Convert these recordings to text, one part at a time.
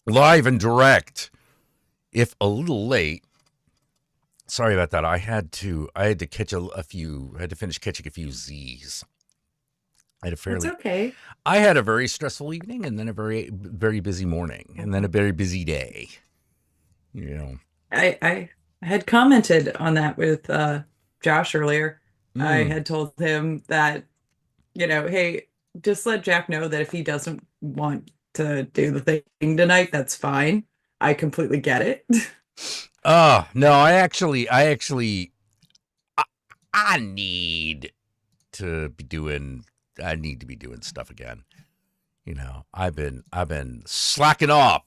live and direct. If a little late, sorry about that. I had to catch a few. I had to finish catching a few Z's. I had a That's fairly, okay. I had a very stressful evening, and then a very busy morning, and then a very busy day. You know. I had commented on that with Josh earlier. I Mm. had told him that, hey, just let Jack know that if he doesn't want to do the thing tonight, that's fine. I completely get it. No, I, I need to be doing. I need to be doing stuff again. I've been slacking off.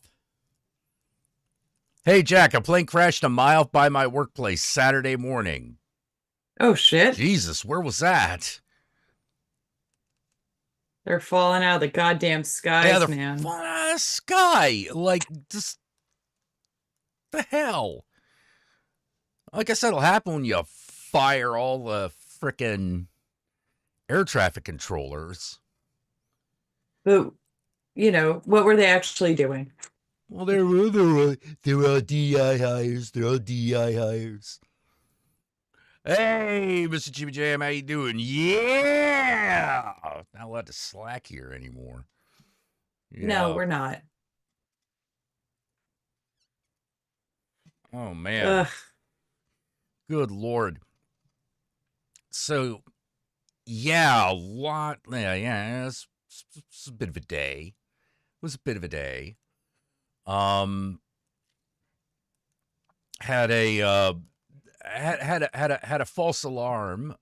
Hey Jack, a plane crashed a mile by my workplace Saturday morning. Oh shit. Jesus, where was that? They're falling out of the goddamn Yeah, skies, the man. sky. Like, just the hell. Like I said, it'll happen when you fire all the frickin' air traffic controllers. But, what were they actually doing? Well, they're all DI hires. They're all DI hires. Hey, Mr. Jimmy Jam, how you doing? Yeah! Not allowed to slack here anymore. No, Yeah. we're not. Oh, man. Ugh. Good Lord. So, yeah, a lot. Yeah, it's a bit of a day. It was a bit of a day. Um, had a had a false alarm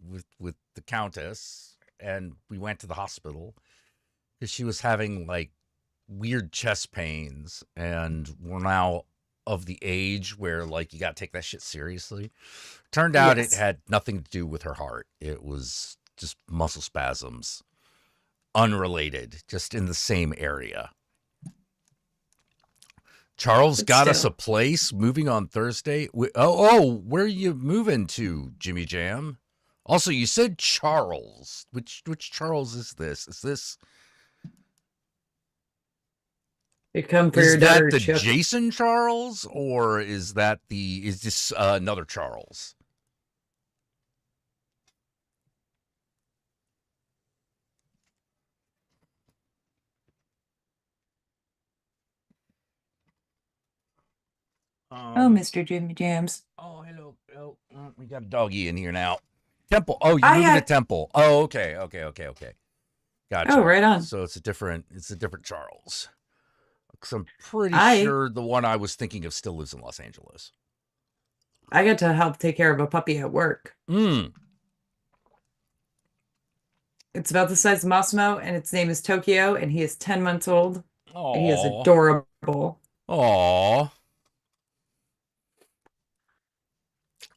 with the countess, and we went to the hospital because she was having like weird chest pains, and we're now of the age where like you got to take that shit seriously. Turned out it Yes. had nothing to do with her heart. It was just muscle spasms, unrelated, just in the same area. Charles But got us a still. place moving on Thursday. Oh, where are you moving to, Jimmy Jam? Also, you said Charles. Which Charles is this? You come for Is your that daughter, the Chip. Jason Charles, or is this another Charles? Oh, Um. Mr. Jimmy Jams. Oh, hello. Oh, we got a doggy in here now. Temple. Oh, you're I moving to had, Temple. Oh, okay. oh, Gotcha. right on. So it's a different Charles. Because I'm pretty I sure the one I was thinking of still lives in Los Angeles. I got to help take care of a puppy at work. Mm. It's about the size of Massimo, and its name is Tokyo, and he is 10 months old, and he is Aw. adorable. Aw.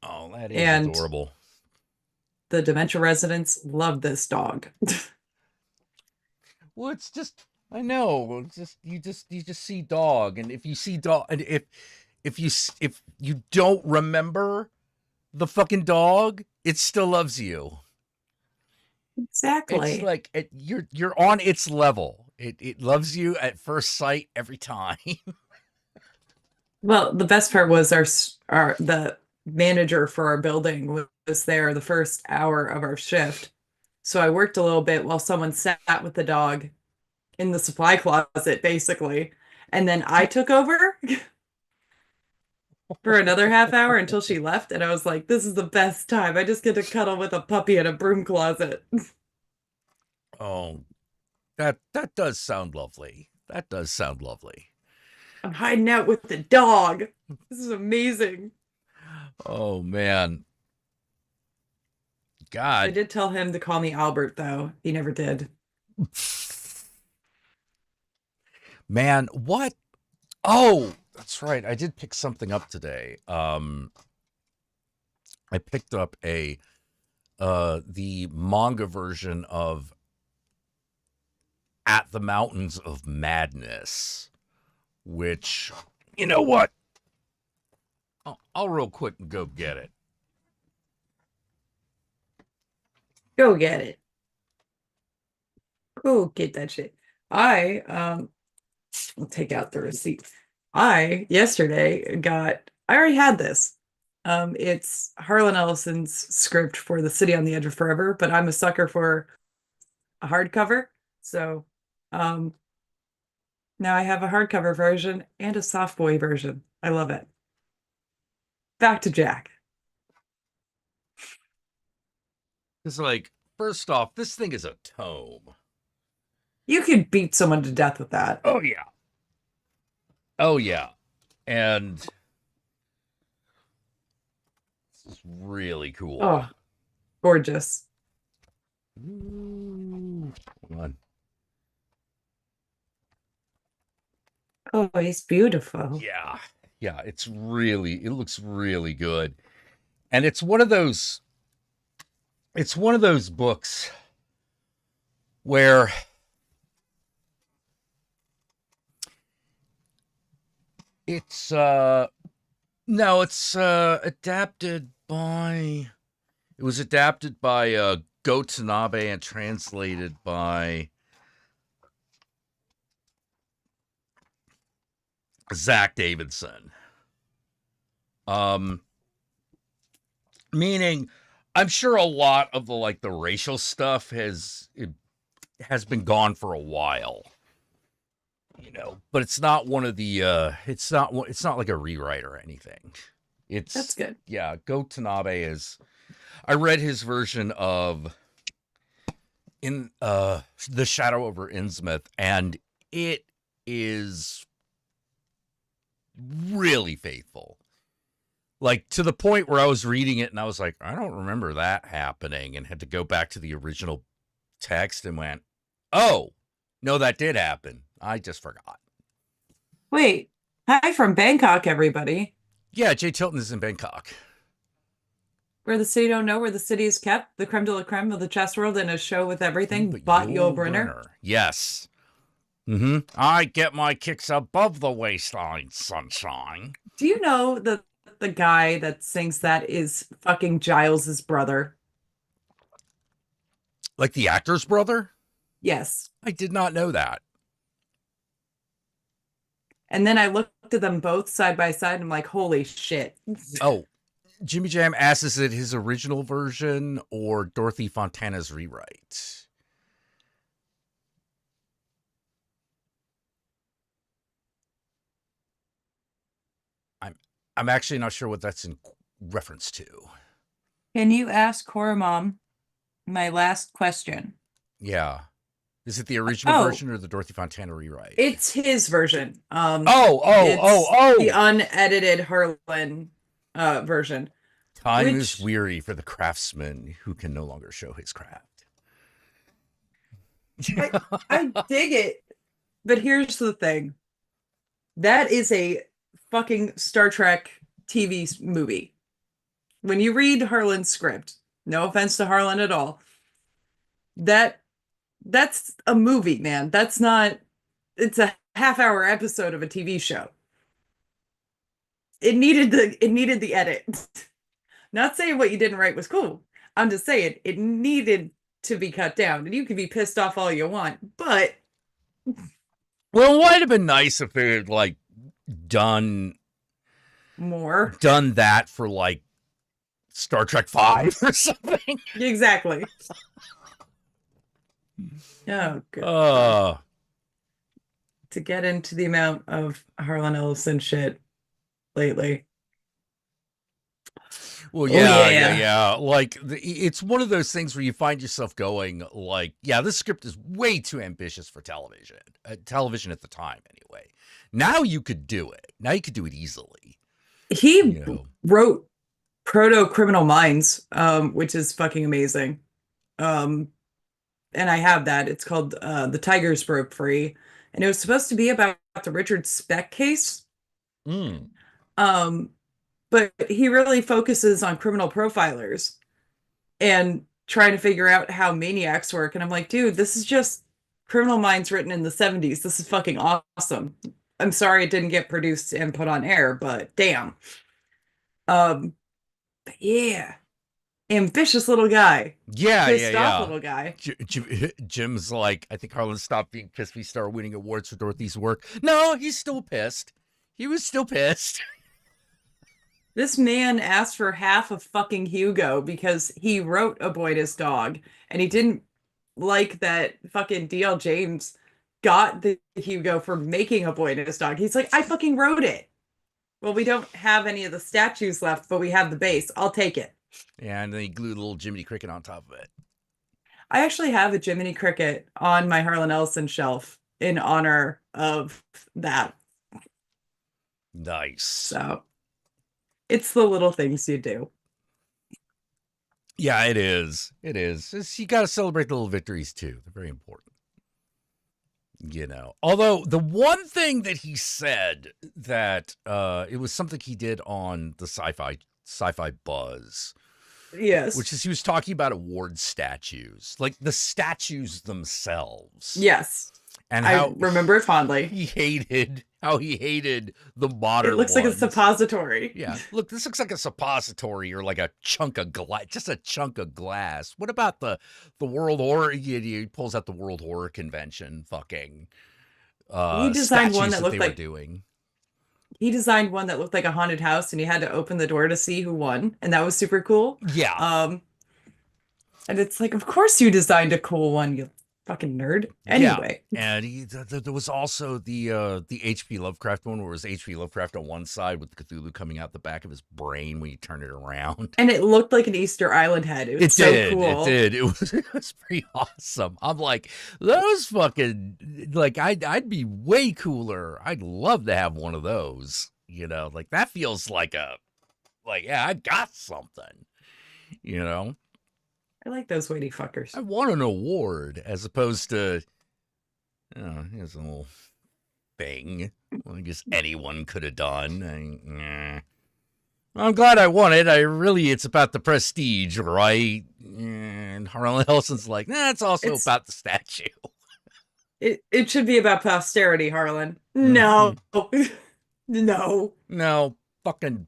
Oh, that is And adorable. the dementia residents love this dog. Well, it's just I know. It's just you just see dog, and if you see dog, and if you don't remember the fucking dog, it still loves you. It's Exactly. like you're on its level. It loves you at first sight every time. Well, the best part was our the manager for our building was there the first hour of our shift. So I worked a little bit while someone sat with the dog in the supply closet, basically. And then I took over for another half hour until she left. And I was like, this is the best time. I just get to cuddle with a puppy in a broom closet. Oh, that does sound lovely. That does sound lovely. I'm hiding out with the dog. This is amazing. Oh man, I God, did tell him to call me Albert, though. He never did. man, what? Oh, that's right. I did pick something up today. I picked up a the manga version of At the Mountains of Madness, which you know what? I'll real quick and go get it. Go get it. Go get that shit. I I'll take out the receipt. I yesterday I already had this. It's Harlan Ellison's script for The City on the Edge of Forever, but I'm a sucker for a hardcover. So um now I have a hardcover version and a soft boy version. I love it. Back to Jack. It's like, first off, this thing is a tome. You could beat someone to death with that. Oh yeah. Oh yeah. And this is really cool. Oh, gorgeous. Ooh, hold on. Oh, he's beautiful. Yeah. Yeah, it looks really good. And it's one of those books where it's no, it's adapted by it was adapted by Go Tanabe and translated by Zach Davidson. Um Meaning I'm sure a lot of the racial stuff has been gone for a while, but it's not one of the it's not like a rewrite or anything. That's It's good. Yeah, Go Tanabe is I read his version of in The Shadow over Innsmouth, and it is really faithful. Like, to the point where I was reading it and I was like, I don't remember that happening, and had to go back to the original text and went, oh, no, that did happen. I just forgot. Wait, hi from Bangkok, everybody. Yeah, Jay Tilton is in Bangkok. Where the city don't know where the city is kept, the creme de la creme of the chess world in a show with everything, But bought Yul Yul Brynner. Brynner. Yes. I get my kicks above the waistline, sunshine. Do you know that the guy that sings that is fucking Giles's brother? Like the actor's brother? Yes. I did not know that. And then I looked at them both side by side and I'm like, holy shit. Oh, Jimmy Jam asks, is it his original version or Dorothy Fontana's rewrite? I'm I'm actually not sure what that's in reference to. Can you ask Cora Mom my last question? Yeah. Is it the original Oh, version or the Dorothy Fontana rewrite? it's his version. Oh, It's the oh. unedited Harlan version, Time is which weary for the craftsman who can no longer show his craft. I dig it. But here's the thing. That is a fucking Star Trek TV movie. When you read Harlan's script, no offense to Harlan at all, that that's a movie, man. That's not it's a half-hour episode of a TV show. It needed the edit. Not saying what you didn't write was cool. I'm just saying it needed to be cut down. And you can be pissed off all you want, but Well, it might have been nice if they had done more. done that for Star Trek 5 or something. Exactly. Oh, good. To get into the amount of Harlan Ellison shit lately. Well, Oh, yeah, yeah. yeah. It's one of those things where you find yourself going, yeah, this script is way too ambitious for television. Television at the time, anyway. Now you could do it. Now you could do it easily. He wrote Proto Criminal Minds, which is fucking amazing. And I have that. It's called The Tigers Broke Free. And it was supposed to be about the Richard Speck case. Mm. But he really focuses on criminal profilers and trying to figure out how maniacs work. And I'm like, dude, this is just Criminal Minds written in the 70s. This is fucking awesome. I'm sorry it didn't get produced and put on air, but damn. But yeah. ambitious little guy, Yeah, yeah, pissed off yeah. little guy. Jim's like, I think Harlan stopped being pissed. We started winning awards for Dorothy's work. No, he's still pissed. He was still pissed. This man asked for half of fucking Hugo because he wrote A Boy and His Dog, and he didn't like that fucking DL James got the Hugo for making A Boy and His Dog. He's like, I fucking wrote it. Well, we don't have any of the statues left, but we have the base. I'll take it. Yeah, and then he glued a little Jiminy Cricket on top of it. I actually have a Jiminy Cricket on my Harlan Ellison shelf in honor of that. Nice. So it's the little things you do. Yeah, it is. It is. You got to celebrate the little victories too. They're very important. You know, although the one thing that he said that it was something he did on the sci-fi buzz, Yes. which is he was talking about award statues, like the statues themselves. Yes. And I how remember it fondly. he hated the modern It looks ones. like a suppository. Yeah, look, this looks like a suppository or like a chunk of glass, just a chunk of glass. What about the World Horror? He pulls out the World Horror Convention fucking He designed one statues that looked they were like doing. he designed one that looked like a haunted house, and you had to open the door to see who won, and that was super cool. Yeah, And it's like, of course you designed a cool one, you fucking nerd. yeah. Anyway, And there was also the H.P. Lovecraft one, where it was H.P. Lovecraft on one side with Cthulhu coming out the back of his brain when you turn it around. and it looked like an Easter Island head. It was so cool. It did. It was pretty awesome. I'm like, those fucking, like, I'd be way cooler. I'd love to have one of those. You know, like that feels like yeah, I got something. You know, I like those weighty fuckers. I want an award as opposed to, here's a little thing. Well, I guess anyone could have done. I'm glad I won it. It's about the prestige, right? And Harlan Ellison's like, it's also about the statue. It should be about posterity, Harlan. Mhm. No. No. No, fucking.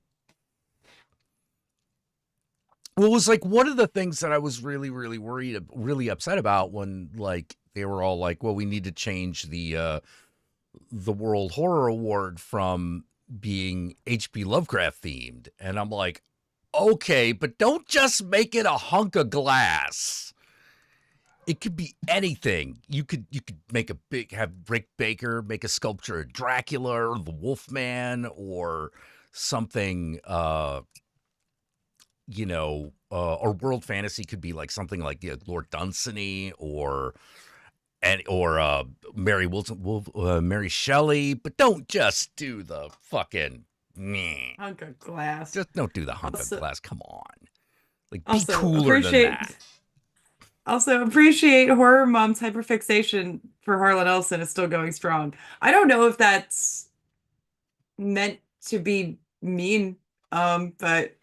Well, it was like one of the things that I was really, really really upset about when like they were all like, well, we need to change the World Horror Award from being H.P. Lovecraft themed. And I'm like, okay, but don't just make it a hunk of glass. It could be anything. You could make have Rick Baker make a sculpture of Dracula or the Wolfman or something, or world fantasy could be like something like Lord Dunsany or Mary Mary Shelley, but don't just do the fucking hunk of glass. Just don't do the hunk of glass. Come on, like be also cooler than that. Also appreciate Horror Mom's hyperfixation for Harlan Ellison is still going strong. I don't know if that's meant to be mean, but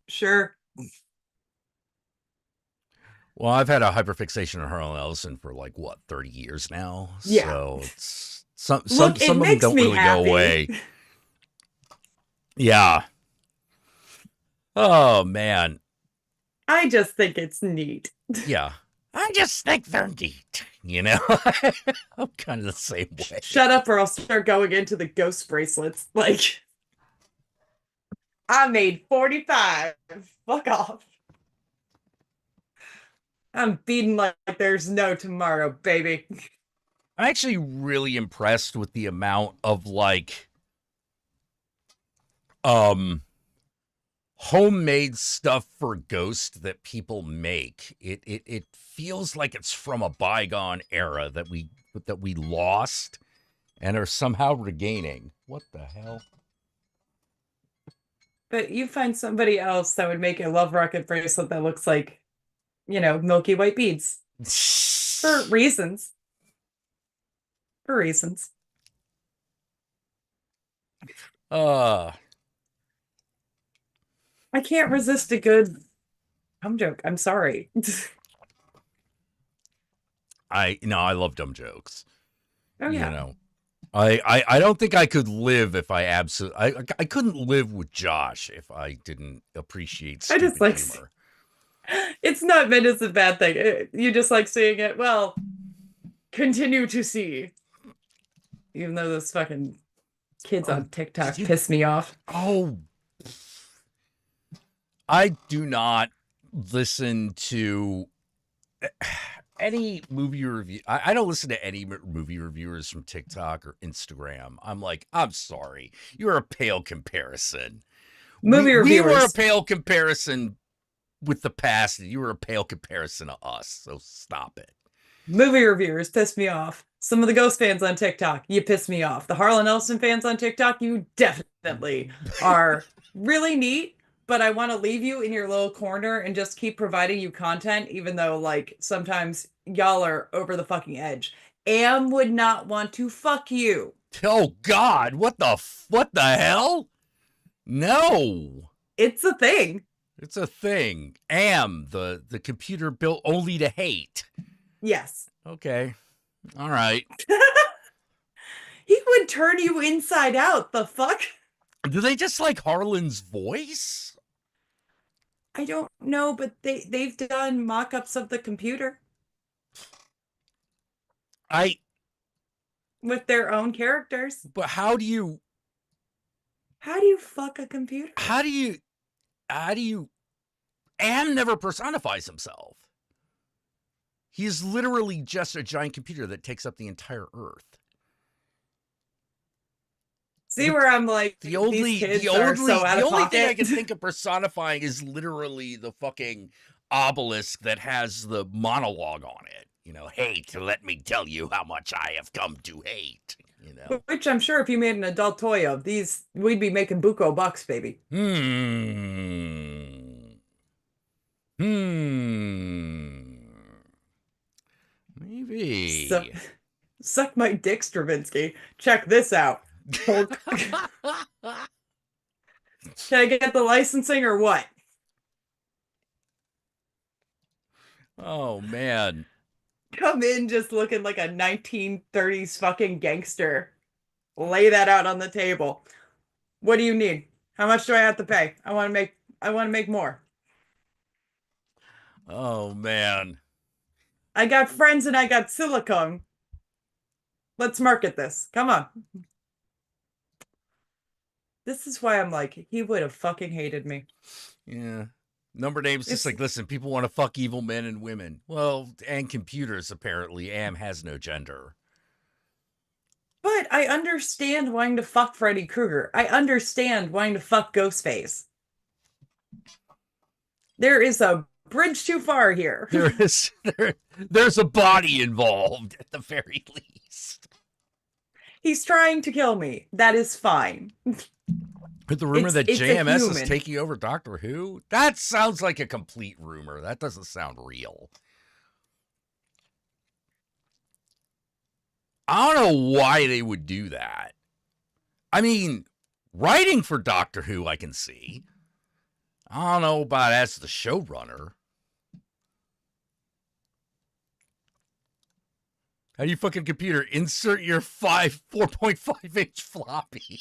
sure. Well, I've had a hyperfixation on Harlan Ellison for like 30 years now. Yeah. So it's some Look, some of them don't really happy. go away. Yeah. Oh man. I just think it's neat. Yeah. I just think they're neat. You know? I'm kind of the same way. Shut up or I'll start going into the ghost bracelets. Like, I made 45. Fuck off. I'm beating like there's no tomorrow, baby. I'm actually really impressed with the amount of like homemade stuff for Ghost that people make. It feels like it's from a bygone era that we lost and are somehow regaining. What the hell? But you find somebody else that would make a love rocket bracelet that looks like, milky white beads. For reasons. For reasons. I can't resist a good dumb joke. I'm sorry. I love dumb jokes. Oh yeah. You know. I don't think I could live if I couldn't live with Josh if I didn't appreciate I just stupid like humor. it's not meant as a bad thing. You just like seeing it. Well, continue to see. Even though those fucking kids Oh, on did TikTok you? piss me off. Oh, I do not listen to any movie review. I don't listen to any movie reviewers from TikTok or Instagram. I'm like, I'm sorry, you're a pale comparison. Movie We were a reviewers. pale comparison with the past, and you were a pale comparison to us. So stop it. Movie reviewers piss me off. Some of the Ghost fans on TikTok, you piss me off. The Harlan Ellison fans on TikTok, you definitely are really neat, but I want to leave you in your little corner and just keep providing you content, even though, like, sometimes y'all are over the fucking edge. Am would not want to fuck you. Oh God, what the hell? No. It's a thing. It's a thing. The computer built only to hate. Yes. Okay. All right. He would turn you inside out. The fuck? Do they just like Harlan's voice? I don't know, but they've done mock-ups of the computer I with their own characters. but how do you How do you fuck a computer? how do you how do you Am never personifies himself. He is literally just a giant computer that takes up the entire earth. See where I'm like, The these kids are so out the of only thing I pocket. can think of personifying is literally the fucking obelisk that has the monologue on it. You know, hate, let me tell you how much I have come to hate. You know. Which I'm sure if you made an adult toy of these, we'd be making buco bucks, baby. So, Maybe. suck my dick, Stravinsky. Check this out. Can I get the licensing or what? Oh man. Come in just looking like a 1930s fucking gangster. Lay that out on the table. What do you need? How much do I have to pay? I want to make more. Oh man. I got friends and I got silicone. Let's market this. Come on. This is why I'm like, he would have fucking hated me. Yeah. Number names just It's, like, listen, people want to fuck evil men and women. Well, and computers apparently. Am has no gender. but I understand wanting to fuck Freddy Krueger. I understand wanting to fuck Ghostface. There is a bridge too far here. There's a body involved at the very least. He's trying to kill me. That is fine. But the rumor that It's a JMS is human. taking over Doctor Who? That sounds like a complete rumor. That doesn't sound real. I don't know why they would do that. I mean, writing for Doctor Who, I can see. I don't know about as the showrunner. How do you fucking computer insert your 4.5 inch floppy?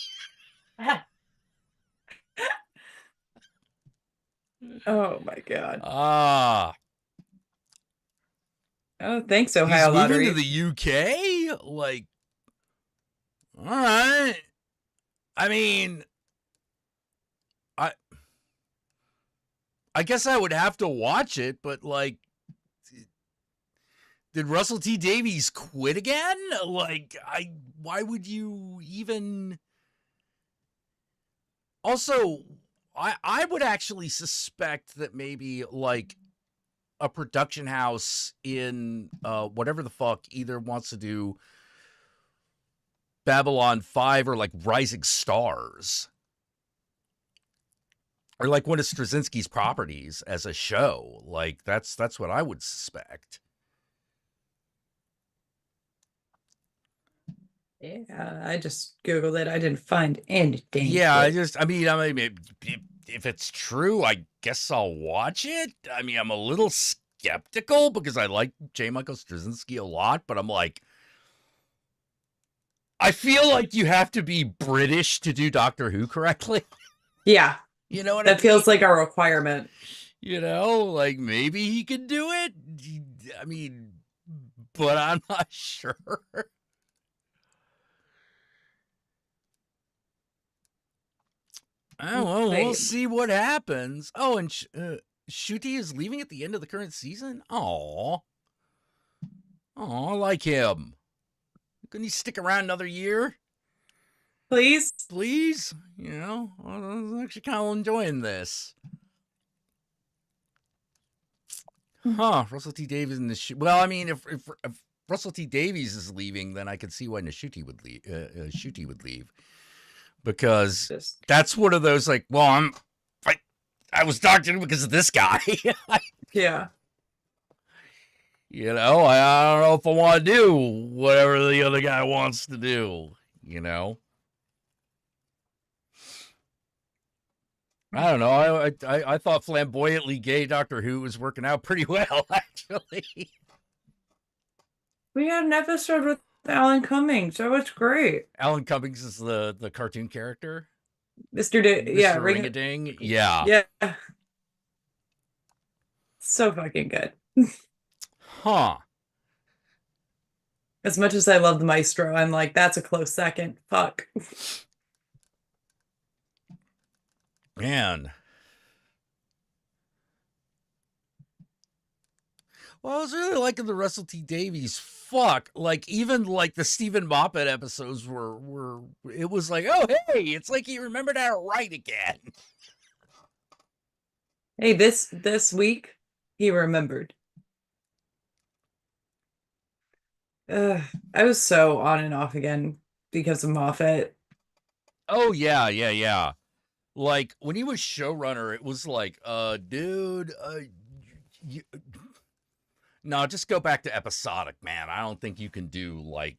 Oh my god. Ah, I don't think so, he's Ohio moving Lottery. to the UK? Like, all right. I mean, I I guess I would have to watch it, but like, did Russell T Davies quit again? Like, why would you even? Also, I would actually suspect that maybe like a production house in whatever the fuck either wants to do Babylon 5 or like Rising Stars or like one of Straczynski's properties as a show. Like that's what I would suspect. Yeah, I just Googled it. I didn't find anything. Yeah, I mean, if it's true, I guess I'll watch it. I mean, I'm a little skeptical because I like J. Michael Straczynski a lot, but I'm like, I feel like you have to be British to do Doctor Who correctly. Yeah. You know what That I feels mean? like a requirement. You know, like maybe he could do it. I mean, but I'm not sure. Oh, well, we'll Wait. see what happens. Oh, and Shuti is leaving at the end of the current season? Oh, I like him. Couldn't he stick around another year? Please? Please? You know, I was actually kind of enjoying this. Huh, Russell T. Davies and the well, I mean, if Russell T. Davies is leaving, then I could see why Nashuti would leave. Shuti would leave, because Just that's one of those like, well, I was Doctor Who because of this guy. yeah. You know, I don't know if I want to do whatever the other guy wants to do. You know, I don't know. I thought flamboyantly gay Doctor Who was working out pretty well, actually. We had an episode with Alan Cummings. That was great. Alan Cummings is the cartoon character. Mr. Yeah, Mr. Ring-a-Ding. Yeah. Yeah. So fucking good. Huh. As much as I love the Maestro, I'm like, that's a close second. Fuck. Man. Well, I was really liking the Russell T. Davies. Fuck, like even like the Stephen Moffat episodes were it was like, oh hey, it's like he remembered how to write again. Hey, this week he remembered. I was so on and off again because of Moffat. Oh yeah. Like when he was showrunner, it was like, dude, you, no, just go back to episodic, man. I don't think you can do like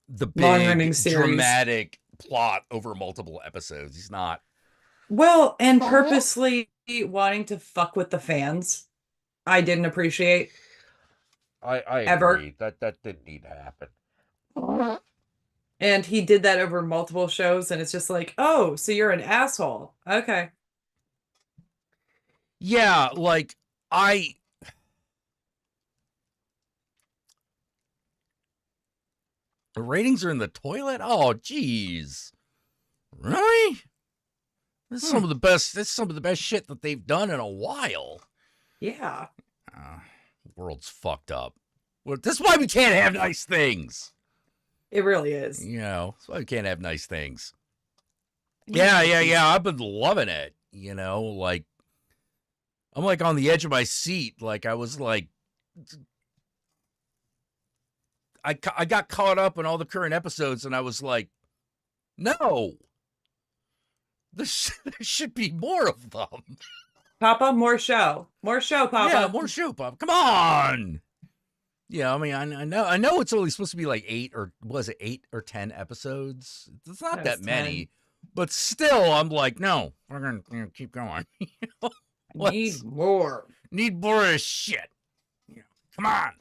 the big dramatic plot over multiple episodes. He's not. Well, and purposely wanting to fuck with the fans, I didn't appreciate. I ever. agree. That didn't need to happen. And he did that over multiple shows, and it's just like, oh, so you're an asshole. Okay. Yeah, like the ratings are in the toilet? Oh, geez. Really? This is some of the best. This is some of the best shit that they've done in a while. Yeah. World's fucked up. Well, this is why we can't have nice things. It really is. You know, that's why we can't have nice things. Yeah. I've been loving it. You know, like I'm like on the edge of my seat. Like I was like, I got caught up in all the current episodes, and I was like, no, there should be more of them. Papa, more show, Papa. Yeah, more show, Papa. Come on. Yeah, I mean, I know it's only supposed to be like 8 or 10 episodes. It's not that many, but still, I'm like, no, we're gonna keep going. Need more of this shit. Come on.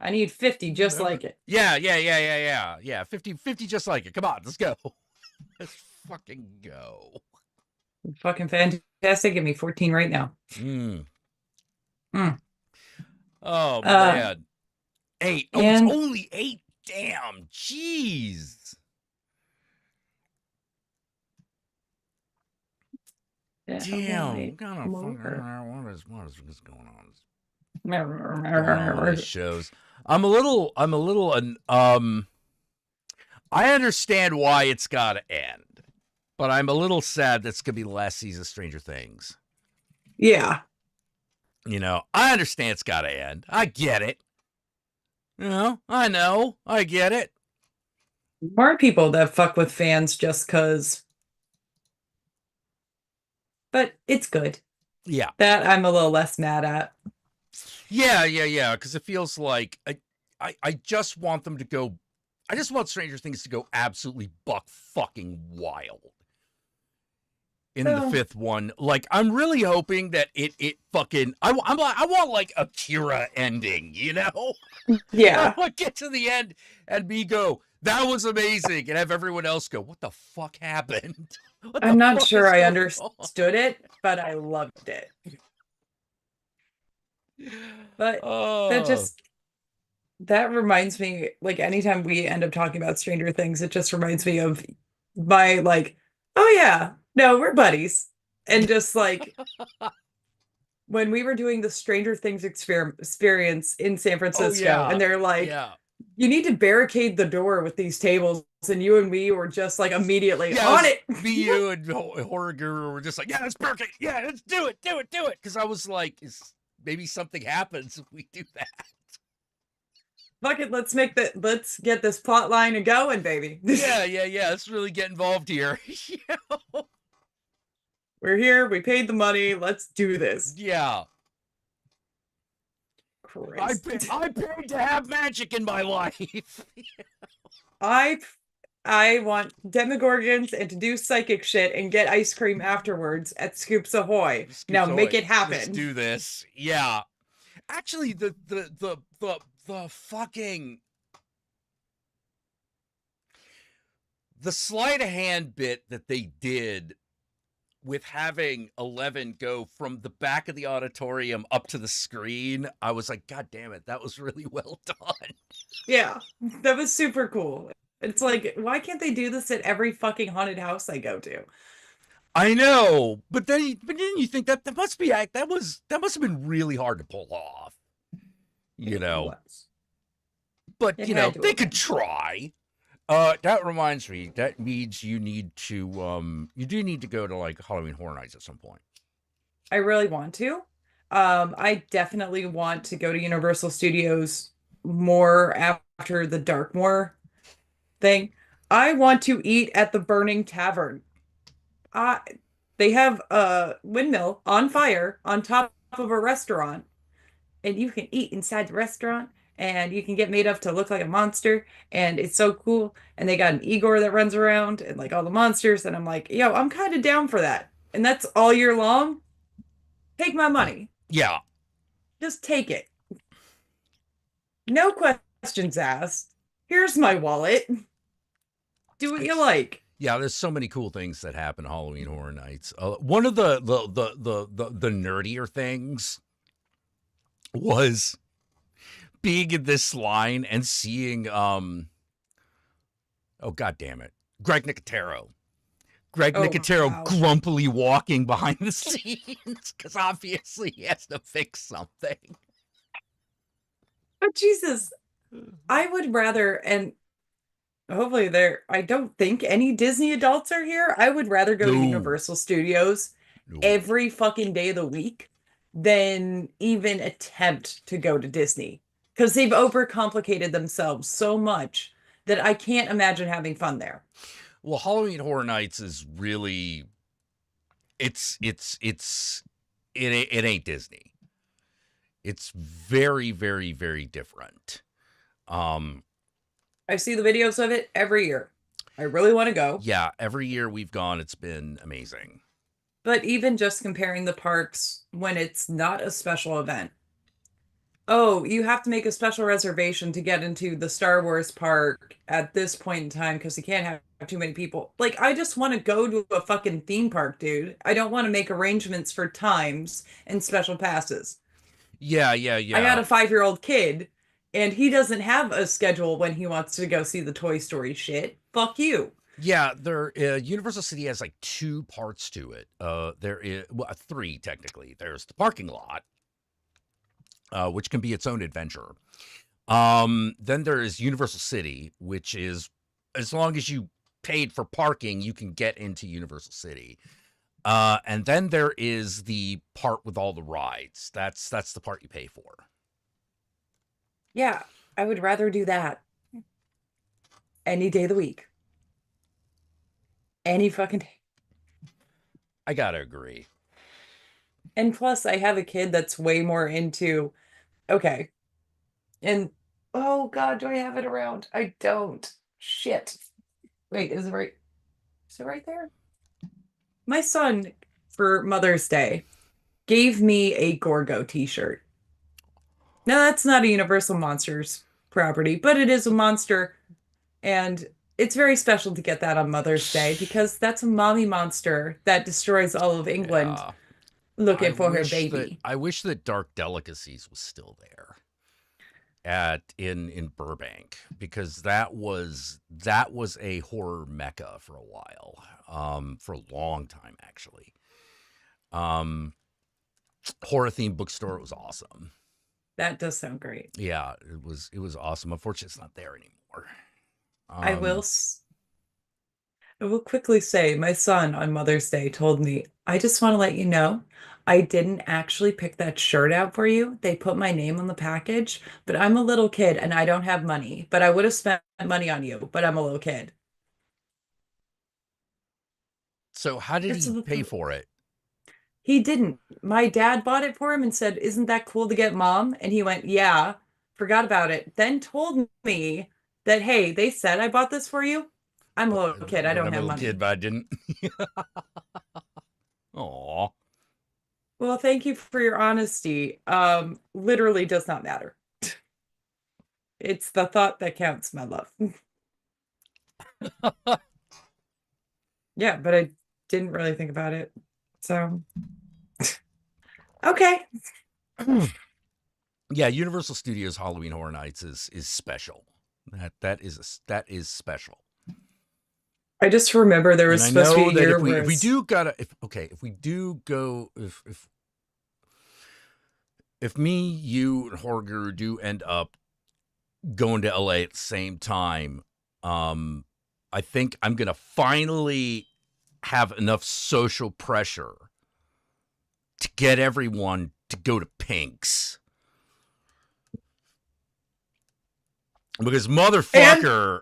I need 50 just like it. Yeah. 50 just like it. Come on, let's go. Let's fucking go. Fucking fantastic. Give me 14 right now. Oh, man. 8. Oh, it's only 8. Damn. Jeez. Damn. What is going on? All these shows. I'm a little I understand why it's got to end, but I'm a little sad that's going to be the last season of Stranger Things. Yeah. You know, I understand it's got to end. I get it. You know, I get it. More people that fuck with fans just because. But it's good. Yeah. That I'm a little less mad at. Yeah. Because it feels like I just want them to go. I just want Stranger Things to go absolutely buck fucking wild in the 5th one. Like, I'm really hoping that it fucking. I want like a Kira ending, you know? Yeah. I want to get to the end and me go, That was amazing. And have everyone else go, what the fuck happened? What the I'm not fuck sure is I going on? understood it, but I loved it. But that Oh, just that reminds me, like anytime we end up talking about Stranger Things, it just reminds me of my like, oh yeah, no, we're buddies. And just like when we were doing the Stranger Things experience in San oh Francisco, and yeah. they're like, Yeah. you need to barricade the door with these tables, and you and me were just like immediately Yeah, it on was it. me, you, and Horror Guru were just like, yeah, it's perfect. Yeah, let's do it, do it, do it. Because I was like, is maybe something happens if we do that. Fuck it, let's get this plot line and going, baby. Yeah, yeah, yeah. Let's really get involved here. We're here, we paid the money, let's do this. Yeah. Christ. I paid to have magic in my life. I I want demogorgons and to do psychic shit and get ice cream afterwards at Scoops Ahoy. Now Scoops make Ahoy. it Let's happen. do this. Yeah. Actually, the fucking the sleight of hand bit that they did with having 11 go from the back of the auditorium up to the screen, I was like, God damn it, that was really well done. Yeah, that was super cool. It's like, why can't they do this at every fucking haunted house I go to? I know, but then you think that that must have been really hard to pull off, you It know. was. But It you had know, to they have could been. try. That reminds me. That means you need to you do need to go to like Halloween Horror Nights at some point. I really want to. I definitely want to go to Universal Studios more after the Darkmoor thing. I want to eat at the Burning Tavern. Uh, they have a windmill on fire on top of a restaurant, and you can eat inside the restaurant, and you can get made up to look like a monster, and it's so cool. And they got an Igor that runs around and like all the monsters, and I'm like, yo, I'm kind of down for that. And that's all year long. Take my money. Yeah, Just take it. No questions asked. Here's my wallet. Do what you like. yeah. There's so many cool things that happen at Halloween Horror Nights. One of the nerdier things was being in this line and seeing oh god damn it, Greg Nicotero. Greg Oh, Nicotero wow. grumpily walking behind the scenes because obviously he has to fix something. But Jesus, I would rather, and hopefully there, I don't think any Disney adults are here. I would rather go to No, Universal Studios no. every fucking day of the week than even attempt to go to Disney because they've overcomplicated themselves so much that I can't imagine having fun there. Well, Halloween Horror Nights is really it's it ain't Disney. It's very very very different. Um I see the videos of it every year. I really want to go. yeah, every year we've gone it's been amazing. But even just comparing the parks when it's not a special event. Oh, you have to make a special reservation to get into the Star Wars park at this point in time because you can't have too many people. Like, I just want to go to a fucking theme park, dude. I don't want to make arrangements for times and special passes. Yeah, yeah, I got yeah. a 5-year-old kid, and he doesn't have a schedule when he wants to go see the Toy Story shit. Fuck you. Yeah, there Universal City has like two parts to it. There is well, three technically. There's the parking lot, which can be its own adventure. Then there is Universal City, which is as long as you paid for parking, you can get into Universal City. And then there is the part with all the rides. That's the part you pay for. Yeah, I would rather do that any day of the week. Any fucking day. I gotta agree. And plus, I have a kid that's way more into, okay, and oh God, do I have it around? I don't. Shit. Wait, is it right? Is it right there? My son, for Mother's Day, gave me a Gorgo t-shirt. Now, that's not a Universal Monsters property, but it is a monster And it's very special to get that on Mother's Day because that's a mommy monster that destroys all of England Yeah. looking for her baby. I wish that Dark Delicacies was still there at in Burbank, because that was a horror mecca for a while. For a long time actually. Um Horror themed bookstore, it was awesome. That does sound great. Yeah, it was awesome. Unfortunately it's not there anymore. I will Um s- I will quickly say my son on Mother's Day told me, I just want to let you know I didn't actually pick that shirt out for you. They put my name on the package, but I'm a little kid and I don't have money, but I would have spent money on you, but I'm a little kid. so how did It's he pay for it? He didn't. My dad bought it for him and said, "Isn't that cool to get mom?" And he went, "Yeah." Forgot about it. Then told me that, "Hey, they said I bought this for you. I'm a little kid. I But don't I'm a have little kid, money." but I didn't. Aw. Well, thank you for your honesty. Literally does not matter. It's the thought that counts, my love. Yeah, but I didn't really think about it. So, okay. Yeah, Universal Studios Halloween Horror Nights is special. That is special. I just remember there And was I supposed to be know a that year if where we do gotta if we do go if me, you, and Horror Guru do end up going to LA at the same time, um, I think I'm gonna finally have enough social pressure to get everyone to go to Pink's. Because and motherfucker,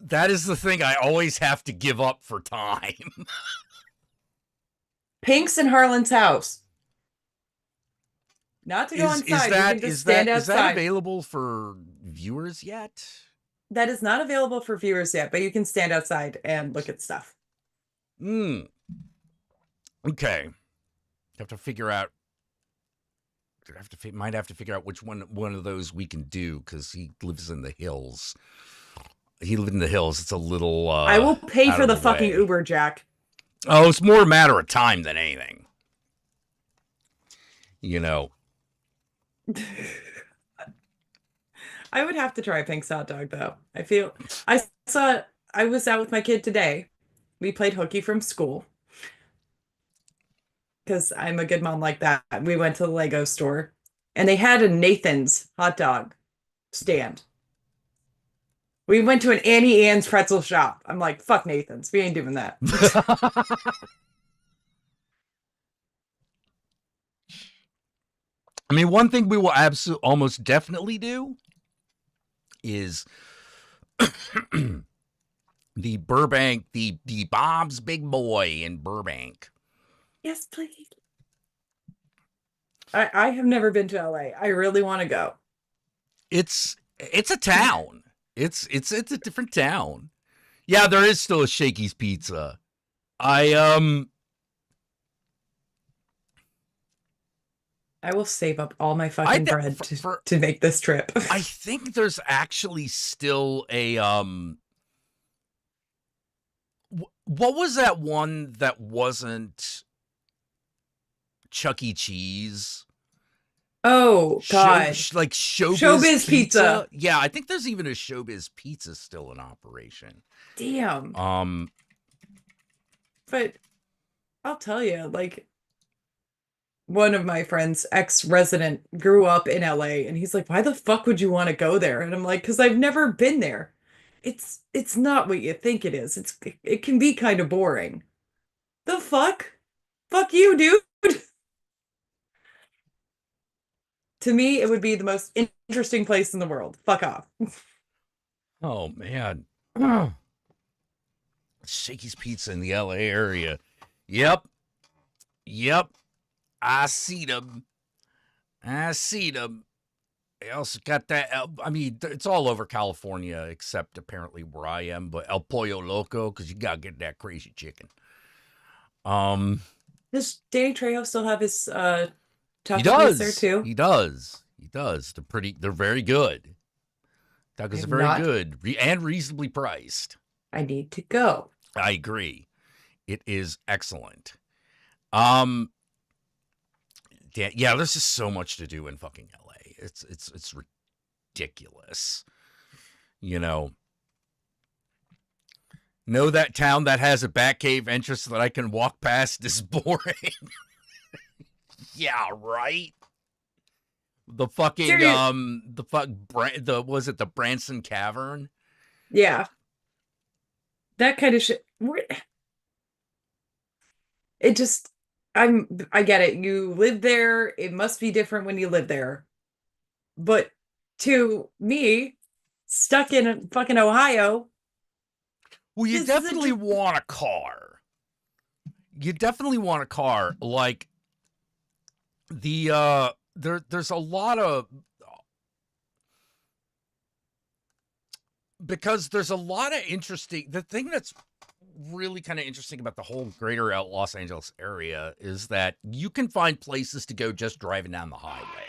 that is the thing I always have to give up for time. Pink's in Harlan's house. Not to go inside. We can just stand is that outside. available for viewers yet? That is not available for viewers yet, but you can stand outside and look at stuff. Hmm. Okay. Have to figure out. Might have to figure out which one of those we can do, because he lives in the hills. He lived in the hills. It's a little I will pay out for of the the fucking way. Uber, Jack. Oh, it's more a matter of time than anything. You know. I would have to try Pink's hot dog though. I saw I was out with my kid today. We played hooky from school because I'm a good mom like that. We went to the Lego store and they had a Nathan's hot dog stand. We went to an Annie Ann's pretzel shop. I'm like, fuck Nathan's. We ain't doing that. I mean, one thing we will absolutely almost definitely do is the Burbank, the Bob's Big Boy in Burbank. Yes, please. I have never been to LA. I really want to go. It's a town. It's a different town. Yeah, there is still a Shakey's Pizza. I I will save up all my I fucking th- bread for to make this trip. I think there's actually still a what was that one that wasn't Chuck E. Cheese? Oh God. Like Showbiz Showbiz Pizza. pizza. Yeah, I think there's even a Showbiz Pizza still in operation. Damn. Um, But I'll tell you, like one of my friends, ex-resident, grew up in LA and he's like, "Why the fuck would you want to go there?" And I'm like, "Because I've never been there. It's not what you think it is. It can be kind of boring." The fuck? Fuck you, dude. To me, it would be the most interesting place in the world. Fuck off. oh man, Shakey's Pizza in the LA area. Yep, yep. I see them. I see them. They also got that. I mean, it's all over California except apparently where I am. But El Pollo Loco, because you gotta get that crazy chicken. Um, Does Danny Trejo still have his he taco place there does. too? He does. He does. They're pretty. They're very good. Doug I is have very not. good and reasonably priced. I need to go. I agree. It is excellent. Um, yeah, there's just so much to do in fucking LA. It's ridiculous. You know that town that has a Batcave entrance that I can walk past is boring. Yeah, right. The fucking Serious. the was it the Branson Cavern? Yeah, that kind of shit. It just, I get it. You live there. It must be different when you live there. But to me, stuck in fucking Ohio, Well, you this is definitely want a car. You definitely want a car. Like there's a lot of because there's a lot of interesting the thing that's really kind of interesting about the whole greater Los Angeles area is that you can find places to go just driving down the highway.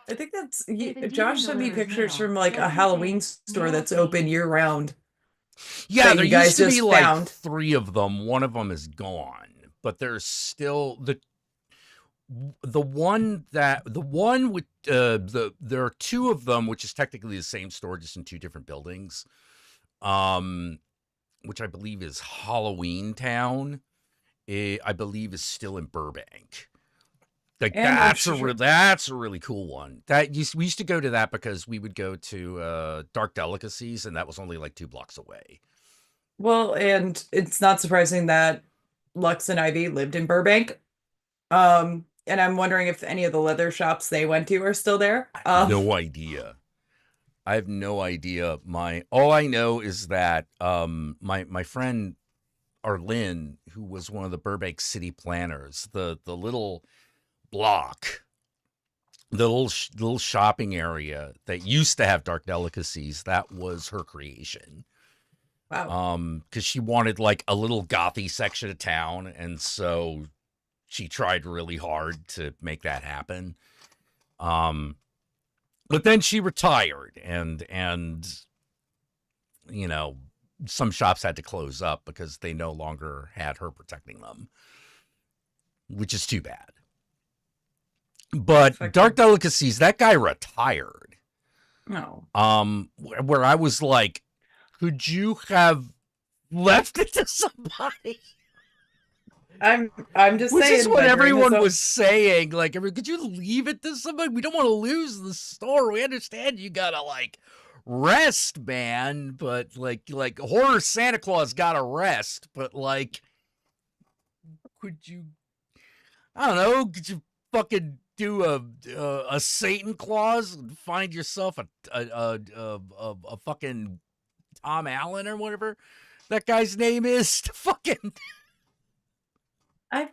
I think that's If a demon Josh sent me delivers pictures mail, from like a let him Halloween say, store "Mail, that's open please." year round Yeah, that there you used guys to be just like found. 3 of them. One of them is gone, but there's still the one with there are 2 of them, which is technically the same store, just in 2 different buildings. Which I believe is Halloween Town. I believe is still in Burbank. Like And I'm that's a really cool one. We used to go to that because we would go to Dark Delicacies, and that was only like 2 blocks away. well, and it's not surprising that Lux and Ivy lived in Burbank. And I'm wondering if any of the leather shops they went to are still there. No idea. I have no idea. All I know is that my friend Arlene, who was one of the Burbank city planners, the little block, the little shopping area that used to have Dark Delicacies, that was her creation. Wow. Because she wanted like a little gothy section of town, and so she tried really hard to make that happen. But then she retired, and you know, some shops had to close up because they no longer had her protecting them, which is too bad. But Dark Delicacies, that guy retired. No. Where I was like, could you have left it to somebody? I'm just Which saying. is what everyone was saying. Like, could you leave it to somebody? We don't want to lose the store. We understand you gotta like rest, man. But like horror Santa Claus gotta rest. But like, could you? I don't know. Could you fucking do a Satan Claus and find yourself a fucking Tom Allen or whatever that guy's name is to fucking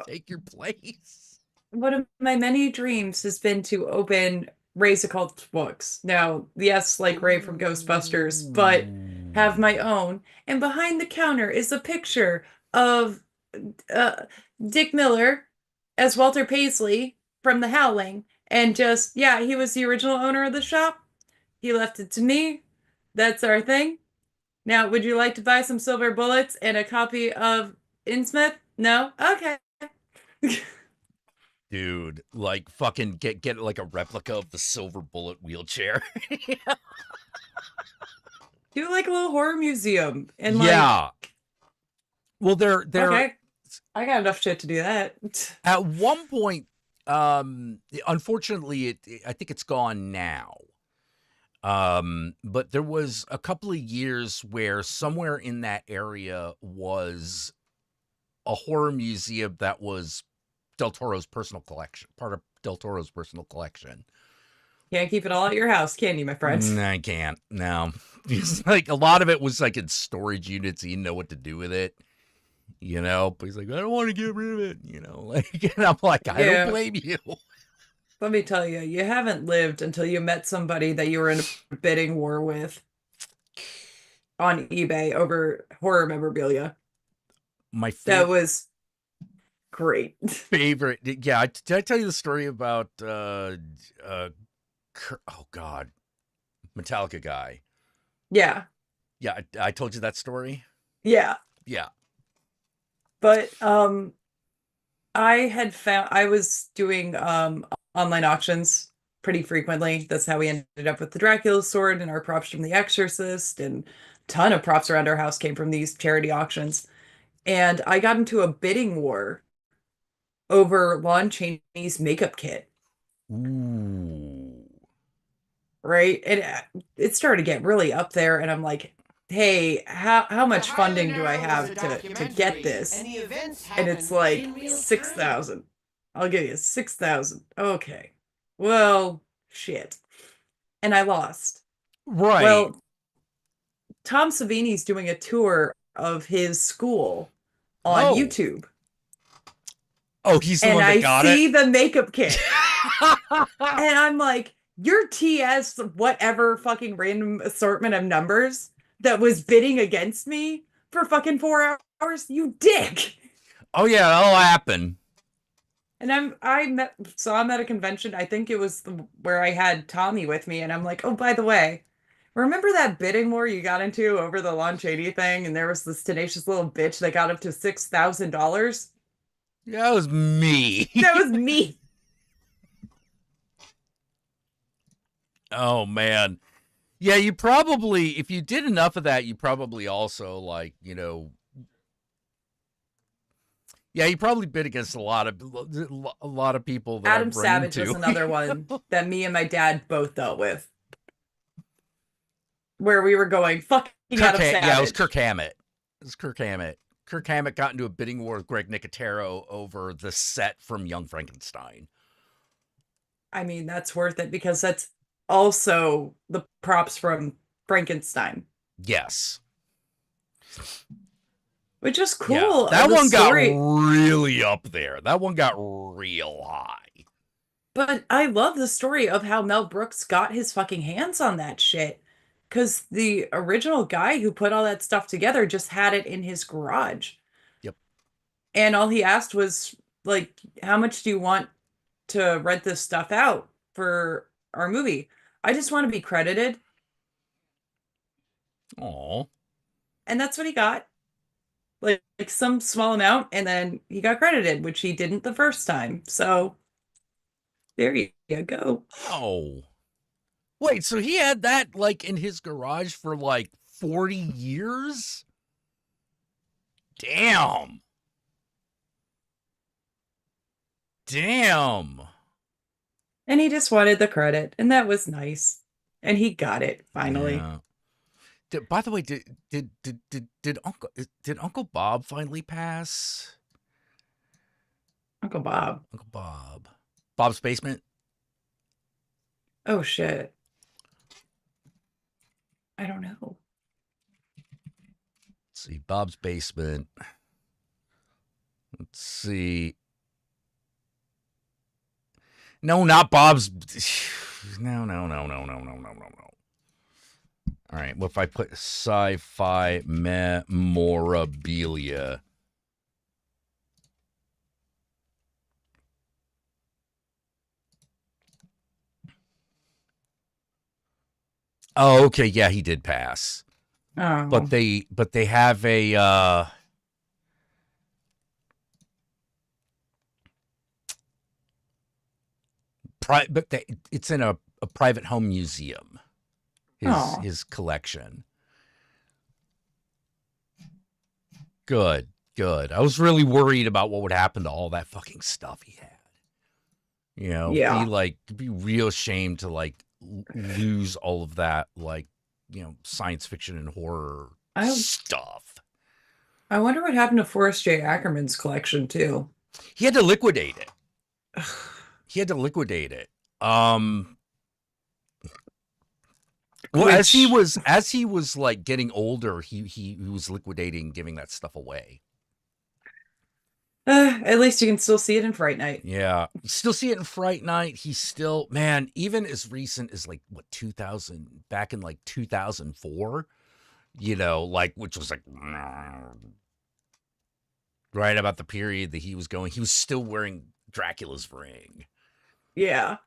take your place? One of my many dreams has been to open Raise a Cult books. Now, yes, like Ray from Ghostbusters, but have my own. And behind the counter is a picture of uh, Dick Miller as Walter Paisley from The Howling. And just, yeah, he was the original owner of the shop. He left it to me. That's our thing. Now, would you like to buy some silver bullets and a copy of Innsmouth? No? Okay. Dude, like fucking get like a replica of the Silver Bullet wheelchair. Do like a little horror museum and yeah. Well, they're okay. I got enough shit to do that. At one point, unfortunately, I think it's gone now. But there was a couple of years where somewhere in that area was a horror museum that was Del Toro's personal collection, part of Del Toro's personal collection. Can't keep it all at your house, can you, my friend? I can't. No. It's like a lot of it was like in storage units. You didn't know what to do with it. You know, but he's like, I don't want to get rid of it. You know, like, and I'm like, I don't blame you. Let me tell you, you haven't lived until you met somebody that you were in a bidding war with on eBay over horror memorabilia. My that was great. Favorite. Yeah. Did I tell you the story about Oh God, Metallica guy. Yeah. Yeah, I told you that story. Yeah. Yeah. But I was doing online auctions pretty frequently. That's how we ended up with the Dracula sword and our props from The Exorcist, and a ton of props around our house came from these charity auctions. And I got into a bidding war over Lon Chaney's makeup kit, Ooh. right? And it started to get really up there, and I'm like, hey, how The much funding Harlan do I Era was have a to get documentary, this? and the events And it's happened like in real time. 6,000. I'll give you 6,000. Okay. Well, shit. And I lost. Right. Well, Tom Savini's doing a tour of his school on Oh. YouTube, Oh, he's the and one that I got it. see the makeup kit, and I'm like, your TS, whatever fucking random assortment of numbers that was bidding against me for fucking 4 hours, you dick. Oh yeah, that'll happen. And I'm at a convention. I think it was where I had Tommy with me, and I'm like, oh, by the way, remember that bidding war you got into over the Lon Chaney thing? And there was this tenacious little bitch that got up to $6,000. Yeah, that was me. That was me. Oh man. Yeah, you probably, if you did enough of that, you probably also yeah, you probably bid against a lot of people that Adam I've run Savage was into. another one that me and my dad both dealt with, where we were going fucking Adam Yeah, it was Savage. Kirk Hammett. It was Kirk Hammett. Kirk Hammett got into a bidding war with Greg Nicotero over the set from Young Frankenstein. I mean, that's worth it because that's also the props from Frankenstein, Yes. which is Yeah. cool. That The one got story. really up there. That one got real high. But I love the story of how Mel Brooks got his fucking hands on that shit. Because the original guy who put all that stuff together just had it in his garage. Yep. And all he asked was, like, how much do you want to rent this stuff out for our movie? I just want to be credited. Oh. And that's what he got. Like some small amount. And then he got credited, which he didn't the first time. So there you go. Oh. Wait, so he had that like in his garage for like 40 years? Damn. Damn. And he just wanted the credit, and that was nice. And he got it finally. Yeah. By the way, did Uncle Bob finally pass? Uncle Bob. Uncle Bob. Bob's Basement? Oh shit. I don't know. Let's see. Bob's Basement. Let's see. No, not Bob's. No. All right. Well, if I put sci-fi memorabilia. Oh, okay. Yeah, he did pass. Oh. But they have a it's in a private home museum. His collection. Good. I was really worried about what would happen to all that fucking stuff he had. Yeah. Be real ashamed to like lose all of that, like, science fiction and horror stuff. I wonder what happened to Forrest J. Ackerman's collection too. He had to liquidate it. Well, as he was like getting older, he was liquidating, giving that stuff away. At least you can still see it in Fright Night. Yeah, you still see it in Fright Night. He's still, man, even as recent as like 2000, back in like 2004, like, which was like right about the period that he was going. He was still wearing Dracula's ring. Yeah.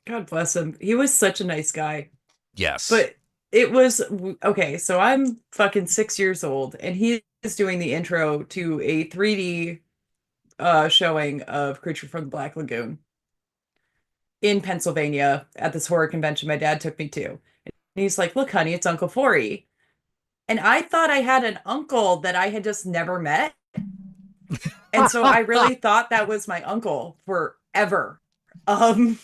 God bless him. He was such a nice guy. Yes. But it was okay. So I'm fucking 6 years old, and he is doing the intro to a 3D showing of Creature from the Black Lagoon in Pennsylvania at this horror convention my dad took me to. And he's like, "Look, honey, it's Uncle Forey." And I thought I had an uncle that I had just never met. And so I really thought that was my uncle forever. Um,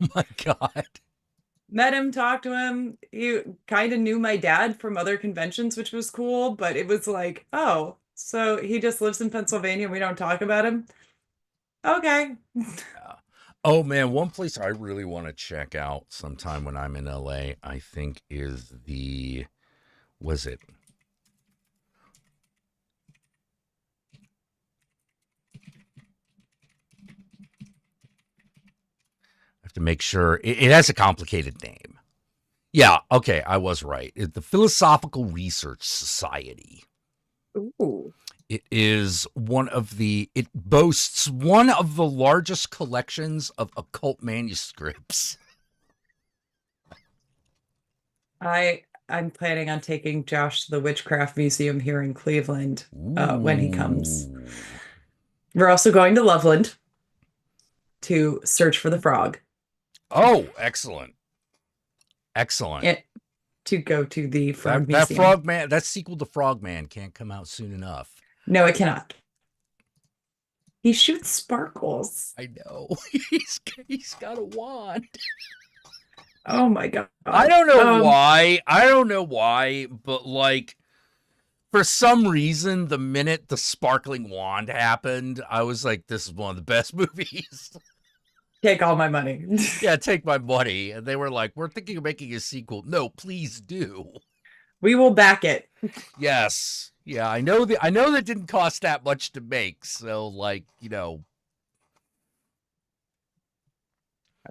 Oh my God. Met him, talked to him. He kind of knew my dad from other conventions, which was cool, but it was like, oh, so he just lives in Pennsylvania. We don't talk about him. Okay. Yeah. Oh man, one place I really want to check out sometime when I'm in LA, I think is the was it? I have to make sure it has a complicated name. Yeah, okay, I was right. It's the Philosophical Research Society. Ooh. It boasts one of the largest collections of occult manuscripts. I'm planning on taking Josh to the Witchcraft Museum here in Cleveland when he comes. Ooh. We're also going to Loveland to search for the frog Oh, excellent. Excellent. and to go to the Frog That Museum. Frogman, that sequel to Frogman can't come out soon enough. No, it cannot. He shoots sparkles. I know. he's got a wand. Oh my God. I don't know why. I don't know why, but like for some reason, the minute the sparkling wand happened, I was like, this is one of the best movies. Take all my money. Yeah, take my money. And they were like, we're thinking of making a sequel. No, please do. We will back it. Yes. Yeah, I know that didn't cost that much to make. So like, I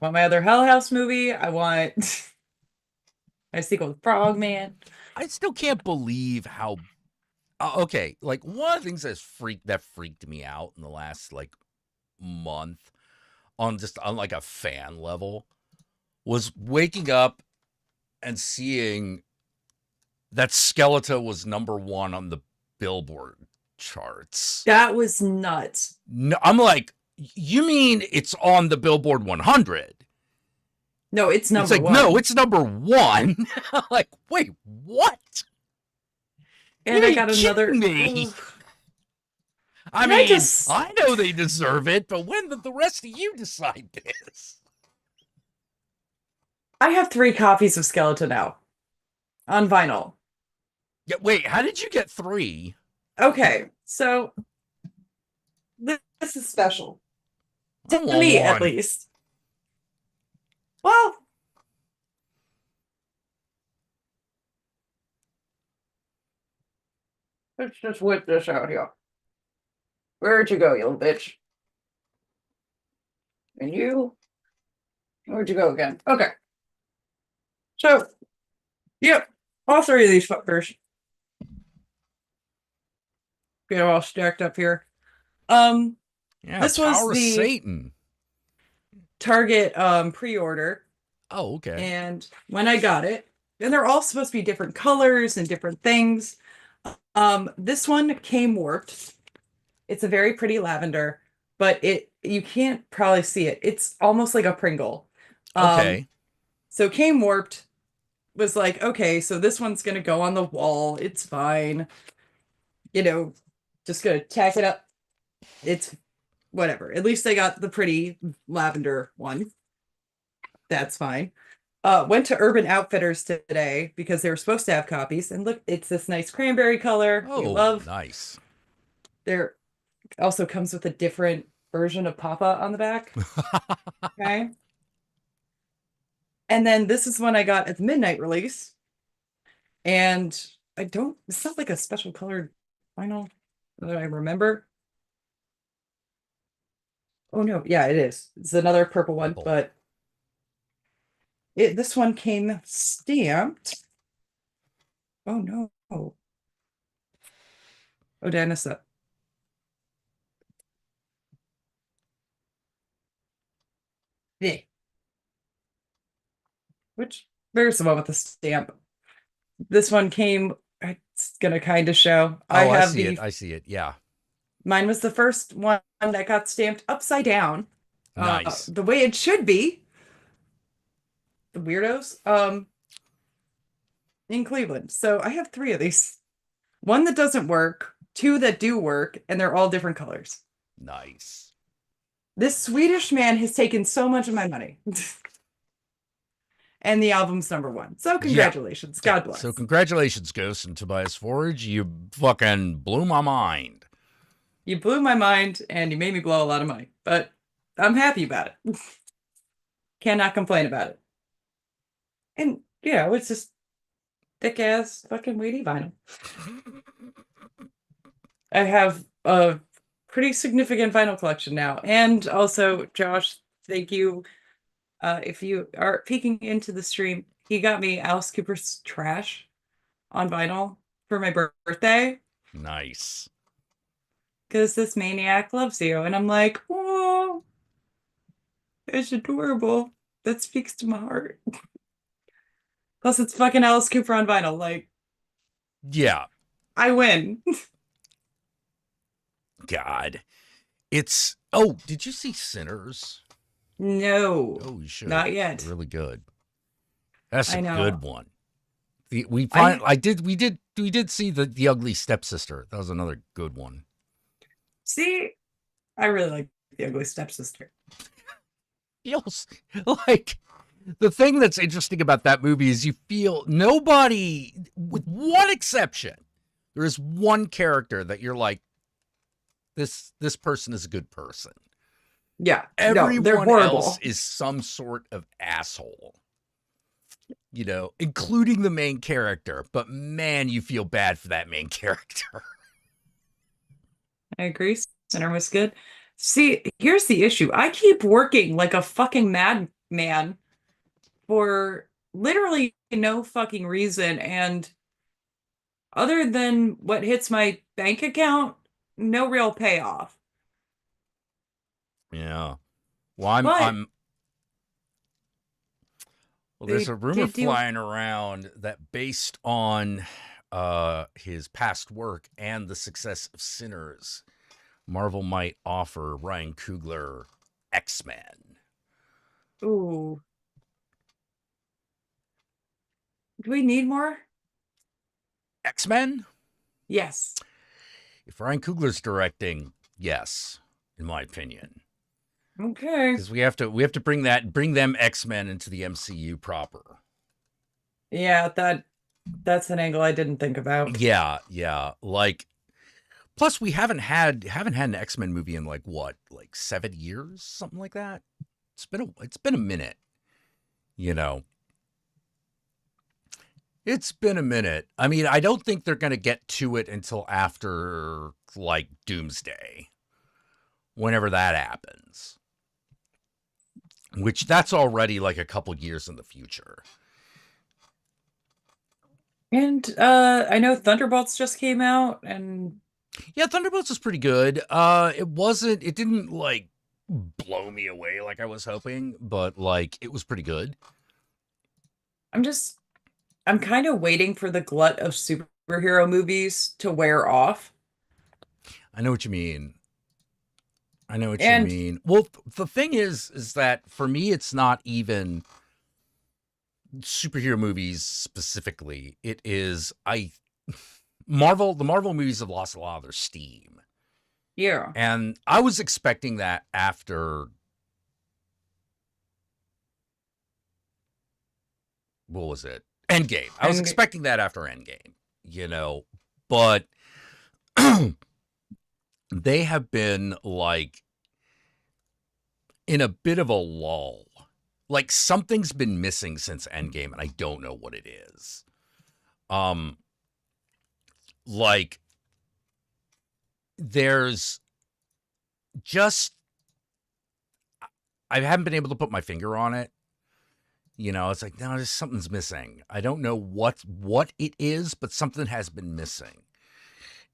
want my other Hell House movie. I want my sequel with Frogman. I still can't believe how okay, like one of the things that freaked me out in the last like month on like a fan level was waking up and seeing that Skeletor was #1 on the Billboard charts. That was nuts. No, I'm like, you mean it's on the Billboard 100? No, it's number It's like, one. no, it's #1. I'm like, wait, what? And I got kidding another. me? I Can mean, I I know they deserve it, but when did the rest of you decide this? I have 3 copies of Skeleton now on vinyl. Yeah, wait, how did you get 3? Okay, so this is special I to want me, at one. least. Well, let's just whip this out here. Where'd you go, you little bitch? And you? Where'd you go again? Okay. So, yep, all 3 of these fuckers. Get all stacked up here. Yeah, This was Power of the Satan. Target pre-order, Oh, okay. and when I got it, and they're all supposed to be different colors and different things. This one came warped. It's a very pretty lavender, but you can't probably see it. It's almost like a Pringle. Okay. So came warped, was like, okay, so this one's gonna go on the wall. It's fine. Just gonna tack it up. It's whatever. At least I got the pretty lavender one. That's fine. Went to Urban Outfitters today because they were supposed to have copies. And look, it's this nice cranberry color we Oh, love. nice. There also comes with a different version of Papa on the back. Okay. And then this is one I got at the midnight release. And it's not like a special colored vinyl that I remember. Oh no, yeah, it is. It's another purple one, Purple. but this one came stamped. Oh no. Oh, Danissa. Yeah. which there's the one with the stamp. This one came, it's gonna kind of show. I Oh, I have see it. the, I see it. Yeah. mine was the first one that got stamped upside down, Nice. the way it should be. The weirdos, in Cleveland. So I have three of these. One that doesn't work, two that do work, and they're all different colors. Nice. This Swedish man has taken so much of my money. And the album's number one. So Yeah. congratulations. Yeah. God So bless. congratulations, Ghost and Tobias Forge. You fucking blew my mind. You blew my mind and you made me blow a lot of money, but I'm happy about it. Cannot complain about it. And it's just thick ass fucking weedy vinyl. I have a pretty significant vinyl collection now. And also, Josh, thank you. If you are peeking into the stream, he got me Alice Cooper's Trash on vinyl for my birthday Nice. because this maniac loves you. And I'm like, oh, it's adorable. That speaks to my heart. Plus, it's fucking Alice Cooper on vinyl. Like, Yeah. I win. God. It's oh, did you see Sinners? No, Oh, you should. not yet. Really good. That's I a know. good one. We I did see the Ugly Stepsister. That was another good one. see. I really like The Ugly Stepsister. Feels like the thing that's interesting about that movie is you feel nobody, with one exception, there is one character that you're like, this person is a good person. Yeah, no, they're Everyone horrible. else is some sort of asshole. Including the main character. But man, you feel bad for that main character. I agree. Center was good. See, here's the issue. I keep working like a fucking madman for literally no fucking reason. And other than what hits my bank account, no real payoff. Yeah. Well, But there's they a rumor did do, flying around that based on his past work and the success of Sinners, Marvel might offer Ryan Coogler X-Men. ooh, do we need more? X-Men? Yes. If Ryan Coogler's directing, yes, in my opinion. Okay. Because we have to bring them X-Men into the MCU proper. Yeah, that's an angle I didn't think about. Yeah. Like, plus we haven't had an X-Men movie in like 7 years, something like that. It's been a minute. It's been a minute. I mean, I don't think they're going to get to it until after like Doomsday. Whenever that happens. Which that's already like a couple years in the future. And I know Thunderbolts just came out, and yeah, Thunderbolts was pretty good. It didn't like blow me away like I was hoping, but like it was pretty good. I'm kind of waiting for the glut of superhero movies to wear off. I know what you mean. Well, the thing is that for me, it's not even superhero movies specifically. It is the Marvel movies have lost a lot of their steam. Yeah. And I was expecting that after, what was it? Endgame. I was expecting that after Endgame, but they have been like in a bit of a lull. Like something's been missing since Endgame, and I don't know what it is. Like there's just, I haven't been able to put my finger on it. It's like, no, something's missing. I don't know what it is, but something has been missing.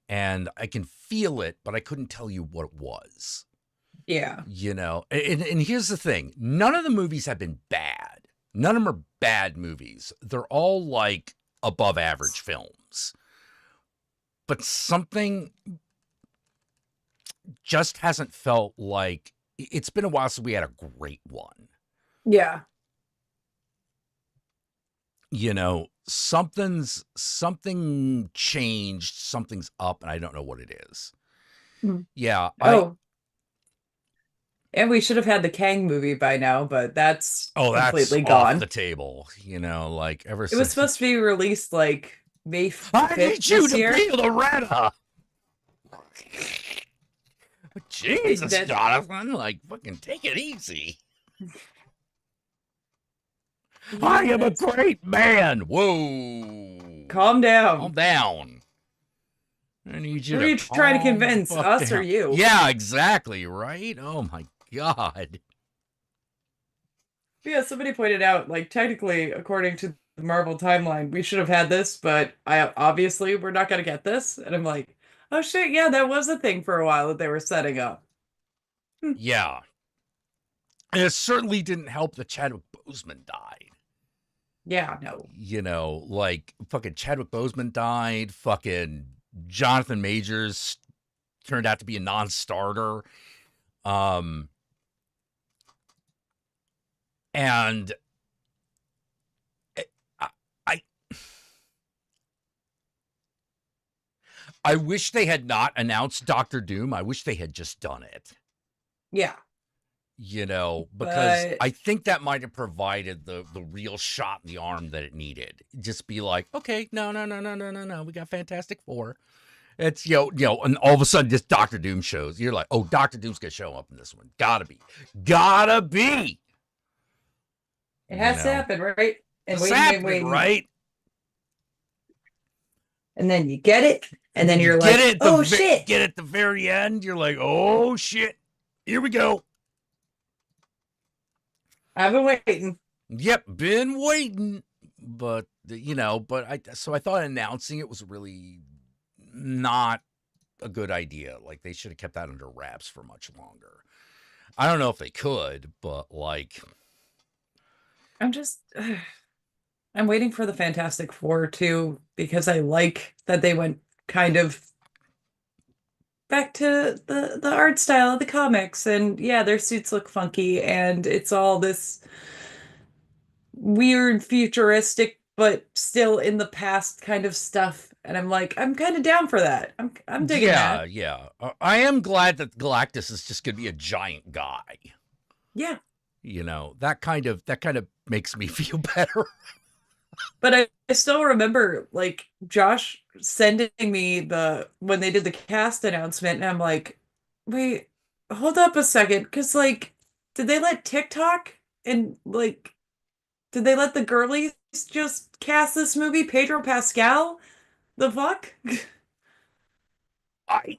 And I can feel it, but I couldn't tell you what it was. Yeah. And here's the thing. None of the movies have been bad. None of them are bad movies. They're all like above average films. But something just hasn't felt like it's been a while since we had a great one. Yeah. You know, something changed, something's up, and I don't know what it is. Mm. Yeah, Oh, and we should have had the Kang movie by now, but that's that's completely off the gone. table, you know, like ever It was since supposed to be released like May I 5th need you this to year. be Loretta. Jesus, That Jonathan, like fucking take it easy. I yeah, am a that's great man. Whoa. calm Calm down. down. I need you Who are to you trying to calm the convince, fuck us or down. you? Yeah, exactly, right? Oh my God. Yeah, somebody pointed out, like, technically, according to the Marvel timeline, we should have had this, but I obviously we're not gonna get this. And I'm like, oh shit, yeah, that was a thing for a while that they were setting up. Hmm. Yeah. And it certainly didn't help that Chadwick Boseman died. Yeah, no. You know, like fucking Chadwick Boseman died, fucking Jonathan Majors turned out to be a non-starter. Um and I, I I wish they had not announced Doctor Doom. I wish they had just done it. Yeah, You know, because but I think that might have provided the real shot in the arm that it needed. Just be like, okay, no, we got Fantastic Four. It's and all of a sudden this Doctor Doom shows. You're like, oh, Doctor Doom's gonna show up in this one. Gotta be. it You has to know, happen, right? And it's waiting and happening, waiting. right? And then you get it, and And then then you you're get like, it oh shit. get it at the very end. You're like, oh shit, here we go. I've been waiting. Yep, been waiting, but I thought announcing it was really not a good idea. Like they should have kept that under wraps for much longer. I don't know if they could, but like, I'm just I'm waiting for the Fantastic Four too, because I like that they went kind of back to the art style of the comics. And yeah, their suits look funky and it's all this weird futuristic but still in the past kind of stuff. And I'm like, I'm kind of down for that. I'm digging yeah, that. yeah. I am glad that Galactus is just gonna be a giant guy. Yeah. You know, that kind of makes me feel better. But I still remember like Josh sending me the when they did the cast announcement, and I'm like, wait, hold up a second, because like, did they let TikTok and like, did they let the girlies just cast this movie? Pedro Pascal? The fuck? I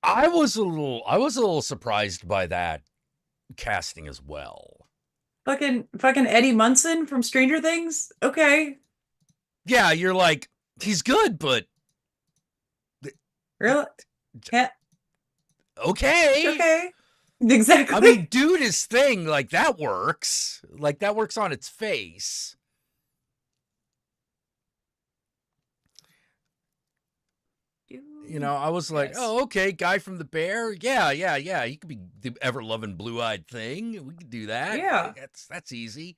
I was a little surprised by that casting as well. Fucking Eddie Munson from Stranger Things? Okay, Yeah, you're like, he's good, but really? Yeah, okay. okay, I exactly. mean, dude, his thing, like that works. Like that works on its face. You know, I was like, Yes. oh, okay, guy from the Bear. Yeah. He could be the ever loving blue eyed thing. We could do that. Yeah. That's easy.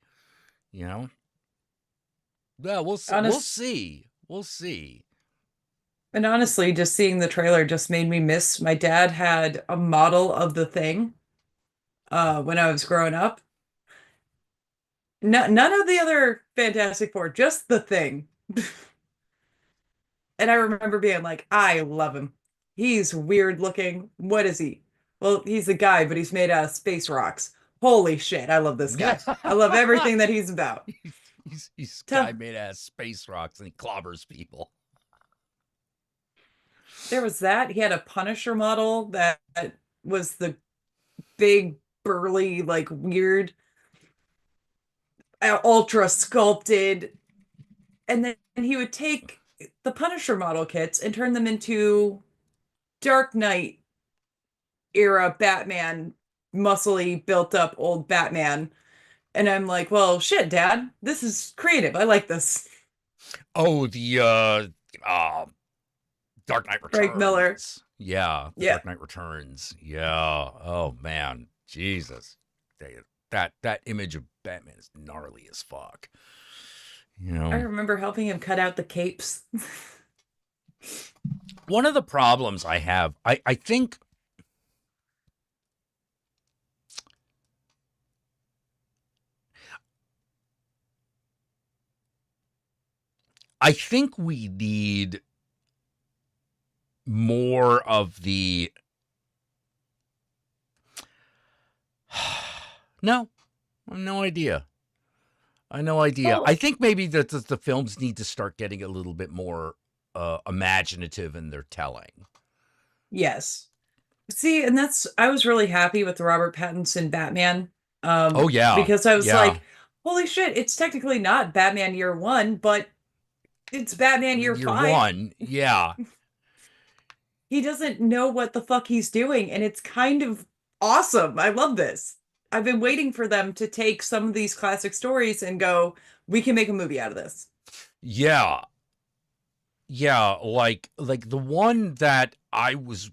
You know. Well, we'll Honest see. We'll see. And honestly, just seeing the trailer just made me miss my dad had a model of the thing when I was growing up. No, none of the other Fantastic Four, just the thing. And I remember being like, I love him. He's weird looking. What is he? Well, he's a guy, but he's made out of space rocks. Holy shit, I love this guy. I love everything that he's about. He's a guy Tough. made out of space rocks and he clobbers people. There was that. He had a Punisher model that was the big, burly, like weird, ultra sculpted. And then he would take the Punisher model kits and turn them into Dark Knight era Batman, muscly, built up old Batman. And I'm like, well, shit, Dad, this is creative. I like this. Oh, the Dark Knight Frank Miller. Returns. Yeah, the Yeah. Dark Knight Returns. Yeah. Oh man, Jesus. That image of Batman is gnarly as fuck. You I know, remember helping him cut out the capes. one of the problems I have, I think we need more of the no, I have no idea. I have no idea. I Well, think maybe that the films need to start getting a little bit more imaginative in their telling. yes. See, and that's I was really happy with the Robert Pattinson Batman. Oh yeah, Because I was yeah. like, holy shit, it's technically not Batman Year One, but it's Batman Year Year Five. one, yeah, He doesn't know what the fuck he's doing, and it's kind of awesome. I love this. I've been waiting for them to take some of these classic stories and go, we can make a movie out of this. yeah, yeah. Like the one that I was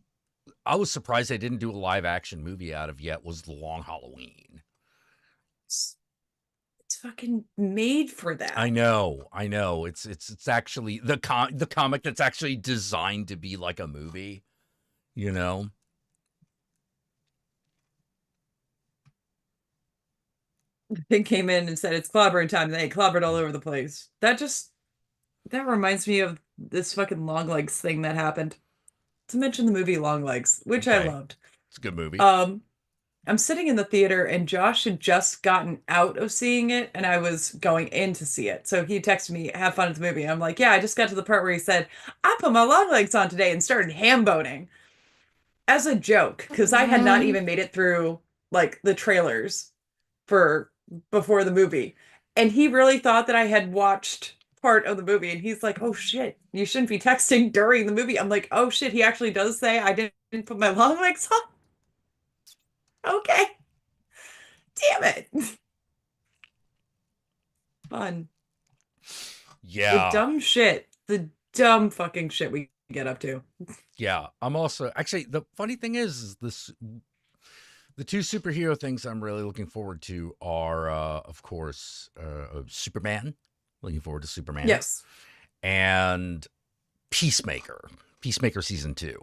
surprised they didn't do a live action movie out of yet was The Long Halloween. It's fucking made for I that. know, I know. It's actually the comic that's actually designed to be like a movie. You know? They came in and said it's clobbering time. They clobbered all over the place. That reminds me of this fucking long legs thing that happened. To mention the movie Long Legs, which I Okay, loved. it's a good movie. Um, I'm sitting in the theater and Josh had just gotten out of seeing it and I was going in to see it. So he texted me, have fun at the movie. I'm like, yeah, I just got to the part where he said, I put my long legs on today and started ham boning as a joke because I had not even made it through like the trailers for before the movie. And he really thought that I had watched part of the movie and he's like, oh shit, you shouldn't be texting during the movie. I'm like, oh shit, he actually does say I didn't put my long legs on. Okay. Damn it. Fun. The Yeah, dumb shit. The dumb fucking shit we get up to. yeah. I'm also actually the funny thing is this the two superhero things I'm really looking forward to are, of course, Superman. Looking forward to Superman Yes. and Peacemaker. Peacemaker season 2.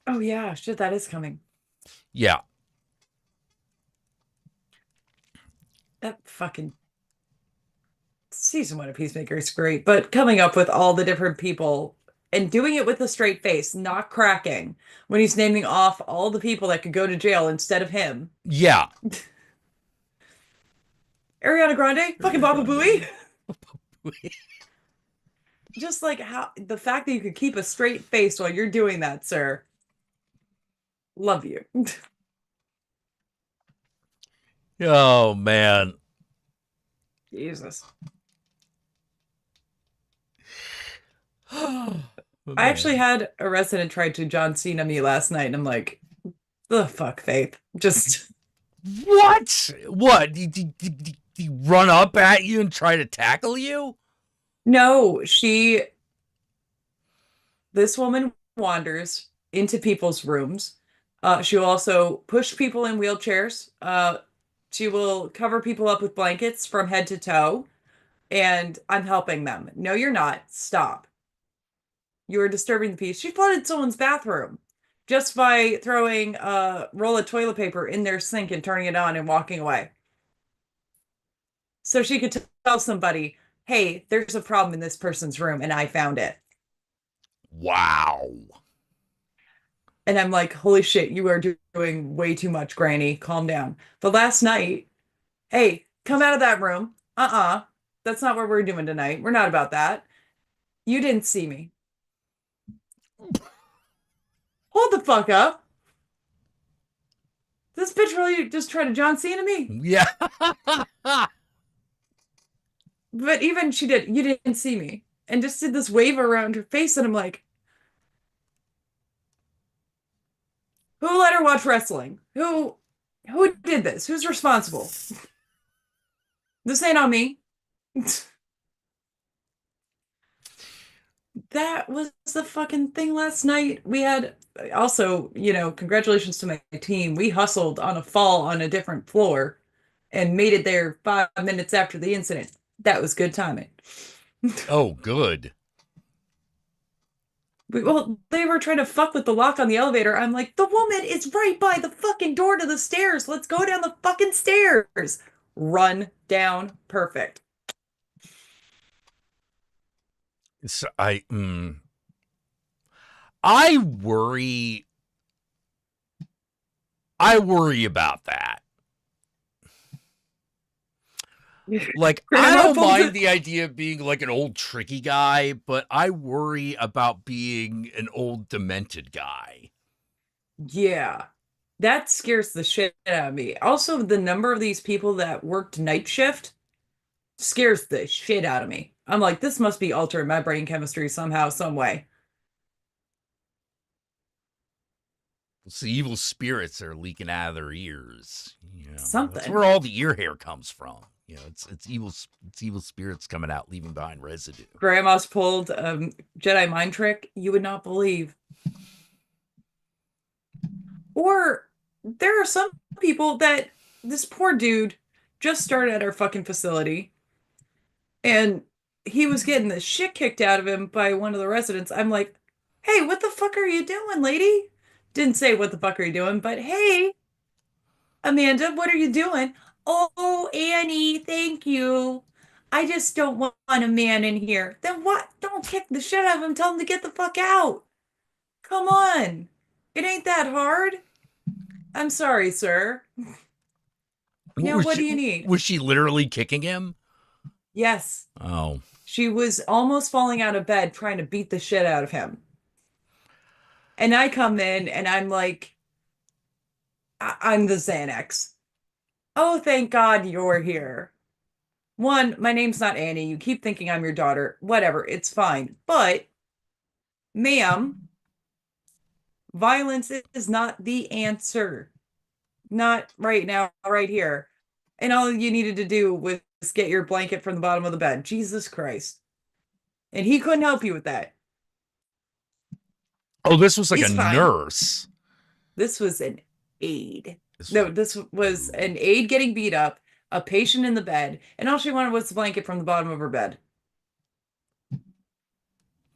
Oh yeah, shit, that is coming. Yeah, That fucking season one of Peacemaker is great, but coming up with all the different people and doing it with a straight face, not cracking when he's naming off all the people that could go to jail instead of him. yeah. Ariana Grande, fucking Ariana Baba Grande. Booey. Just like how the fact that you could keep a straight face while you're doing that, sir. Love you. Oh man. Jesus. Oh I actually man. had a resident try to John Cena me last night, and I'm like, the fuck, Faith. Just What? What? Did he run up at you and try to tackle you? no, this woman wanders into people's rooms. She will also push people in wheelchairs. She will cover people up with blankets from head to toe, and I'm helping them. No, you're not. Stop. You are disturbing the peace. She flooded someone's bathroom just by throwing a roll of toilet paper in their sink and turning it on and walking away. So she could tell somebody, hey, there's a problem in this person's room and I found it. Wow. And I'm like, holy shit, you are doing way too much, Granny. Calm down. But last night, hey, come out of that room. That's not what we're doing tonight. We're not about that. You didn't see me. Hold the fuck up. This bitch really just tried to John Cena me. Yeah. But even she did, you didn't see me. And just did this wave around her face. And I'm like, who let her watch wrestling? Who did this? Who's responsible? This ain't on me. That was the fucking thing last night. We had also, congratulations to my team. We hustled on a fall on a different floor and made it there 5 minutes after the incident. That was good timing. Oh, good. Well, they were trying to fuck with the lock on the elevator. I'm like, the woman is right by the fucking door to the stairs. Let's go down the fucking stairs. Run down. Perfect. So I worry. I worry about that. Like, I Grandma don't pulled mind it. the idea of being like an old tricky guy, but I worry about being an old demented guy. Yeah. That scares the shit out of me. Also, the number of these people that worked night shift scares the shit out of me. I'm like, this must be altering my brain chemistry somehow, some way. It's the evil spirits that are leaking out of their ears. That's Something. where all the ear hair comes from. It's evil spirits coming out, leaving behind residue. Grandma's pulled a Jedi mind trick you would not believe. Or there are some people that this poor dude just started at our fucking facility and he was getting the shit kicked out of him by one of the residents. I'm like, hey, what the fuck are you doing, lady? Didn't say what the fuck are you doing, but hey, Amanda, what are you doing? Oh, Annie, thank you. I just don't want a man in here. Then what? Don't kick the shit out of him. Tell him to get the fuck out. Come on. It ain't that hard. I'm sorry, sir. Now, Was what she, do you need? was she literally kicking him? Yes, Oh, she was almost falling out of bed trying to beat the shit out of him. And I come in and I'm like, I'm the Xanax. Oh, thank God you're here. One, my name's not Annie. You keep thinking I'm your daughter. Whatever, it's fine. But, ma'am, violence is not the answer. Not right now, right here. And all you needed to do was get your blanket from the bottom of the bed. Jesus Christ. And he couldn't help you with that. oh, this was like a He's fine. nurse. This was an aide. This was No, like, this was ooh. an aide getting beat up, a patient in the bed, and all she wanted was the blanket from the bottom of her bed.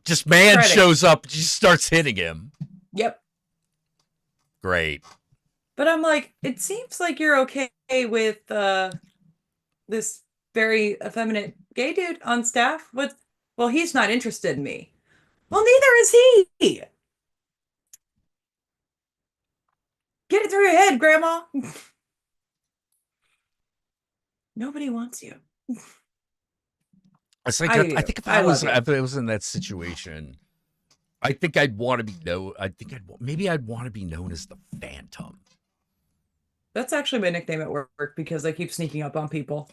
Just man Credit. shows up, just starts hitting him. Yep. Great. But I'm like, it seems like you're okay with this very effeminate gay dude on staff. What? Well, he's not interested in me. Well, neither is he. Get it through your head, Grandma. Nobody wants you. It's like I I do. think I love you. if I was in that situation, I think I'd want to be known. Maybe I'd want to be known as the Phantom. That's actually my nickname at work because I keep sneaking up on people.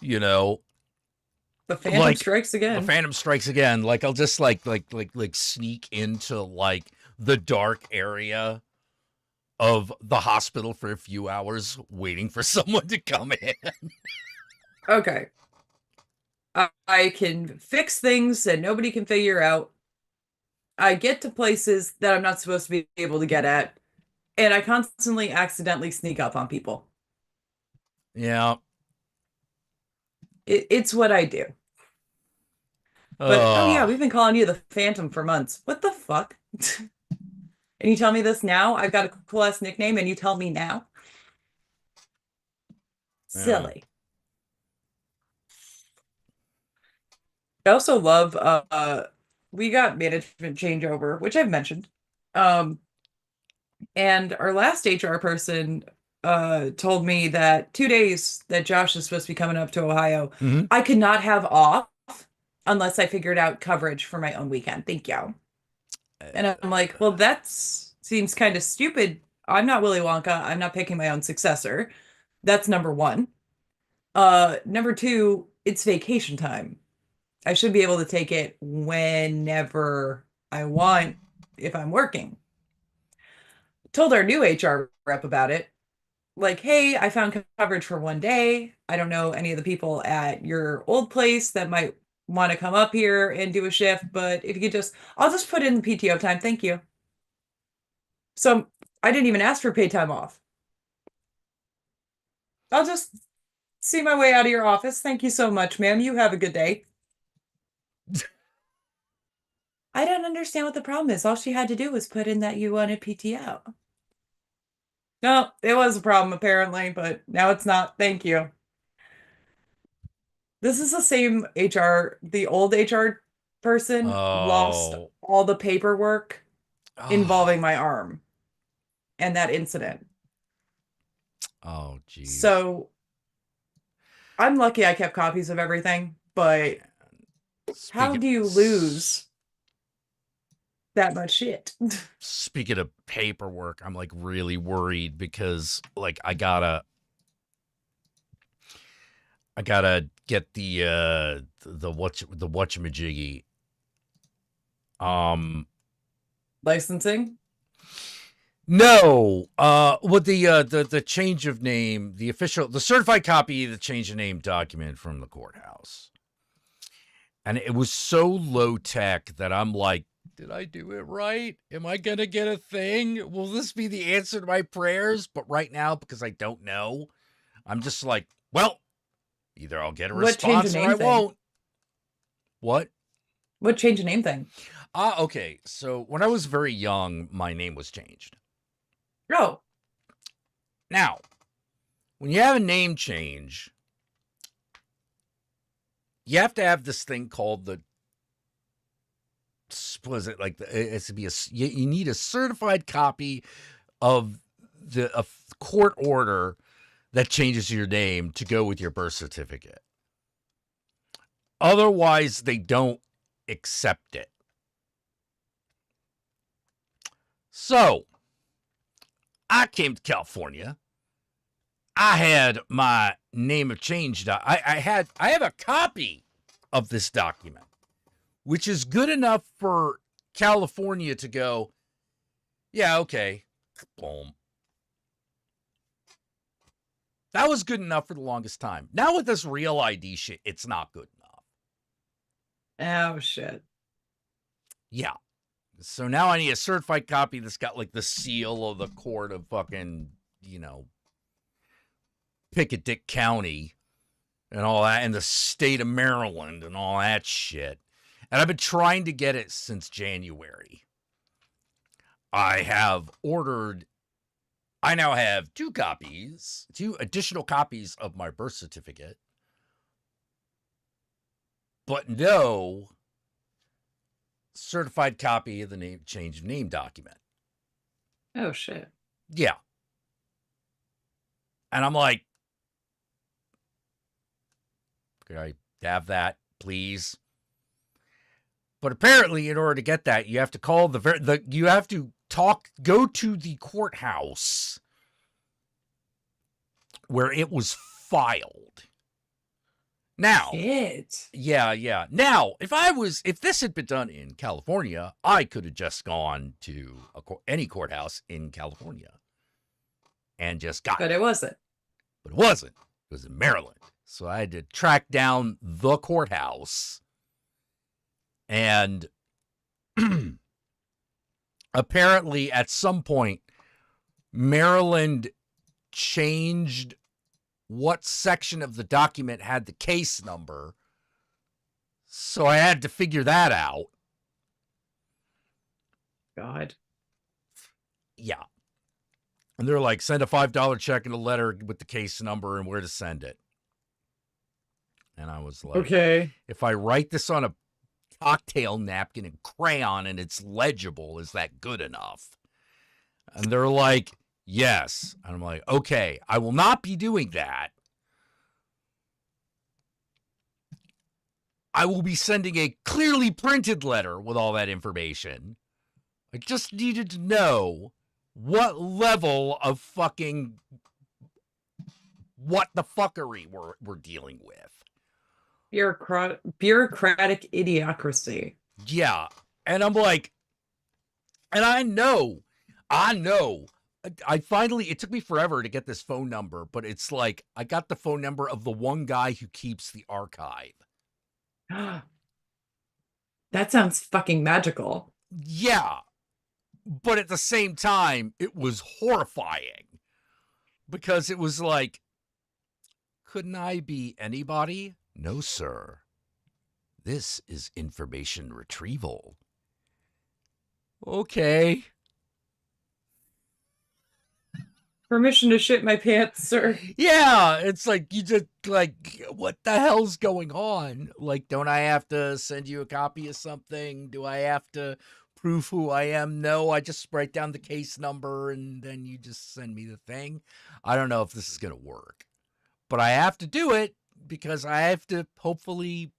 you know, The Phantom like strikes the again. Phantom strikes again. Like I'll just like sneak into like the dark area of the hospital for a few hours, waiting for someone to come in. Okay. I can fix things that nobody can figure out. I get to places that I'm not supposed to be able to get at, and I constantly accidentally sneak up on people. Yeah. It's what I do. But oh yeah, Oh. we've been calling you the Phantom for months. What the fuck? And you tell me this now? I've got a cool ass nickname, and you tell me now? Yeah. Silly. I also love we got management changeover, which I've mentioned. Um and our last HR person told me that 2 days that Josh is supposed to be coming up to Ohio, Mm-hmm. I could not have off unless I figured out coverage for my own weekend. Thank you. And I'm like, well, that seems kind of stupid. I'm not Willy Wonka. I'm not picking my own successor. That's number one. Number two, it's vacation time. I should be able to take it whenever I want if I'm working. Told our new HR rep about it. like, hey, I found coverage for one day. I don't know any of the people at your old place that might want to come up here and do a shift, but if you could just, I'll just put in the PTO time. Thank you. So I didn't even ask for paid time off. I'll just see my way out of your office. Thank you so much, ma'am. You have a good day. I don't understand what the problem is. All she had to do was put in that you wanted PTO. No, it was a problem apparently, but now it's not. Thank you. This is the same HR, the old HR person lost Oh, all the paperwork involving oh, my arm and that incident. oh, jeez. So I'm lucky I kept copies of everything, but how Speaking, do you lose that much shit? speaking of paperwork, I'm like really worried because like I gotta get the whatchamajiggy. Um, Licensing? no, with the change of name, the certified copy of the change of name document from the courthouse, and it was so low tech that I'm like, did I do it right? Am I gonna get a thing? Will this be the answer to my prayers? But right now, because I don't know, I'm just like, well, either I'll get a What change of response or name I thing? won't. What? What change of name thing? Okay. So when I was very young, my name was changed. Oh, Now, when you have a name change, you have to have this thing called the was it like it's to be you need a certified copy of the court order that changes your name to go with your birth certificate. Otherwise, they don't accept it. So I came to California. I had my name of change. I have a copy of this document, which is good enough for California to go, yeah, okay, boom. That was good enough for the longest time. Now with this real ID shit, it's not good enough. oh shit. Yeah. So now I need a certified copy that's got like the seal of the court of fucking, Pickett County and all that, and the state of Maryland and all that shit. And I've been trying to get it since January. I now have two additional copies of my birth certificate, but no certified copy of the change of name document. Oh shit. Yeah. And I'm like, could I have that, please? But apparently, in order to get that, you have to call go to the courthouse where it was filed. Now, Shit. yeah. Now, if this had been done in California, I could have just gone to any courthouse in California and just got But it. it wasn't. But it wasn't. It was in Maryland. So I had to track down the courthouse. And apparently, at some point, Maryland changed what section of the document had the case number. So I had to figure that out. God. Yeah. And they're like, send a $5 check and a letter with the case number and where to send it. And I was like, Okay. if I write this on a cocktail napkin and crayon and it's legible, is that good enough? And they're like, yes. And I'm like, okay, I will not be doing that. I will be sending a clearly printed letter with all that information. I just needed to know what level of fucking what the fuckery we're dealing with. Bureaucratic idiocracy. Yeah. And I'm like, and I know I finally, it took me forever to get this phone number, but it's like I got the phone number of the one guy who keeps the archive. That sounds fucking magical. Yeah, but at the same time, it was horrifying because it was like, couldn't I be anybody? No, sir. This is information retrieval. Okay. Permission to shit my pants, sir. Yeah, it's like you just like, what the hell's going on? Like, don't I have to send you a copy of something? Do I have to prove who I am? No, I just write down the case number and then you just send me the thing. I don't know if this is going to work, but I have to do it because I have to hopefully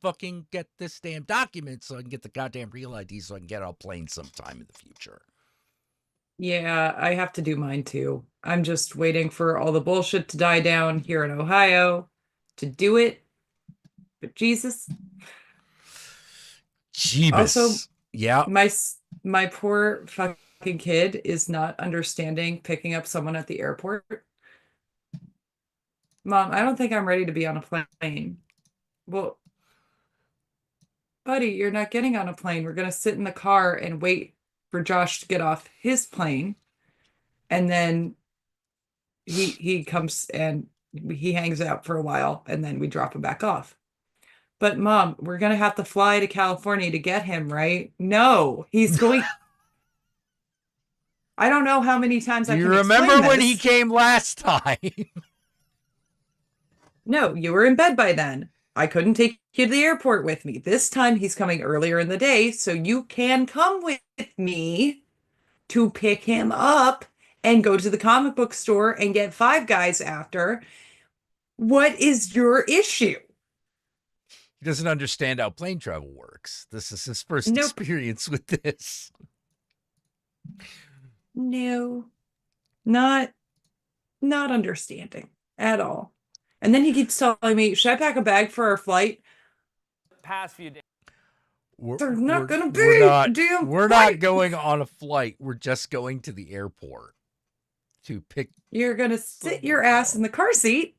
fucking get this damn document so I can get the goddamn real ID so I can get on a plane sometime in the future. Yeah, I have to do mine too. I'm just waiting for all the bullshit to die down here in Ohio to do it. But Jesus. Also, Jeebus. Yeah. my poor fucking kid is not understanding picking up someone at the airport. Mom, I don't think I'm ready to be on a plane. Well, buddy, you're not getting on a plane. We're gonna sit in the car and wait for Josh to get off his plane, and then he comes and he hangs out for a while, and then we drop him back off. But Mom, we're gonna have to fly to California to get him, right? No, he's going. I don't know how many times Do I you can remember explain when he this. came last time? No, you were in bed by then. I couldn't take you to the airport with me. This time he's coming earlier in the day, so you can come with me to pick him up and go to the comic book store and get Five Guys after. What is your issue? He doesn't understand how plane travel works. This is his first Nope. experience with this. No. Not understanding at all. And then he keeps telling me, should I pack a bag for our flight? Past few days. There's not gonna be we're not, a damn we're flight. not going on a flight. We're just going to the airport to pick. You're gonna sit your ass in the car seat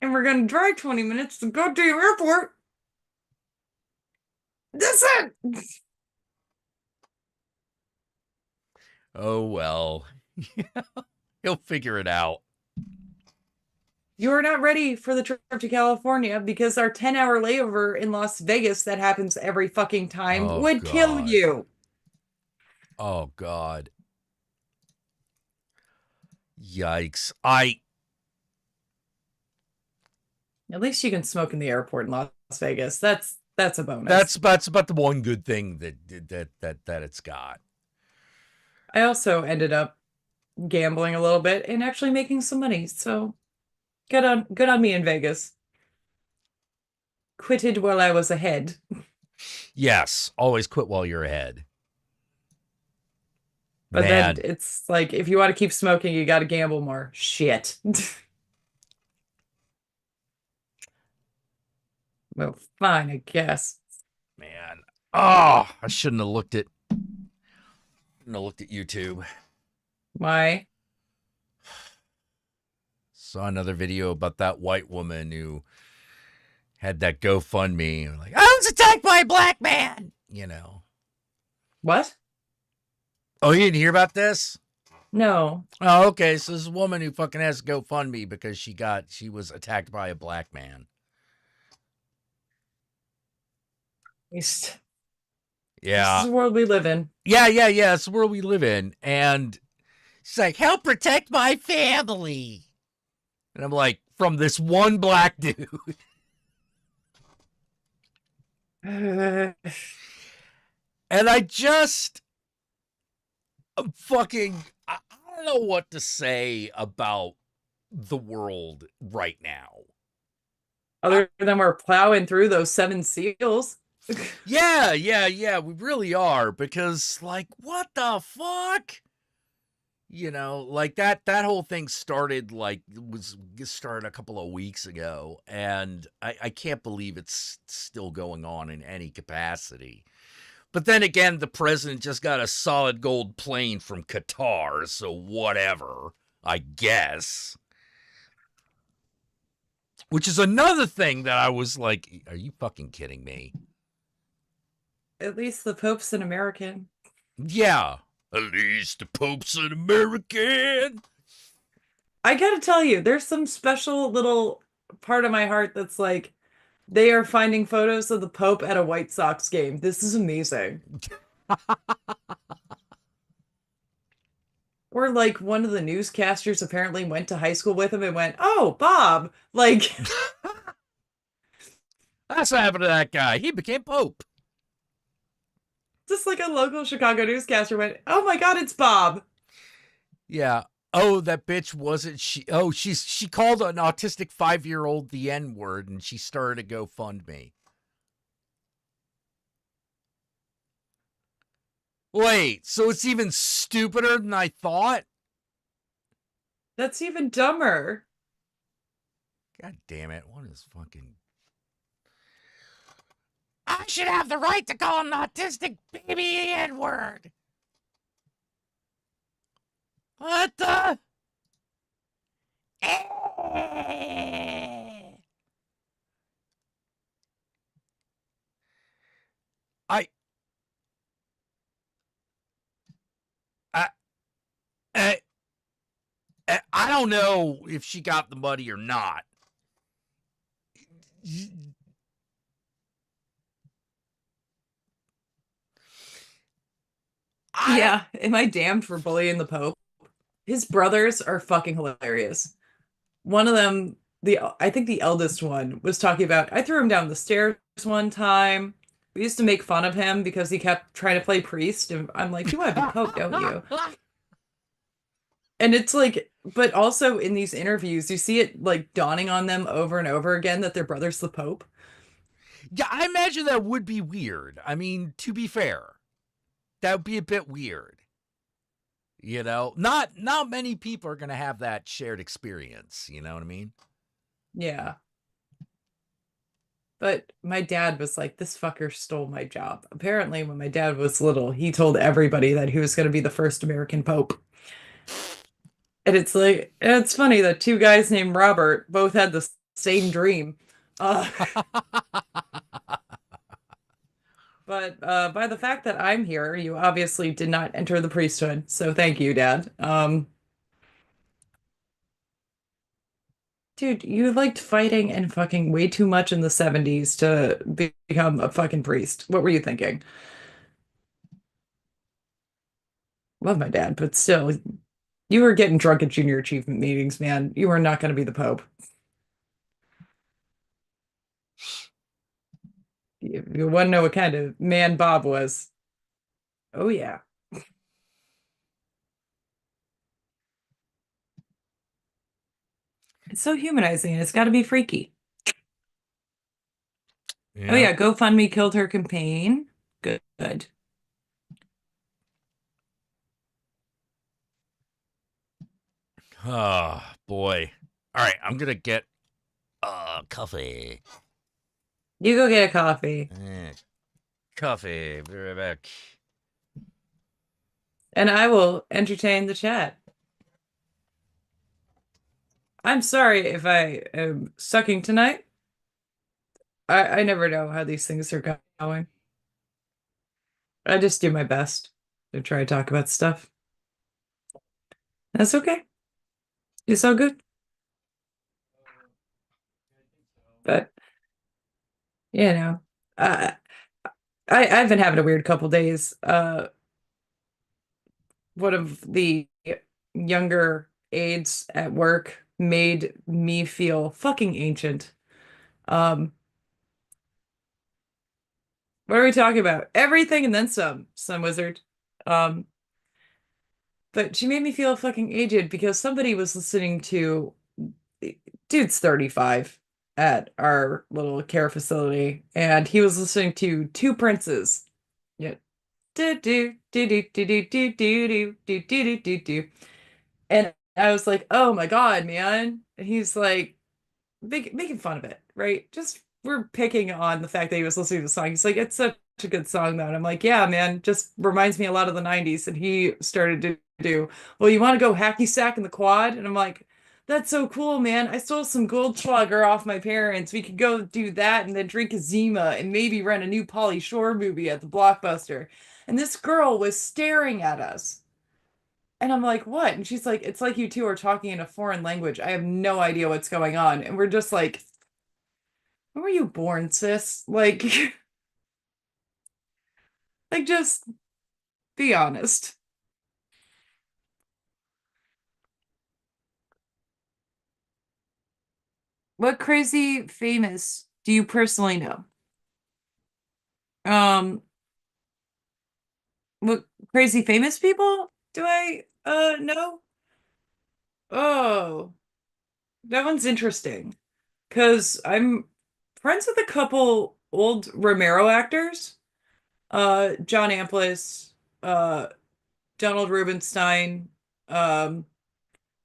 and we're gonna drive 20 minutes to go to your airport. That's it. Oh, well. He'll figure it out. You're not ready for the trip to California because our 10-hour layover in Las Vegas that happens every fucking time would kill you. Oh, God. Yikes. At least you can smoke in the airport in Las Vegas. That's a bonus. That's about the one good thing that it's got. I also ended up gambling a little bit and actually making some money. So good on me in Vegas. Quitted while I was ahead. Yes, always quit while you're ahead. But Man. then it's like, if you want to keep smoking, you got to gamble more. Shit. Well, fine, I guess. Man. Oh, I shouldn't have looked at YouTube. Why? Saw another video about that white woman who had that GoFundMe. Like, I was attacked by a black man, you know. What? Oh, you didn't hear about this? No. Oh, okay. So this woman who fucking has GoFundMe because she was attacked by a black man. Yeah. This is the world we live in. Yeah. It's the world we live in. And she's like, help protect my family. And I'm like, from this one black dude. And I just fucking, I don't know what to say about the world right now. Other than we're plowing through those 7 seals. Yeah, we really are, because like, what the fuck? You know, like that whole thing started started a couple of weeks ago, and I can't believe it's still going on in any capacity. But then again, the president just got a solid gold plane from Qatar, so whatever, I guess. Which is another thing that I was like, are you fucking kidding me? At least the Pope's an American. Yeah. At least the Pope's an American. I gotta tell you, there's some special little part of my heart that's like, they are finding photos of the Pope at a White Sox game. This is amazing. Or like one of the newscasters apparently went to high school with him and went, "Oh, Bob." Like, That's what happened to that guy. He became Pope. just like a local Chicago newscaster went, "Oh my God, it's Bob." Yeah. Oh, that bitch wasn't she? Oh, she called an autistic 5-year-old the N-word and she started a GoFundMe. Wait, so it's even stupider than I thought? That's even dumber. God damn it. What is fucking... I should have the right to call an autistic baby the N-word. What the? I, I, I, I don't know if she got the money or not. Yeah, am I damned for bullying the Pope? His brothers are fucking hilarious. One of them, I think the eldest one, was talking about, I threw him down the stairs one time. We used to make fun of him because he kept trying to play priest, and I'm like, you want to be Pope, don't you? And it's like, but also in these interviews, you see it like dawning on them over and over again that their brother's the Pope. Yeah, I imagine that would be weird. I mean, to be fair, that would be a bit weird. You know, not many people are going to have that shared experience. You know what I mean? Yeah. But my dad was like, this fucker stole my job. Apparently, when my dad was little, he told everybody that he was going to be the first American Pope. And it's like, it's funny that two guys named Robert both had the same dream. But by the fact that I'm here, you obviously did not enter the priesthood. So thank you, Dad. Dude, you liked fighting and fucking way too much in the 70s to become a fucking priest. What were you thinking? Love my dad, but still, you were getting drunk at junior achievement meetings, man. You were not going to be the Pope. You want to know what kind of man Bob was. Oh, yeah. It's so humanizing and it's got to be freaky. Yeah. Oh, yeah. GoFundMe killed her campaign. Good. Good. Oh, boy. All right, I'm going to get coffee. You go get a coffee. Coffee. Be right back. And I will entertain the chat. I'm sorry if I am sucking tonight. I never know how these things are going. I just do my best to try to talk about stuff. That's okay. It's all good. But you know, uh, I've been having a weird couple days. One of the younger aides at work made me feel fucking ancient. What are we talking about? Everything and then some wizard. Um, but she made me feel fucking aged because somebody was listening to, dude's 35 at our little care facility, and he was listening to Two Princes. Yeah. Do do do do do do do do do do do do. And I was like, oh my God, man. And he's like making fun of it, right? Just we're picking on the fact that he was listening to the song. He's like, it's such a good song though. And I'm like, yeah, man, just reminds me a lot of the 90s. And he started to do, well, you want to go hacky sack in the quad? And I'm like, that's so cool, man. I stole some Goldschlager off my parents. We could go do that and then drink a Zima and maybe rent a new Pauly Shore movie at the Blockbuster. And this girl was staring at us. And I'm like, what? And she's like, it's like you two are talking in a foreign language. I have no idea what's going on. And we're just like, when were you born, sis? Like, like just be honest. What crazy famous do you personally know? Um, what crazy famous people do I know? Oh, that one's interesting. Because I'm friends with a couple old Romero actors. John Amplis, uh, Donald Rubenstein, um,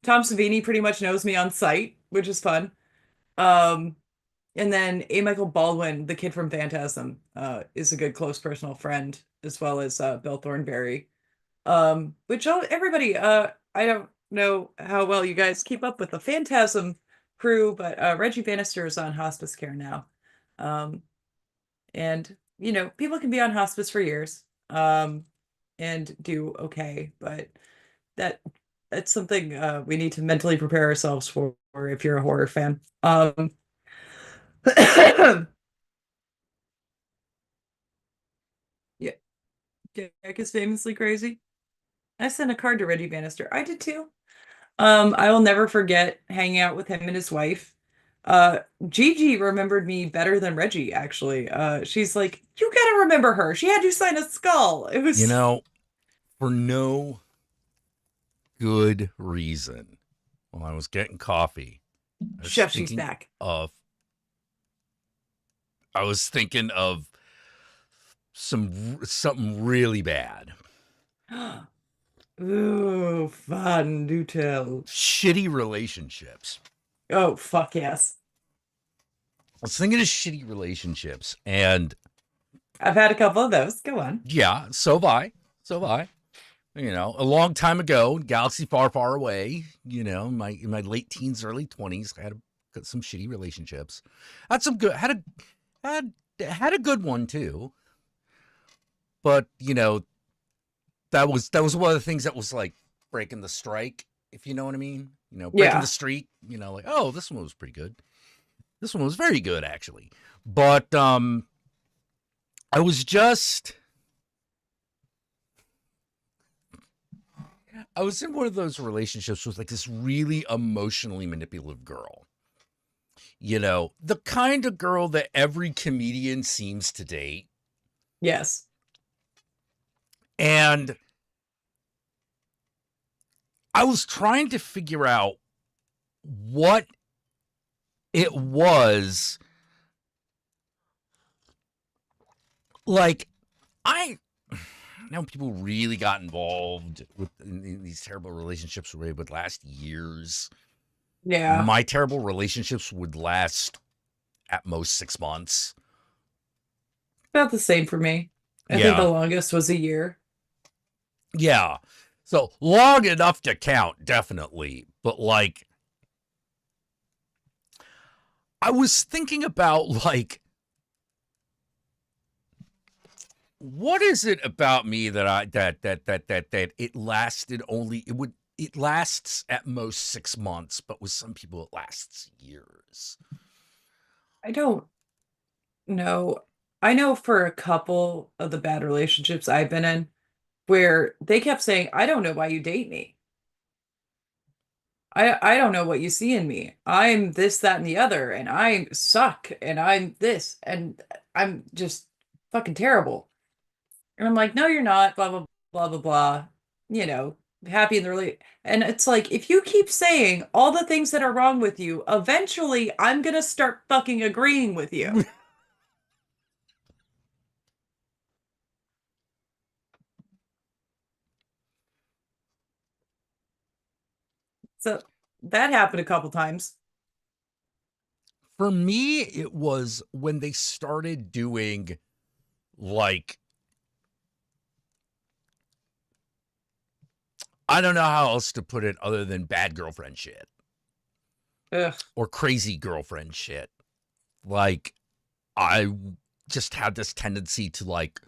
Tom Savini pretty much knows me on sight, which is fun. Um, and then A. Michael Baldwin, the kid from Phantasm, is a good close personal friend, as well as Bill Thornberry. Everybody, I don't know how well you guys keep up with the Phantasm crew, but Reggie Bannister is on hospice care now. Um, and people can be on hospice for years, and do okay, but that that's something we need to mentally prepare ourselves for if you're a horror fan. Yeah, Jack is famously crazy. I sent a card to Reggie Bannister. I did too. I will never forget hanging out with him and his wife. Gigi remembered me better than Reggie, actually. She's like, you gotta remember her. She had you sign a skull. It You was know, for no good reason, while I was getting coffee, I was Chef, she's thinking back. of I was thinking of something really bad. Ooh, fun. Do tell. Shitty relationships. Oh, fuck yes. I was thinking of shitty relationships, and I've had a couple of those. Go on. yeah, so have I. So have I. A long time ago, galaxy far, far away. In my late teens, early 20s, I got some shitty relationships. Had some good. Had a good one too. But that was one of the things that was like breaking the strike, if you know what I mean. Breaking Yeah. the streak. Like, oh, this one was pretty good. This one was very good actually. But I was in one of those relationships with like this really emotionally manipulative girl. The kind of girl that every comedian seems to date. Yes. And I was trying to figure out what it was. Like, I know people really got involved in these terrible relationships where they would last years. Yeah. My terrible relationships would last at most 6 months. About the same for me. I think the longest was a year. Yeah. So long enough to count, definitely. But like, I was thinking about like, what is it about me that it lasted only it lasts at most 6 months, but with some people it lasts years. I don't know. I know for a couple of the bad relationships I've been in where they kept saying, I don't know why you date me. I don't know what you see in me. I'm this, that, and the other, and I suck, and I'm this, and I'm just fucking terrible. And I'm like, no, you're not, blah, blah, blah, blah, blah. Happy in the relate. And it's like, if you keep saying all the things that are wrong with you, eventually I'm gonna start fucking agreeing with you. So that happened a couple times. For me, it was when they started doing like, I don't know how else to put it other than bad girlfriend shit. Ugh. Or crazy girlfriend shit. Like, I just had this tendency to like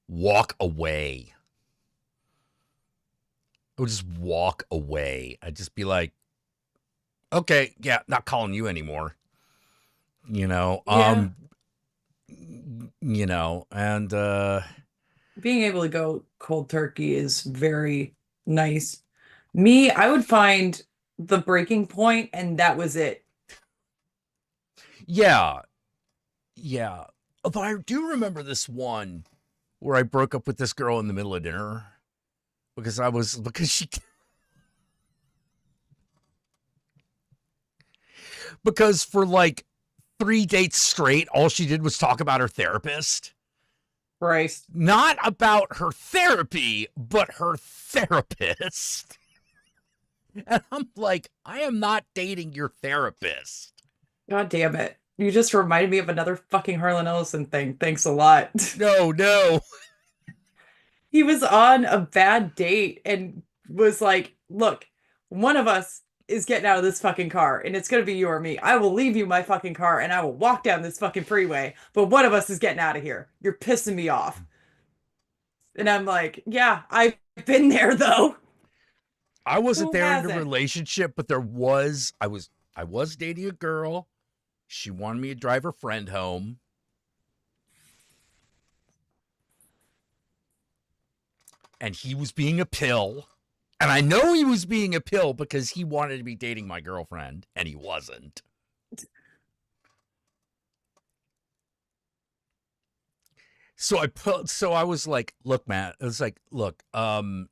walk away. I would just walk away. I'd just be like, okay, yeah, not calling you anymore. Yeah. And Being able to go cold turkey is very nice. Me, I would find the breaking point, and that was it. yeah. Although I do remember this one where I broke up with this girl in the middle of dinner because for like 3 dates straight, all she did was talk about her therapist. Christ. Not about her therapy, but her therapist. And I'm like, I am not dating your therapist. God damn it. You just reminded me of another fucking Harlan Ellison thing. Thanks a lot. No. He was on a bad date and was like, look, one of us is getting out of this fucking car and it's going to be you or me. I will leave you my fucking car and I will walk down this fucking freeway, but one of us is getting out of here. You're pissing me off. And I'm like, yeah, I've been there though. I wasn't Who there in a hasn't? relationship, but I was dating a girl. She wanted me to drive her friend home. And he was being a pill. And I know he was being a pill because he wanted to be dating my girlfriend, and he wasn't. So I was like, look, Matt, I was like, look, I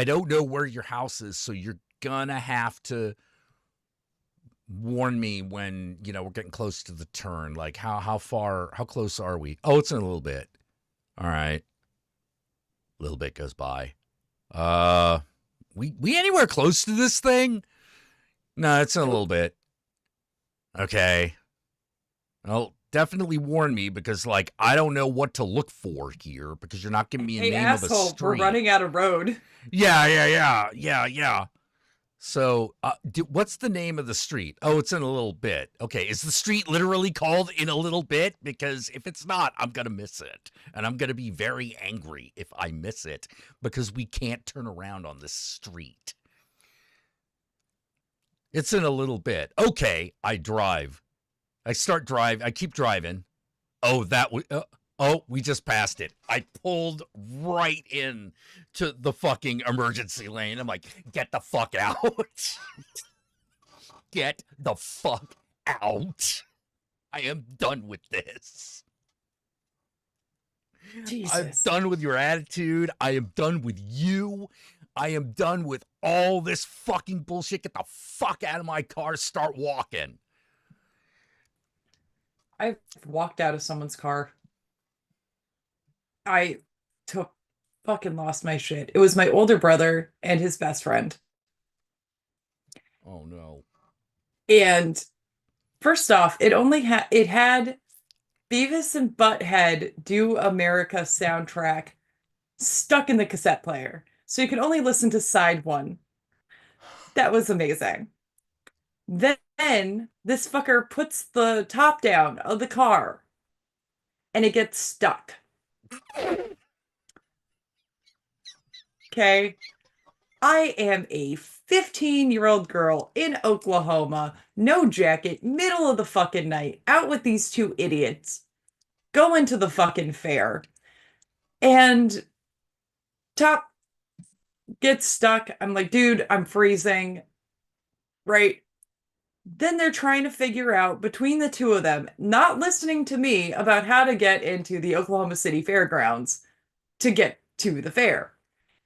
don't know where your house is, so you're gonna have to warn me when, we're getting close to the turn. Like, how close are we? Oh, it's in a little bit. All right. A little bit goes by. We anywhere close to this thing? No, it's in a little bit. Okay. Well, definitely warn me because, like, I don't know what to look for here because you're not giving me a Hey, name of a asshole, we're street. running out of road. Yeah. So, what's the name of the street? Oh, it's in a little bit. Okay, is the street literally called In a Little Bit? Because if it's not, I'm going to miss it. And I'm going to be very angry if I miss it because we can't turn around on this street. It's in a little bit. Okay, I drive. I keep driving. Oh, we just passed it. I pulled right in to the fucking emergency lane. I'm like, get the fuck out. Get the fuck out. I am done with this. Jesus. I'm done with your attitude. I am done with you. I am done with all this fucking bullshit. Get the fuck out of my car. Start walking. I walked out of someone's car. I fucking lost my shit. It was my older brother and his best friend. Oh no. And first off, it had Beavis and Butthead Do America soundtrack stuck in the cassette player. So you could only listen to side one. That was amazing. Then this fucker puts the top down of the car and it gets stuck. Okay. I am a 15-year-old girl in Oklahoma, no jacket, middle of the fucking night, out with these two idiots, going to the fucking fair, and top gets stuck. I'm like, dude, I'm freezing. Right. Then they're trying to figure out between the two of them, not listening to me about how to get into the Oklahoma City Fairgrounds to get to the fair.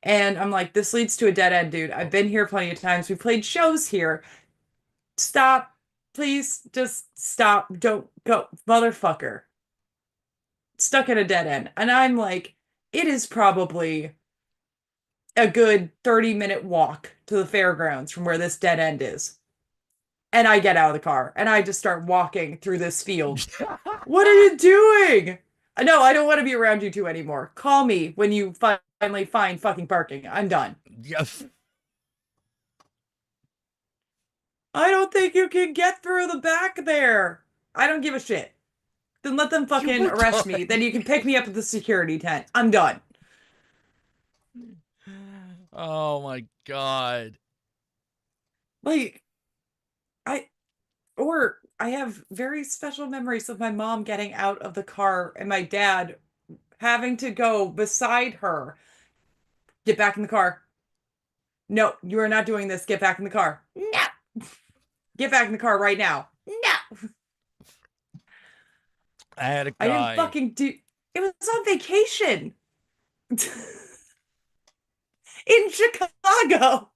And I'm like, this leads to a dead end, dude. I've been here plenty of times. We played shows here. Stop. Please just stop. Don't go. Motherfucker. Stuck in a dead end. And I'm like, it is probably a good 30-minute walk to the fairgrounds from where this dead end is. And I get out of the car and I just start walking through this field. What are you doing? No, I don't want to be around you two anymore. Call me when you finally find fucking parking. I'm done. Yeah. I don't think you can get through the back there. I don't give a shit. Then let them fucking were arrest done. me. Then you can pick me up at the security tent. I'm done. Oh my God. Like, I have very special memories of my mom getting out of the car and my dad having to go beside her. Get back in the car. No, you are not doing this. Get back in the car. No. Get back in the car right now. No. I had a I didn't guy. fucking do it was on vacation. In Chicago.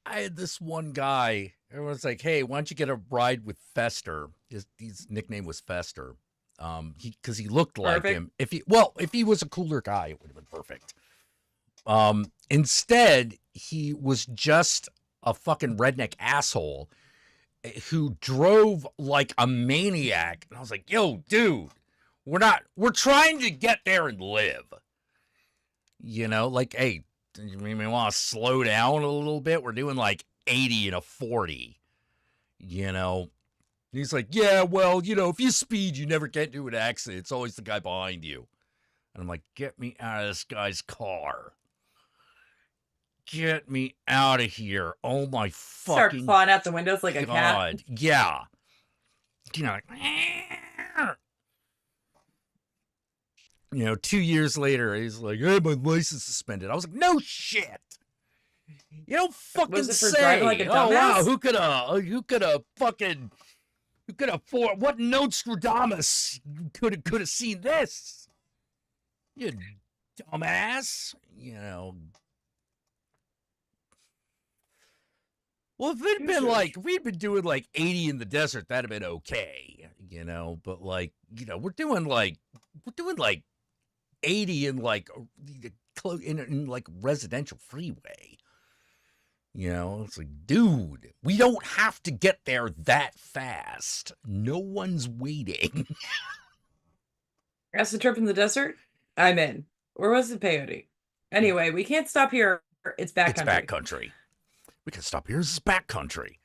I had this one guy. Everyone's like, "Hey, why don't you get a ride with Fester?" His nickname was Fester. Because he looked like Perfect. him. If he was a cooler guy, it would have been perfect. Instead, he was just a fucking redneck asshole who drove like a maniac. And I was like, "Yo, dude, we're trying to get there and live." You know, like, hey, you may want to slow down a little bit. We're doing like 80 and a 40, you know. And he's like, yeah, well, if you speed, you never get into an accident. It's always the guy behind you. And I'm like, get me out of this guy's car. Get me out of here. Oh my Start fucking clawing out the windows like a cat. God. Yeah. Like, 2 years later, he's like, hey, my license suspended. I was like, no shit. You don't fucking Was it for say. driving like a Oh wow, dumbass? who could have what Nostradamus could have seen this? You dumbass. Well, if we'd been doing like 80 in the desert, that'd have been okay, but like, we're doing like 80 in like in like residential freeway. It's like, dude, we don't have to get there that fast. No one's waiting. That's the trip in the desert? I'm in. Or was it peyote? Anyway, we can't stop here. It's backcountry. We can stop here. This is backcountry.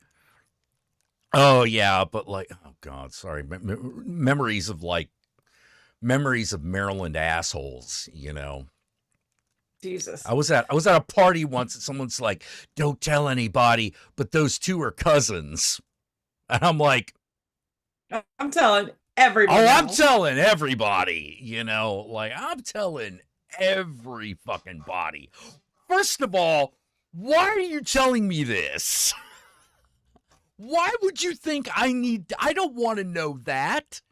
Oh yeah, but like, oh god, sorry. Memories of Maryland assholes. Jesus. I was at a party once and someone's like, don't tell anybody, but those two are cousins. And I'm like, I'm telling everybody. Oh, I'm telling everybody, like I'm telling every fucking body. First of all, why are you telling me this? Why would you think I don't want to know that.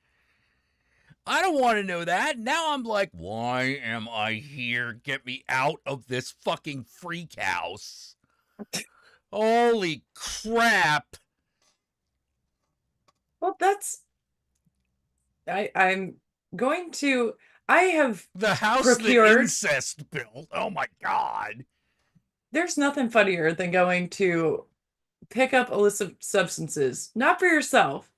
I don't want to know that. Now I'm like, why am I here? Get me out of this fucking freak house. Holy crap. Well, I'm going to, I have the house procured, that incest built. Oh my God. There's nothing funnier than going to pick up illicit substances, not for yourself.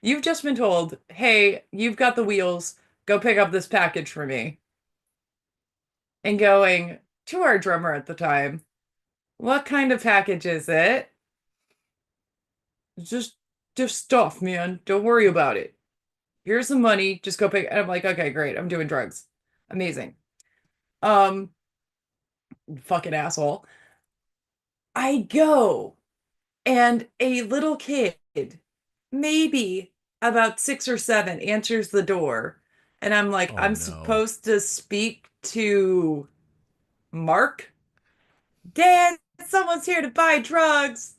You've just been told, hey, you've got the wheels, go pick up this package for me. And going to our drummer at the time, what kind of package is it? Just stuff, man. Don't worry about it. Here's the money. Just go pick. And I'm like, okay, great. I'm doing drugs. Amazing. Fucking asshole. I go, and a little kid, maybe about 6 or 7, answers the door. And I'm like, Oh, I'm no. supposed to speak to Mark? Dad, someone's here to buy drugs.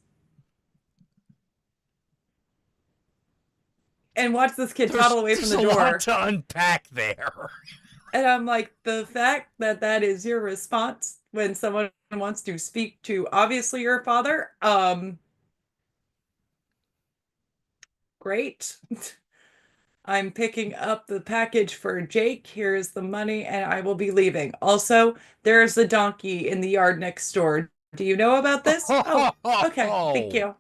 And watch this kid toddle away from the door. There's a lot to unpack there. And I'm like, the fact that is your response when someone wants to speak to obviously your father, great. I'm picking up the package for Jake. Here's the money, and I will be leaving. Also, there's the donkey in the yard next door. Do you know about this? Oh, okay. Thank you.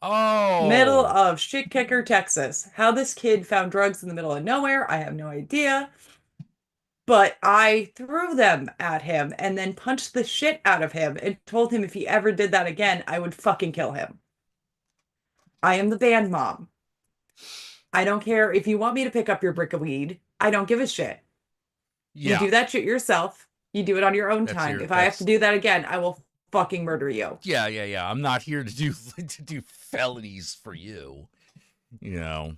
Middle Oh. of shit kicker, Texas. How this kid found drugs in the middle of nowhere, I have no idea. But I threw them at him and then punched the shit out of him and told him if he ever did that again, I would fucking kill him. I am the band mom. I don't care if you want me to pick up your brick of weed. I don't give a shit. You Yeah. do that shit yourself. You do it on your own time. If I have to do that again, I will fucking murder you. Yeah. I'm not here to do felonies for you. You know.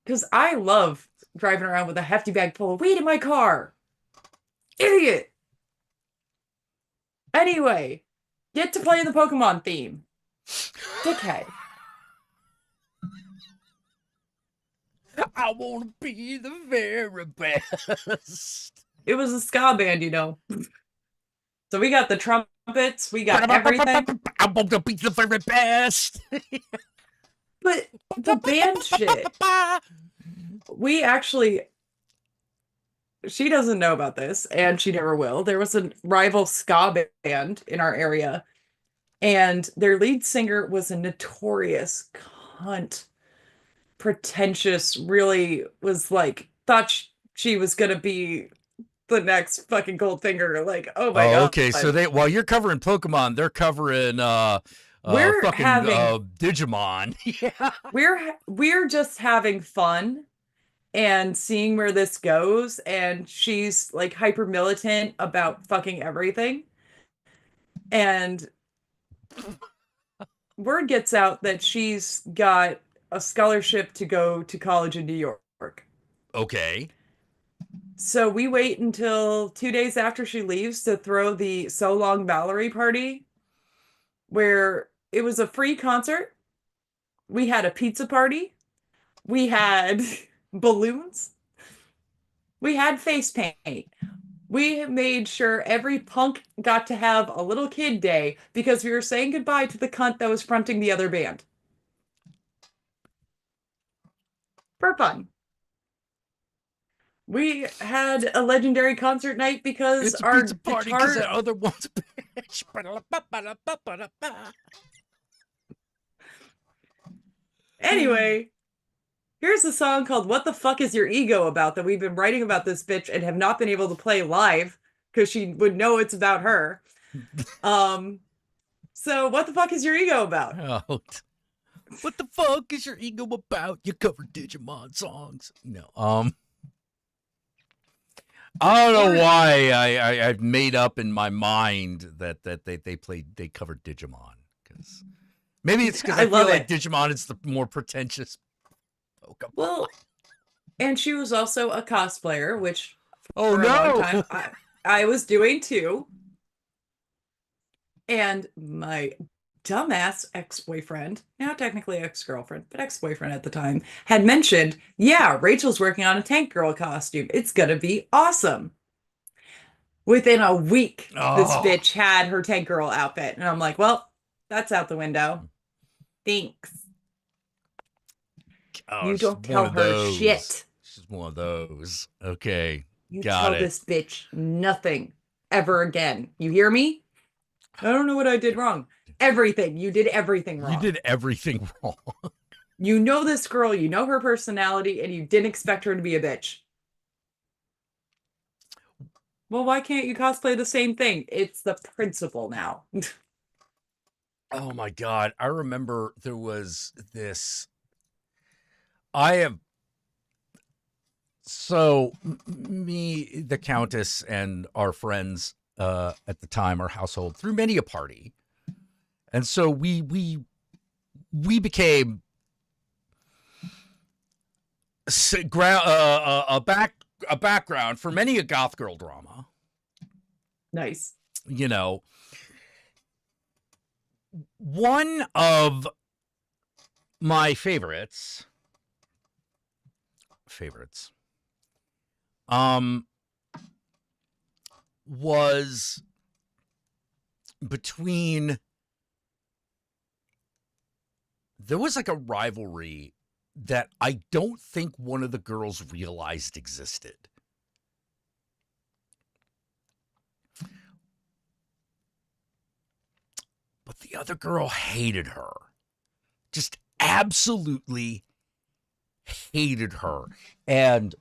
Because I love driving around with a hefty bag full of weed in my car. Idiot. Anyway, get to play the Pokemon theme. Dickhead. I want to be the very best. It was a ska band, you know. So we got the trumpets, we got everything. I want to be the very best. But the band shit. We actually, she doesn't know about this, and she never will. There was a rival ska band in our area, and their lead singer was a notorious cunt. Pretentious, really was like, thought she was gonna be the next fucking Goldfinger. Like, oh my god. Okay, so while you're covering Pokemon, they're covering We're fucking having Digimon. Yeah. We're just having fun and seeing where this goes, and she's like hyper militant about fucking everything, and word gets out that she's got a scholarship to go to college in New York. Okay. So we wait until 2 days after she leaves to throw the So Long Valerie party, where it was a free concert. We had a pizza party. We had balloons. We had face paint. We made sure every punk got to have a little kid day because we were saying goodbye to the cunt that was fronting the other band. For fun. We had a legendary concert night because it's a our pizza party guitar... because that other one's a bitch. Anyway, here's a song called What the Fuck Is Your Ego About that we've been writing about this bitch and have not been able to play live because she would know it's about her. So what the fuck is your ego about? Oh, what the fuck is your ego about? You cover Digimon songs. No. I don't know why I've made up in my mind that they covered Digimon, because maybe it's because I feel like Digimon is the more pretentious Pokemon. Well, and she was also a cosplayer, which for a long time I was doing too. And my dumbass ex-boyfriend, now technically ex-girlfriend, but ex-boyfriend at the time, had mentioned, yeah, Rachel's working on a tank girl costume. It's gonna be awesome. Within a week, this bitch had her tank girl outfit. And I'm like, well, that's out the window. Thanks. You don't tell her shit. She's one of those. Okay. You tell this bitch nothing ever again. You hear me? I don't know what I did wrong. Everything. You did everything wrong. You did everything wrong. You know this girl, you know her personality, and you didn't expect her to be a bitch. Well, why can't you cosplay the same thing? It's the principle now. Oh my God. I remember there was this. So me, the Countess, and our friends at the time, our household, threw many a party. And so we became a background for many a goth girl drama. Nice. You know, one of my favorites was between, there was like a rivalry that I don't think one of the girls realized existed. the other girl hated her. Just absolutely hated her. And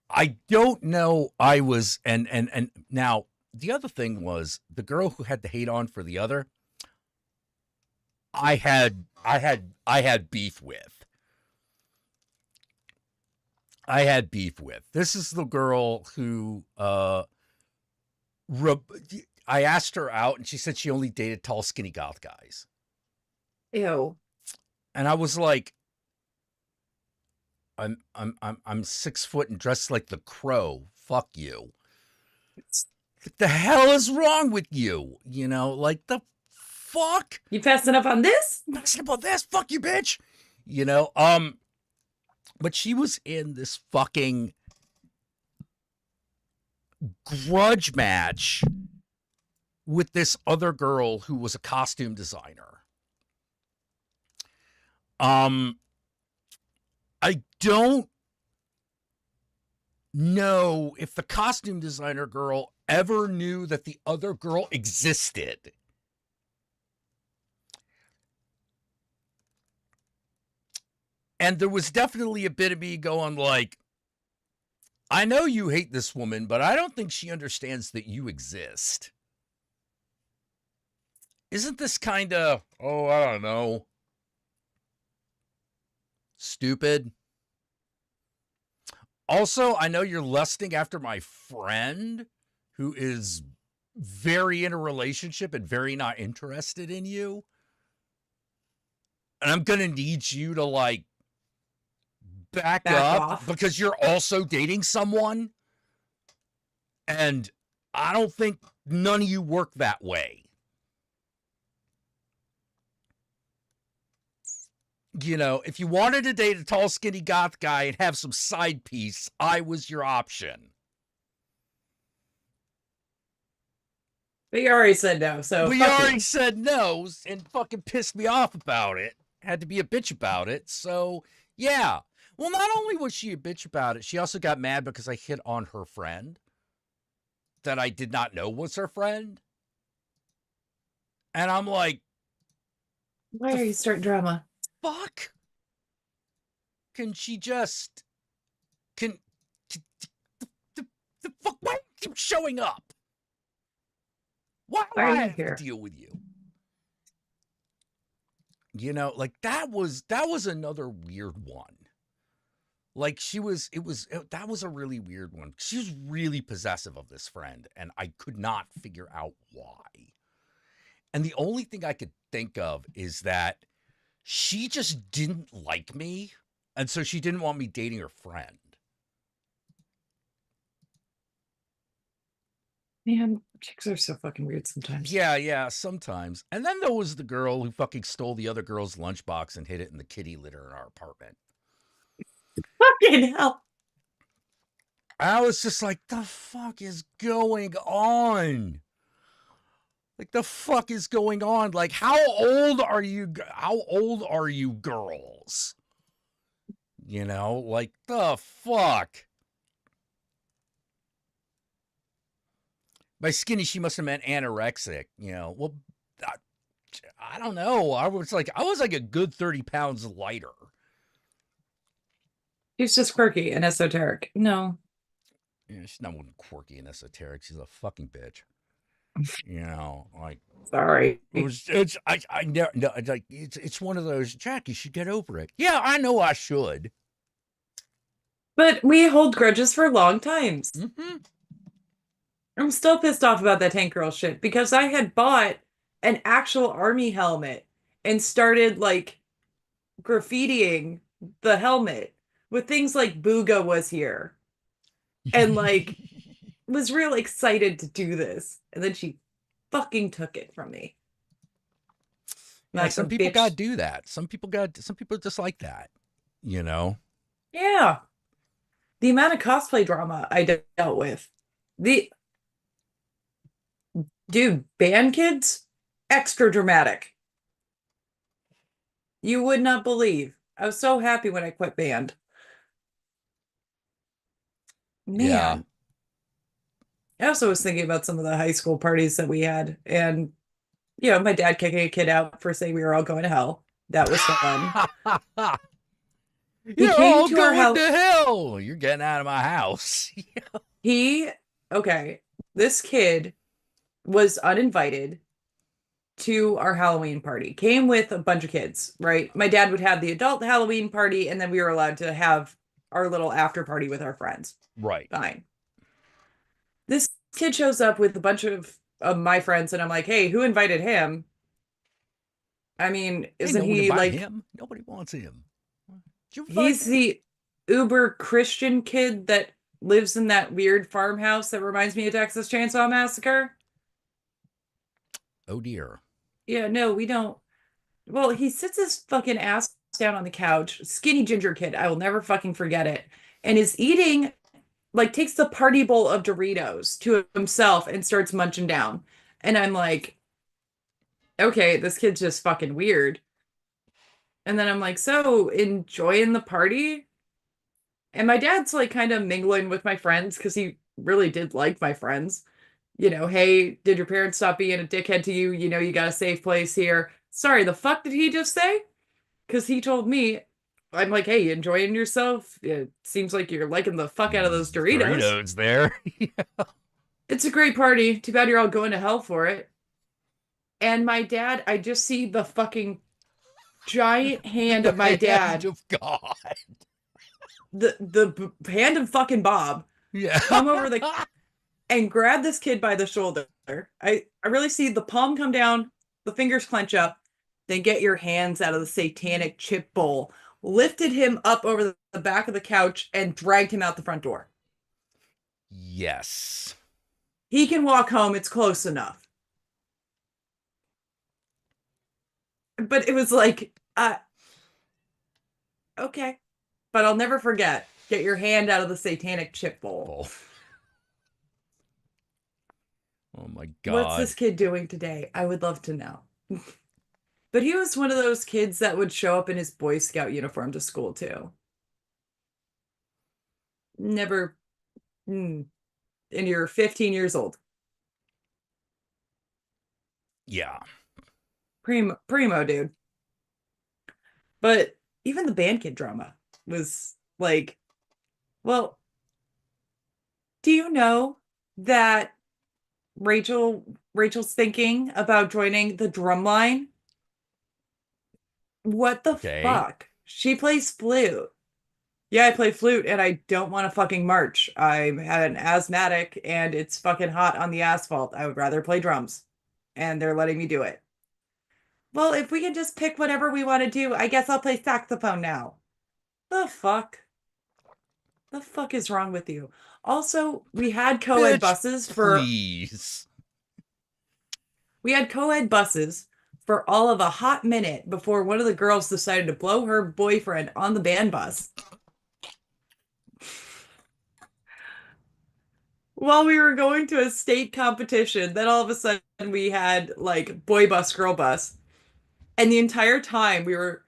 I don't know, and now the other thing was the girl who had the hate on for the other, I had beef with. I had beef with. This is the girl who I asked her out and she said she only dated tall, skinny goth guys. Ew. And I was like, I'm 6 foot and dressed like the Crow. Fuck you. What the hell is wrong with you? You know, like the fuck? You passing up on this? Passing up on this? Fuck you, bitch. You know, but she was in this fucking grudge match with this other girl who was a costume designer. I don't know if the costume designer girl ever knew that the other girl existed. And there was definitely a bit of me going like, I know you hate this woman, but I don't think she understands that you exist. Isn't this kind of, oh, I don't know, stupid? Also, I know you're lusting after my friend who is very in a relationship and very not interested in you. And I'm going to need you to like back up off. because you're also dating someone. And I don't think none of you work that way. You know, if you wanted to date a tall, skinny goth guy and have some side piece, I was your option. But you already said no, so But you already said no and fucking pissed me off about it. Had to be a bitch about it. So, yeah. Well, not only was she a bitch about it, she also got mad because I hit on her friend that I did not know was her friend. And I'm like, why are you starting drama? Fuck. Can she just the fuck, why do you keep showing up? Why do I have to deal with you? You know, like that was another weird one. Like that was a really weird one. She was really possessive of this friend and I could not figure out why. And the only thing I could think of is that she just didn't like me, and so she didn't want me dating her friend. Man, chicks are so fucking weird sometimes. Yeah, sometimes. And then there was the girl who fucking stole the other girl's lunchbox and hid it in the kitty litter in our apartment. Fucking hell. I was just like, the fuck is going on? Like, the fuck is going on? Like, how old are you? How old are you girls? You know, like, the fuck? By skinny, she must have meant anorexic, you know. Well, I don't know. I was like a good 30 pounds lighter. She's just quirky and esoteric. No. Yeah, she's not quirky and esoteric. She's a fucking bitch. You know, like, sorry. It's one of those, Jack, you should get over it. Yeah, I know I should. But we hold grudges for long times. Mm-hmm. I'm still pissed off about that tank girl shit because I had bought an actual army helmet and started like graffitiing the helmet with things like Booga was here. And like was real excited to do this. And then she fucking took it from me. Like, some people gotta do that. Some people just like that, you know? Yeah. The amount of cosplay drama I dealt with. Dude, band kids, extra dramatic. You would not believe. I was so happy when I quit band. Man. Yeah. I also was thinking about some of the high school parties that we had, and My dad kicking a kid out for saying we were all going to hell. That was fun. He You're came all to our going house. to hell. You're getting out of my house. Okay, this kid was uninvited to our Halloween party. Came with a bunch of kids, right? My dad would have the adult Halloween party, and then we were allowed to have our little after party with our friends. Right. Fine. This kid shows up with a bunch of my friends, and I'm like, hey, who invited him? I mean, Hey, isn't no one he invite like him. Nobody wants him. Did you invite he's him? the uber Christian kid that lives in that weird farmhouse that reminds me of Texas Chainsaw Massacre? Oh dear. Yeah, no, we don't. Well, he sits his fucking ass down on the couch, skinny ginger kid. I will never fucking forget it. And is eating, like, takes the party bowl of Doritos to himself and starts munching down. And I'm like, okay, this kid's just fucking weird. And then I'm like, so enjoying the party? And my dad's like kind of mingling with my friends because he really did like my friends. Hey, did your parents stop being a dickhead to you? You got a safe place here. Sorry, the fuck did he just say? Because he told me, I'm like, hey, you enjoying yourself? It seems like you're liking the fuck out of those Doritos. Doritos there. It's a great party. Too bad you're all going to hell for it. And my dad, I just see the fucking giant hand of my Hand dad, of God. the hand of fucking Bob, Yeah. come over and grab this kid by the shoulder. I really see the palm come down, the fingers clench up, then get your hands out of the satanic chip bowl, lifted him up over the back of the couch, and dragged him out the front door. Yes. He can walk home. It's close enough. But it was like, okay. But I'll never forget. Get your hand out of the satanic chip bowl. Oh my God. What's this kid doing today? I would love to know. But he was one of those kids that would show up in his Boy Scout uniform to school too. Never, and you're 15 years old. Yeah. Primo, dude. But even the band kid drama was like, well, do you know that Rachel's thinking about joining the drum line? What the fuck? She plays flute. Yeah, I play flute and I don't want to fucking march. I'm an asthmatic and it's fucking hot on the asphalt. I would rather play drums. And they're letting me do it. Well, if we can just pick whatever we want to do, I guess I'll play saxophone now. The fuck? The fuck is wrong with you? Also, we had co-ed buses for Please. we had co-ed buses for all of a hot minute before one of the girls decided to blow her boyfriend on the band bus. While we were going to a state competition, then all of a sudden we had like boy bus, girl bus. And the entire time we were,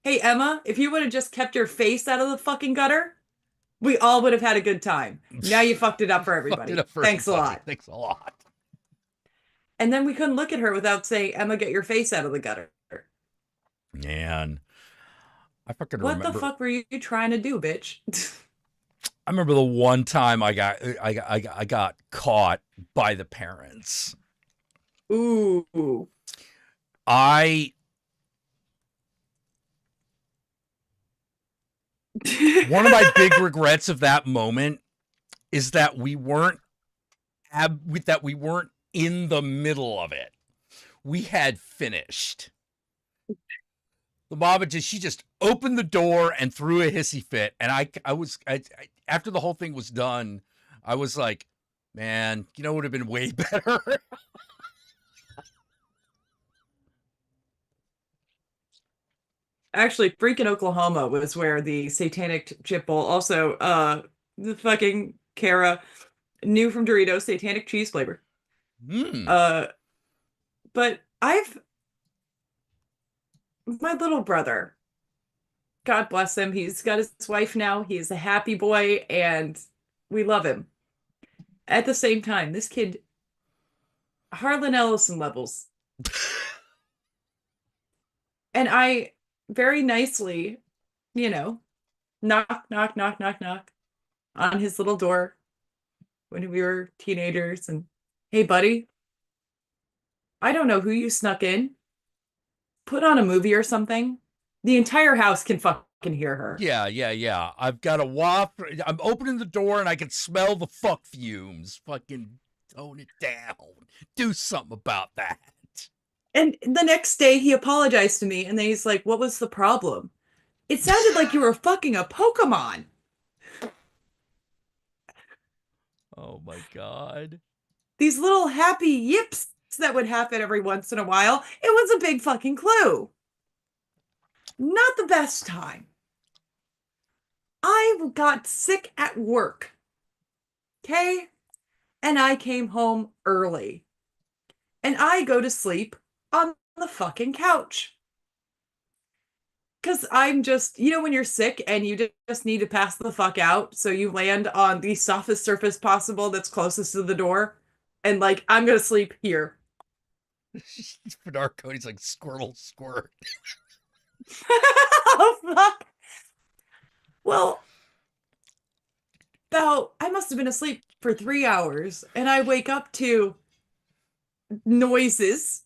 hey, Emma, if you would have just kept your face out of the fucking gutter, we all would have had a good time. Now you fucked it up for everybody. Thanks a lot. Thanks a lot. And then we couldn't look at her without saying, Emma, get your face out of the gutter. Man, I fucking What remember. the fuck were you trying to do, bitch? I remember the one time I got caught by the parents. Ooh. One of my big regrets of that moment is that we weren't in the middle of it. We had finished. The mama she just opened the door and threw a hissy fit, and I after the whole thing was done, I was like, man, it would have been way better. Actually, freaking Oklahoma was where the satanic chip bowl, also the fucking Kara new from Doritos satanic cheese flavor. But my little brother, God bless him, he's got his wife now. He's a happy boy and we love him. At the same time, this kid, Harlan Ellison levels And I very nicely, knock, knock, knock, knock, knock on his little door when we were teenagers. And hey, buddy, I don't know who you snuck in. Put on a movie or something. The entire house can fucking hear her. Yeah. I've got a waft. I'm opening the door and I can smell the fuck fumes. Fucking tone it down. Do something about that. And the next day he apologized to me and then he's like, what was the problem? It sounded like you were fucking a Pokemon. Oh my God. These little happy yips that would happen every once in a while. It was a big fucking clue. Not the best time. I got sick at work. Okay? And I came home early. And I go to sleep on the fucking couch. Because I'm just, when you're sick and you just need to pass the fuck out, so you land on the softest surface possible that's closest to the door, and like, I'm going to sleep here. Bernard Cody's like, squirtle, squirt. Oh, fuck. Well, I must have been asleep for 3 hours, and I wake up to noises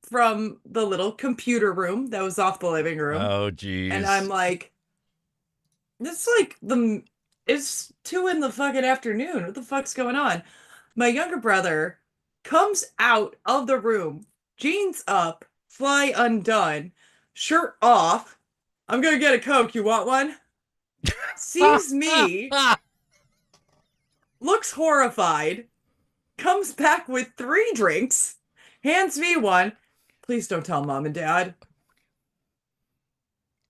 from the little computer room that was off the living room. Oh, geez. And I'm like, it's like it's 2 in the fucking afternoon. What the fuck's going on? My younger brother comes out of the room, jeans up, fly undone, shirt off. I'm gonna get a Coke. You want one? Sees me, looks horrified, comes back with 3 drinks, hands me one. Please don't tell mom and dad.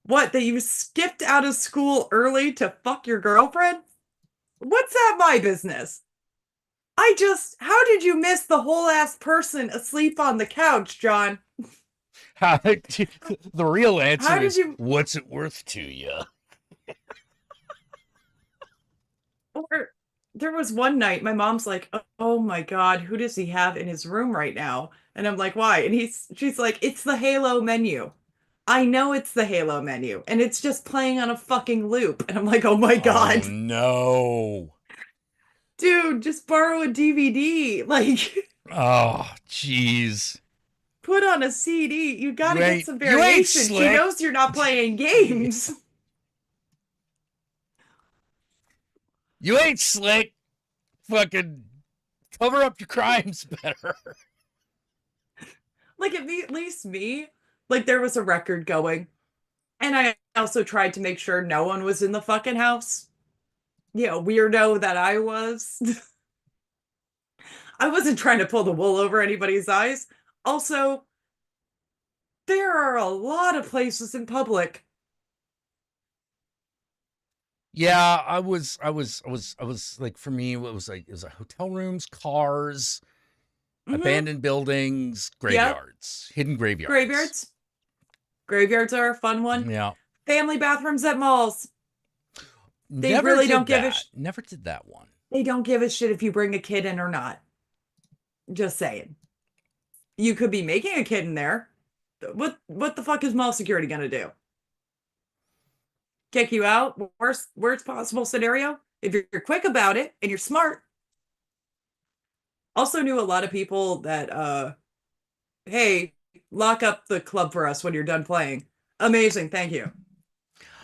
What, that you skipped out of school early to fuck your girlfriend? What's that my business? How did you miss the whole ass person asleep on the couch, John? The real answer is, what's it worth to you? Or there was one night, my mom's like, oh my God, who does he have in his room right now? And I'm like, why? And she's like, it's the Halo menu. I know it's the Halo menu, and it's just playing on a fucking loop. And I'm like, oh my God. Oh, no. Dude, just borrow a DVD. Like, oh, jeez. Put on a CD. You gotta get some variation. She knows you're not playing games. You ain't slick. Fucking cover up your crimes better. Like, at least me, like, there was a record going. And I also tried to make sure no one was in the fucking house. Weirdo that I was. I wasn't trying to pull the wool over anybody's eyes. Also, there are a lot of places in public. Yeah, I was like, for me, it was hotel rooms, cars, abandoned buildings, graveyards, hidden graveyards. Graveyards are a fun one. Yeah. Family bathrooms at malls. They really don't give a shit. Never did that one. They don't give a shit if you bring a kid in or not. Just saying. You could be making a kid in there. What the fuck is mall security gonna do? Kick you out? Worst possible scenario? If you're quick about it and you're smart. Also knew a lot of people that hey, lock up the club for us when you're done playing. Amazing, thank you.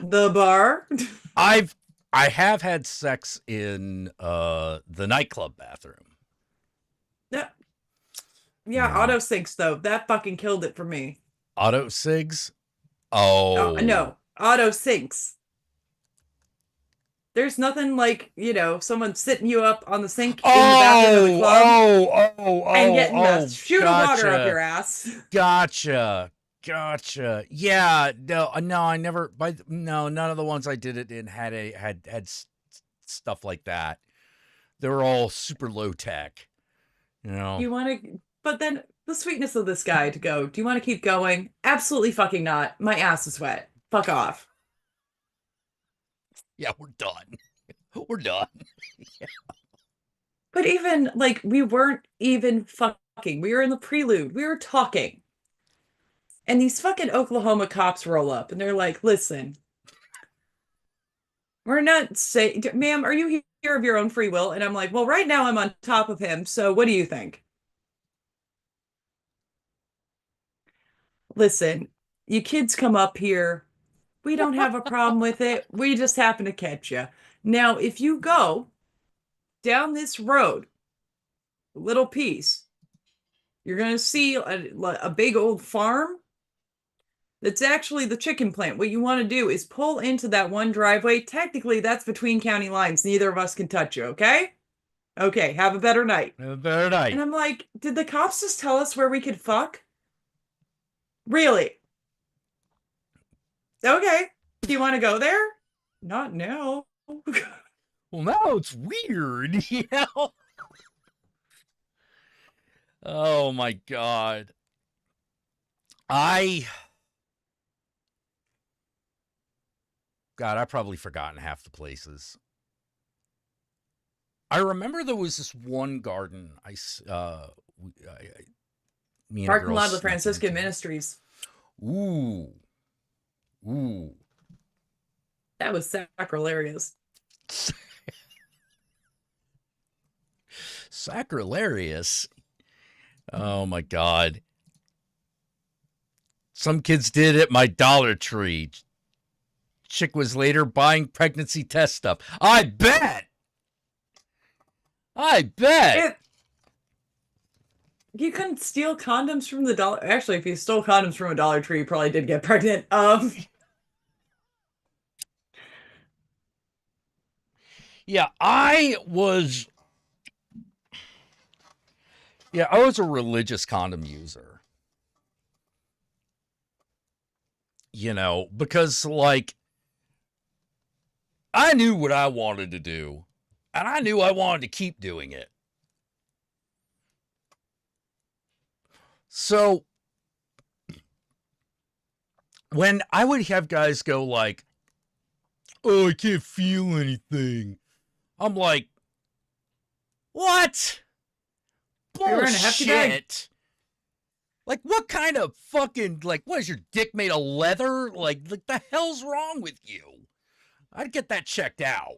The bar? I have had sex in the nightclub bathroom. Yeah, auto sinks though. That fucking killed it for me. Auto cigs? Oh. No, auto sinks. There's nothing like, someone sitting you up on the sink in the bathroom of the club and getting a shoot of water up your ass. Gotcha. Yeah, no, I never. None of the ones I did it in had stuff like that. They were all super low tech. You want to, but then the sweetness of this guy to go. Do you want to keep going? Absolutely fucking not. My ass is wet. Fuck off. Yeah, we're done. We're done. Yeah. But even like we weren't even fucking We were in the prelude. We were talking. And these fucking Oklahoma cops roll up and they're like, listen, we're not saying, ma'am, are you here of your own free will? And I'm like, well, right now I'm on top of him. So what do you think? Listen, you kids come up here. We don't have a problem with it. We just happen to catch you. Now, if you go down this road, a little piece, you're going to see a big old farm. That's actually the chicken plant. What you want to do is pull into that one driveway. Technically, that's between county lines. Neither of us can touch you, okay? Okay, have a better night. Have a better night. And I'm like, did the cops just tell us where we could fuck? Really? Okay. Do you want to go there? Not now. Well, now it's weird, you know? Oh, my God. I've probably forgotten half the places. I remember there was this one garden me and Parking lot of the snuck Franciscan into. Ministries. Ooh. That was sacrilarious. Sacrilarious. Oh, my God. Some kids did at my Dollar Tree. Chick was later buying pregnancy test stuff. I bet. You couldn't steal condoms from the dollar. Actually, if you stole condoms from a Dollar Tree, you probably did get pregnant. Yeah, I was a religious condom user. You know, because like I knew what I wanted to do, and I knew I wanted to keep doing it. So when I would have guys go like, "Oh, I can't feel anything," I'm like, "What? You're in a hefty bag. Bullshit." Like, what kind of fucking, like, what is your dick made of leather? Like the hell's wrong with you? I'd get that checked out.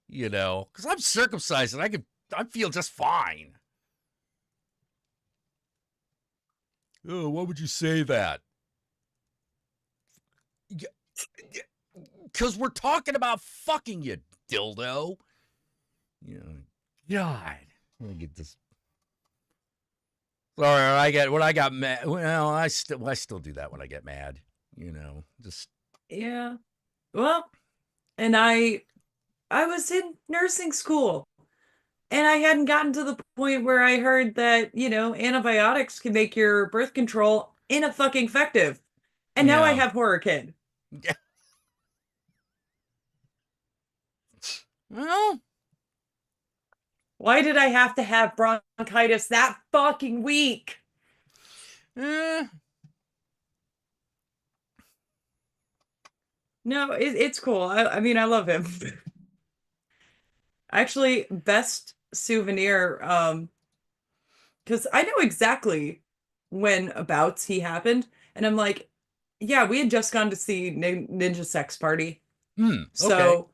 You know, because I'm circumcised and I feel just fine. Oh, why would you say that? Because we're talking about fucking, you dildo. You know, God. Let me get this. Or when I got mad. Well, I still do that when I get mad. You know, just Yeah. Well, and I was in nursing school, and I hadn't gotten to the point where I heard that, you know, antibiotics can make your birth control fucking effective. And now I Yeah. have horror kid. Yeah. Well, Why did I have to have bronchitis that fucking week? No, it's cool. I mean, I love him. Actually, best souvenir, because I know exactly when abouts he happened, and I'm like, yeah, we had just gone to see Ninja Sex Party. So, okay.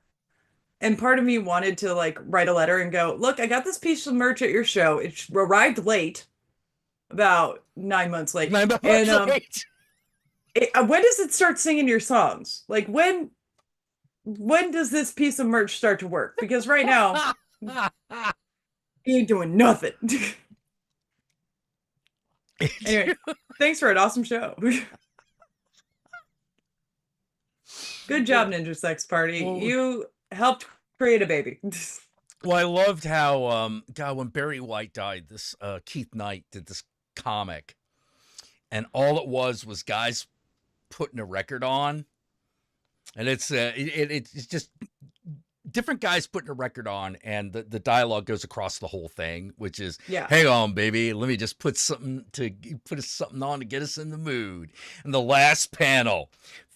and part of me wanted to like write a letter and go, look, I got this piece of merch at your show. It arrived late, about 9 months late. My And late. when does it start singing your songs? Like when does this piece of merch start to work? Because right now he ain't doing nothing. Anyway, thanks for an awesome show. Good job, Ninja Sex Party. Well, You helped create a baby. Well, I loved how God, when Barry White died, this Keith Knight did this comic, and all it was guys putting a record on, and it's just different guys putting a record on, and the dialogue goes across the whole thing, which is, Yeah. hang on, baby, let me just put something on to get us in the mood. And the last panel,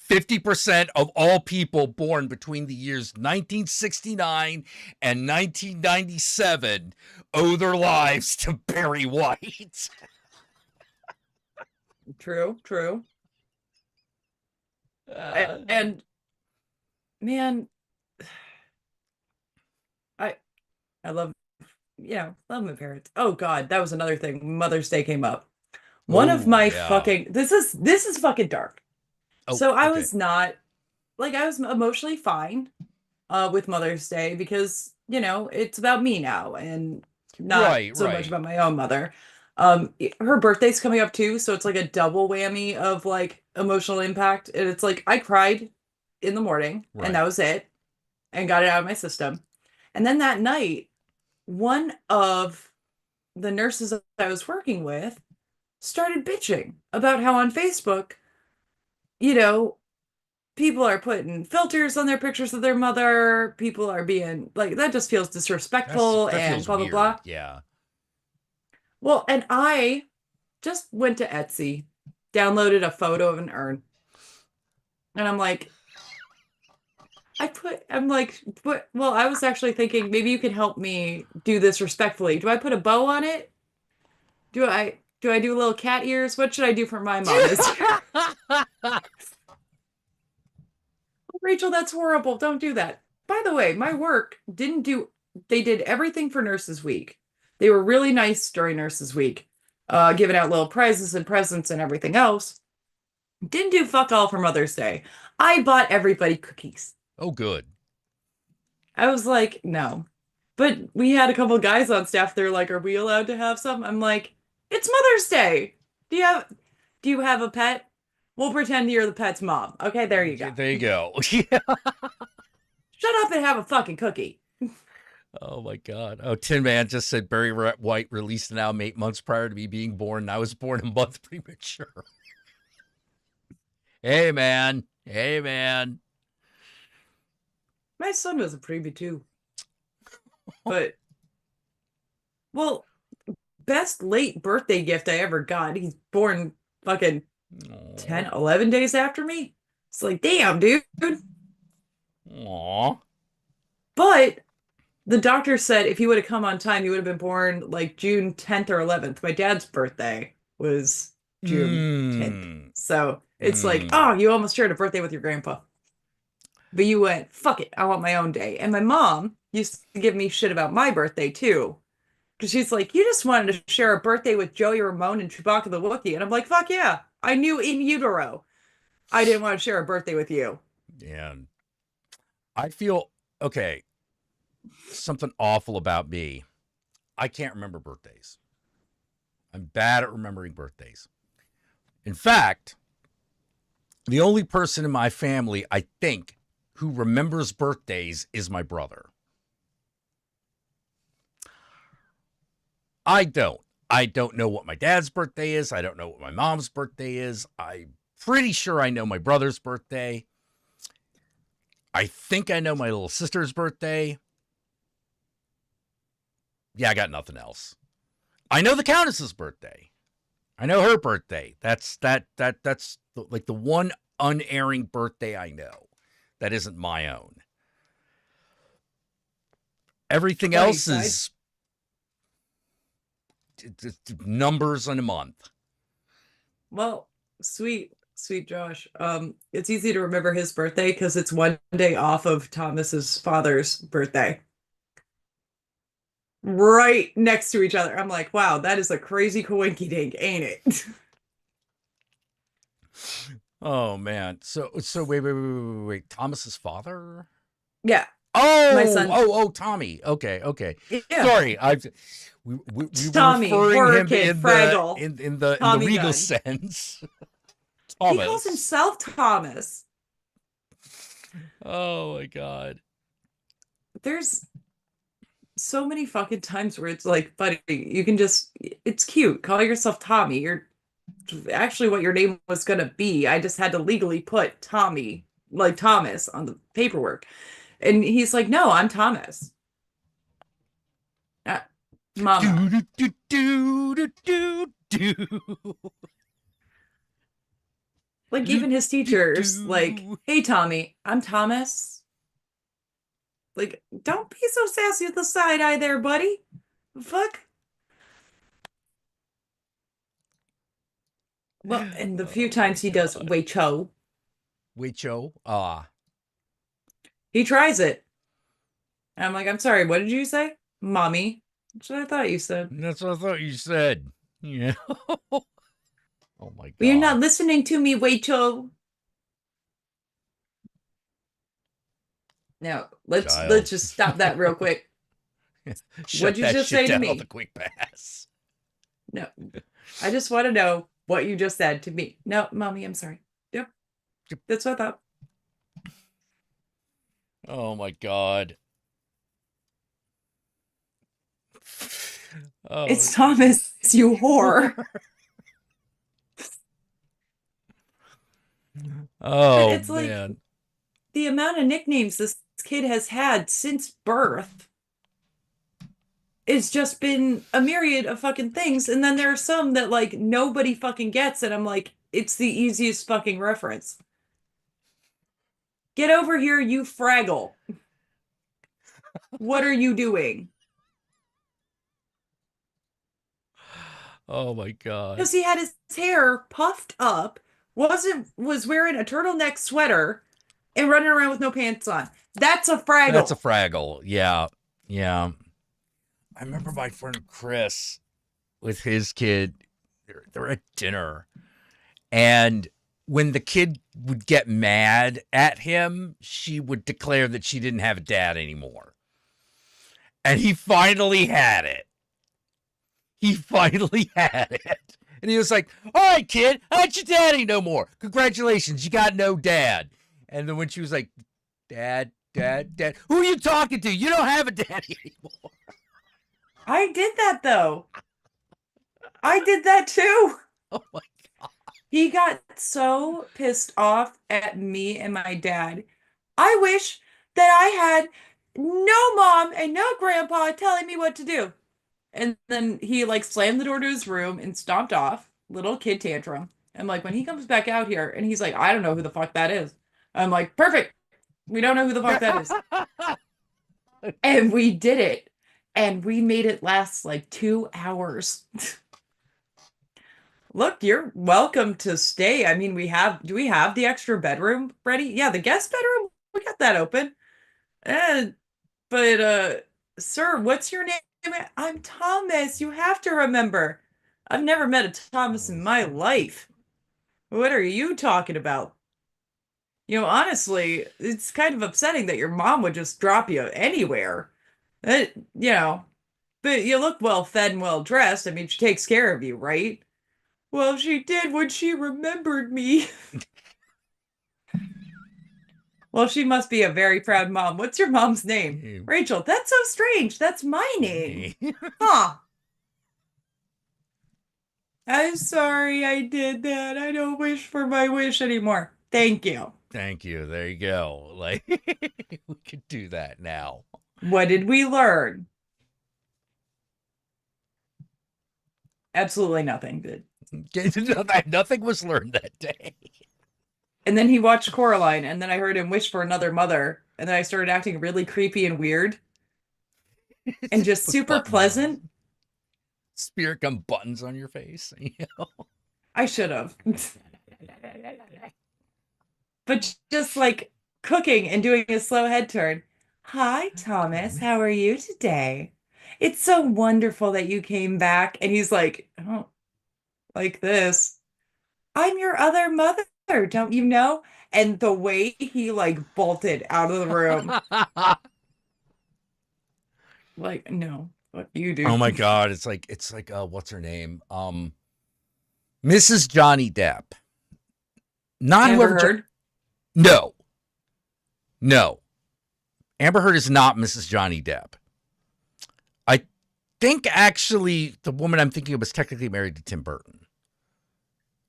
50% of all people born between the years 1969 and 1997 owe their lives to Barry White. True. And man, I love my parents. Oh God, that was another thing. Mother's Day came up. One of my fucking this is fucking dark. So I was not I was emotionally fine with Mother's Day because, it's about me now and not so much about my own mother. Her birthday's coming up too, so it's like a double whammy of like emotional impact. And it's like I cried in the morning and that was it and got it out of my system. And then that night, one of the nurses I was working with started bitching about how on Facebook, people are putting filters on their pictures of their mother. People are being like, that just feels disrespectful and blah, blah, blah. Yeah. Well, and I just went to Etsy, downloaded a photo of an urn. And I'm like, I was actually thinking maybe you can help me do this respectfully. Do I put a bow on it? Do I do little cat ears? What should I do for my mom? Rachel, that's horrible. Don't do that. By the way, my work they did everything for Nurses Week. They were really nice during Nurses Week, giving out little prizes and presents and everything else. Didn't do fuck all for Mother's Day. I bought everybody cookies. Oh, good. I was like, no. But we had a couple of guys on staff. They're like, are we allowed to have some? I'm like, it's Mother's Day. Do you have a pet? We'll pretend you're the pet's mom. Okay, there you go. There you go. Yeah. Shut up and have a fucking cookie. Oh my God. Oh, Tin Man just said Barry White released an album 8 months prior to me being born. And I was born a month premature. Hey, man. My son was a preview too. But, well, best late birthday gift I ever got. He's born fucking 10, 11 days after me. It's like, damn, dude. Aww. But the doctor said if he would have come on time, he would have been born like June 10th or 11th. My dad's birthday was June 10th. So it's like, oh, you almost shared a birthday with your grandpa. But you went, fuck it, I want my own day. And my mom used to give me shit about my birthday too. Because she's like, you just wanted to share a birthday with Joey Ramone and Chewbacca the Wookiee. And I'm like, fuck yeah. I knew in utero I didn't want to share a birthday with you. Yeah. I feel, okay, something awful about me. I can't remember birthdays. I'm bad at remembering birthdays. In fact, the only person in my family, I think, who remembers birthdays is my brother. I don't know what my dad's birthday is. I don't know what my mom's birthday is. I'm pretty sure I know my brother's birthday. I think I know my little sister's birthday. Yeah, I got nothing else. I know the Countess's birthday. I know her birthday. That's like the one unerring birthday I know that isn't my own. Everything else is numbers in a month. Well, sweet Josh. It's easy to remember his birthday because it's one day off of Thomas's father's birthday. Right next to each other. I'm like, wow, that is a crazy coinky dink, ain't it? Oh man. So wait. Thomas's father? Yeah. Oh, my son. Oh, Tommy. Okay. Yeah. Sorry, we Tommy, were referring him Fraggle, in the legal Gunn. sense. Thomas. He calls himself Thomas. Oh my God. There's so many fucking times where it's like, buddy, you can just, it's cute. Call yourself Tommy. You're actually what your name was going to be. I just had to legally put Tommy, like Thomas, on the paperwork. And he's like, no, I'm Thomas. Mama. Like even his teachers, like, hey Tommy, I'm Thomas. Like, don't be so sassy with the side eye there, buddy. Fuck. Well, and the few times he does Wei Cho, Weicho. he tries it. And I'm like, I'm sorry, what did you say? Mommy. That's what I thought you said. That's what I thought you said. Yeah. Oh my God. Well, you're not listening to me, Wei Cho. Now, let's just stop that real quick. What'd you just say to me? The quick pass. No, I just want to know what you just said to me. No, Mommy, I'm sorry. Yep. That's what I thought. Oh my God. Oh, it's Thomas, you whore. Oh, it's man. Like the amount of nicknames this kid has had since birth. It's just been a myriad of fucking things. And then there are some that like nobody fucking gets. And I'm like, it's the easiest fucking reference. Get over here, you Fraggle. What are you doing? Oh my God. Because he had his hair puffed up, was wearing a turtleneck sweater and running around with no pants on. That's a Fraggle. That's a Fraggle. Yeah. Yeah. I remember my friend Chris with his kid. They're at dinner. And when the kid would get mad at him, she would declare that she didn't have a dad anymore. And he finally had it. He finally had it. And he was like, all right, kid, I ain't your daddy no more. Congratulations, you got no dad. And then when she was like, Dad, who are you talking to? You don't have a daddy anymore. I did that, though. I did that, too. Oh, my God. He got so pissed off at me and my dad. I wish that I had no mom and no grandpa telling me what to do. And then he like slammed the door to his room and stomped off. Little kid tantrum. And like when he comes back out here and he's like, I don't know who the fuck that is. I'm like, perfect. We don't know who the fuck that is. And we did it. And we made it last like 2 hours. Look, you're welcome to stay. I mean, do we have the extra bedroom ready? Yeah, the guest bedroom, we got that open. But sir, what's your name? I'm Thomas. You have to remember. I've never met a Thomas in my life. What are you talking about? You know, honestly, it's kind of upsetting that your mom would just drop you anywhere. You know, but you look well fed and well dressed. I mean, she takes care of you, right? Well, she did when she remembered me. Well, she must be a very proud mom. What's your mom's name? Rachel. That's so strange. That's my name. Huh. I'm sorry I did that. I don't wish for my wish anymore. Thank you. Thank you. There you go. Like, we could do that now. What did we learn? Absolutely nothing. Nothing was learned that day. And then he watched Coraline, and then I heard him wish for another mother, and then I started acting really creepy and weird. And just super pleasant. Spirit gum buttons on your face. You know? I should have. But just like cooking and doing a slow head turn. Hi, Thomas. How are you today? It's so wonderful that you came back. And he's like, oh, like this. I'm your other mother, don't you know? And the way he like bolted out of the room. Like, no, what you do. Oh my God. It's like, what's her name? Mrs. Johnny Depp. Not Amber whoever. Heard? No. Amber Heard is not Mrs. Johnny Depp. I think actually the woman I'm thinking of was technically married to Tim Burton.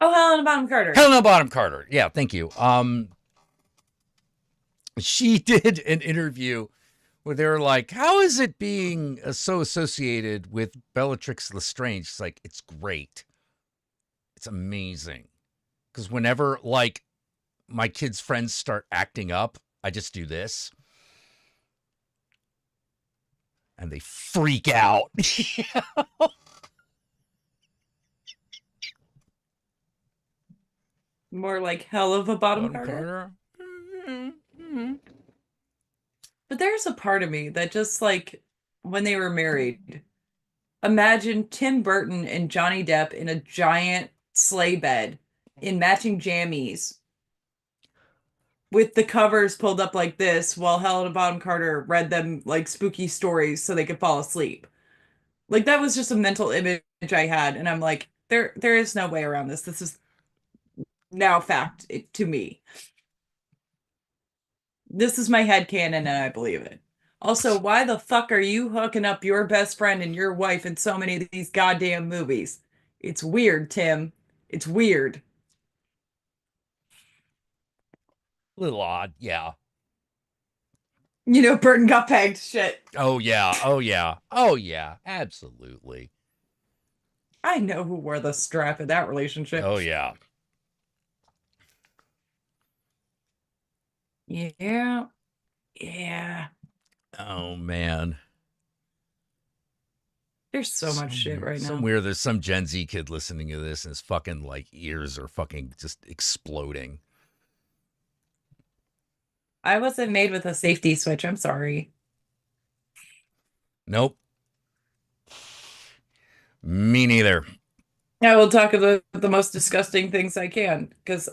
Oh, Helena Bonham Carter. Helena Bonham Carter. Yeah, thank you. She did an interview where they were like, how is it being so associated with Bellatrix Lestrange? It's like, it's great. It's amazing. because whenever like my kids' friends start acting up, I just do this. And they freak out. More like hell of a bottom Bottom Carter. Carter. But there's a part of me that just like when they were married, imagine Tim Burton and Johnny Depp in a giant sleigh bed in matching jammies with the covers pulled up like this while Helena Bottom Carter read them like spooky stories so they could fall asleep. Like that was just a mental image I had, and I'm like, there is no way around this. This is now fact to me. This is my headcanon and I believe it. Also, why the fuck are you hooking up your best friend and your wife in so many of these goddamn movies? It's weird, Tim. It's weird. A little odd, yeah. You know, Burton got pegged. Shit. Oh yeah, oh yeah, oh yeah, absolutely. I know who wore the strap in that relationship. Oh yeah. Yeah. Yeah. Oh man. There's so much shit right now. Somewhere there's some Gen Z kid listening to this and his fucking like ears are fucking just exploding. I wasn't made with a safety switch. I'm sorry. Nope. Me neither. I will talk about the most disgusting things I can, because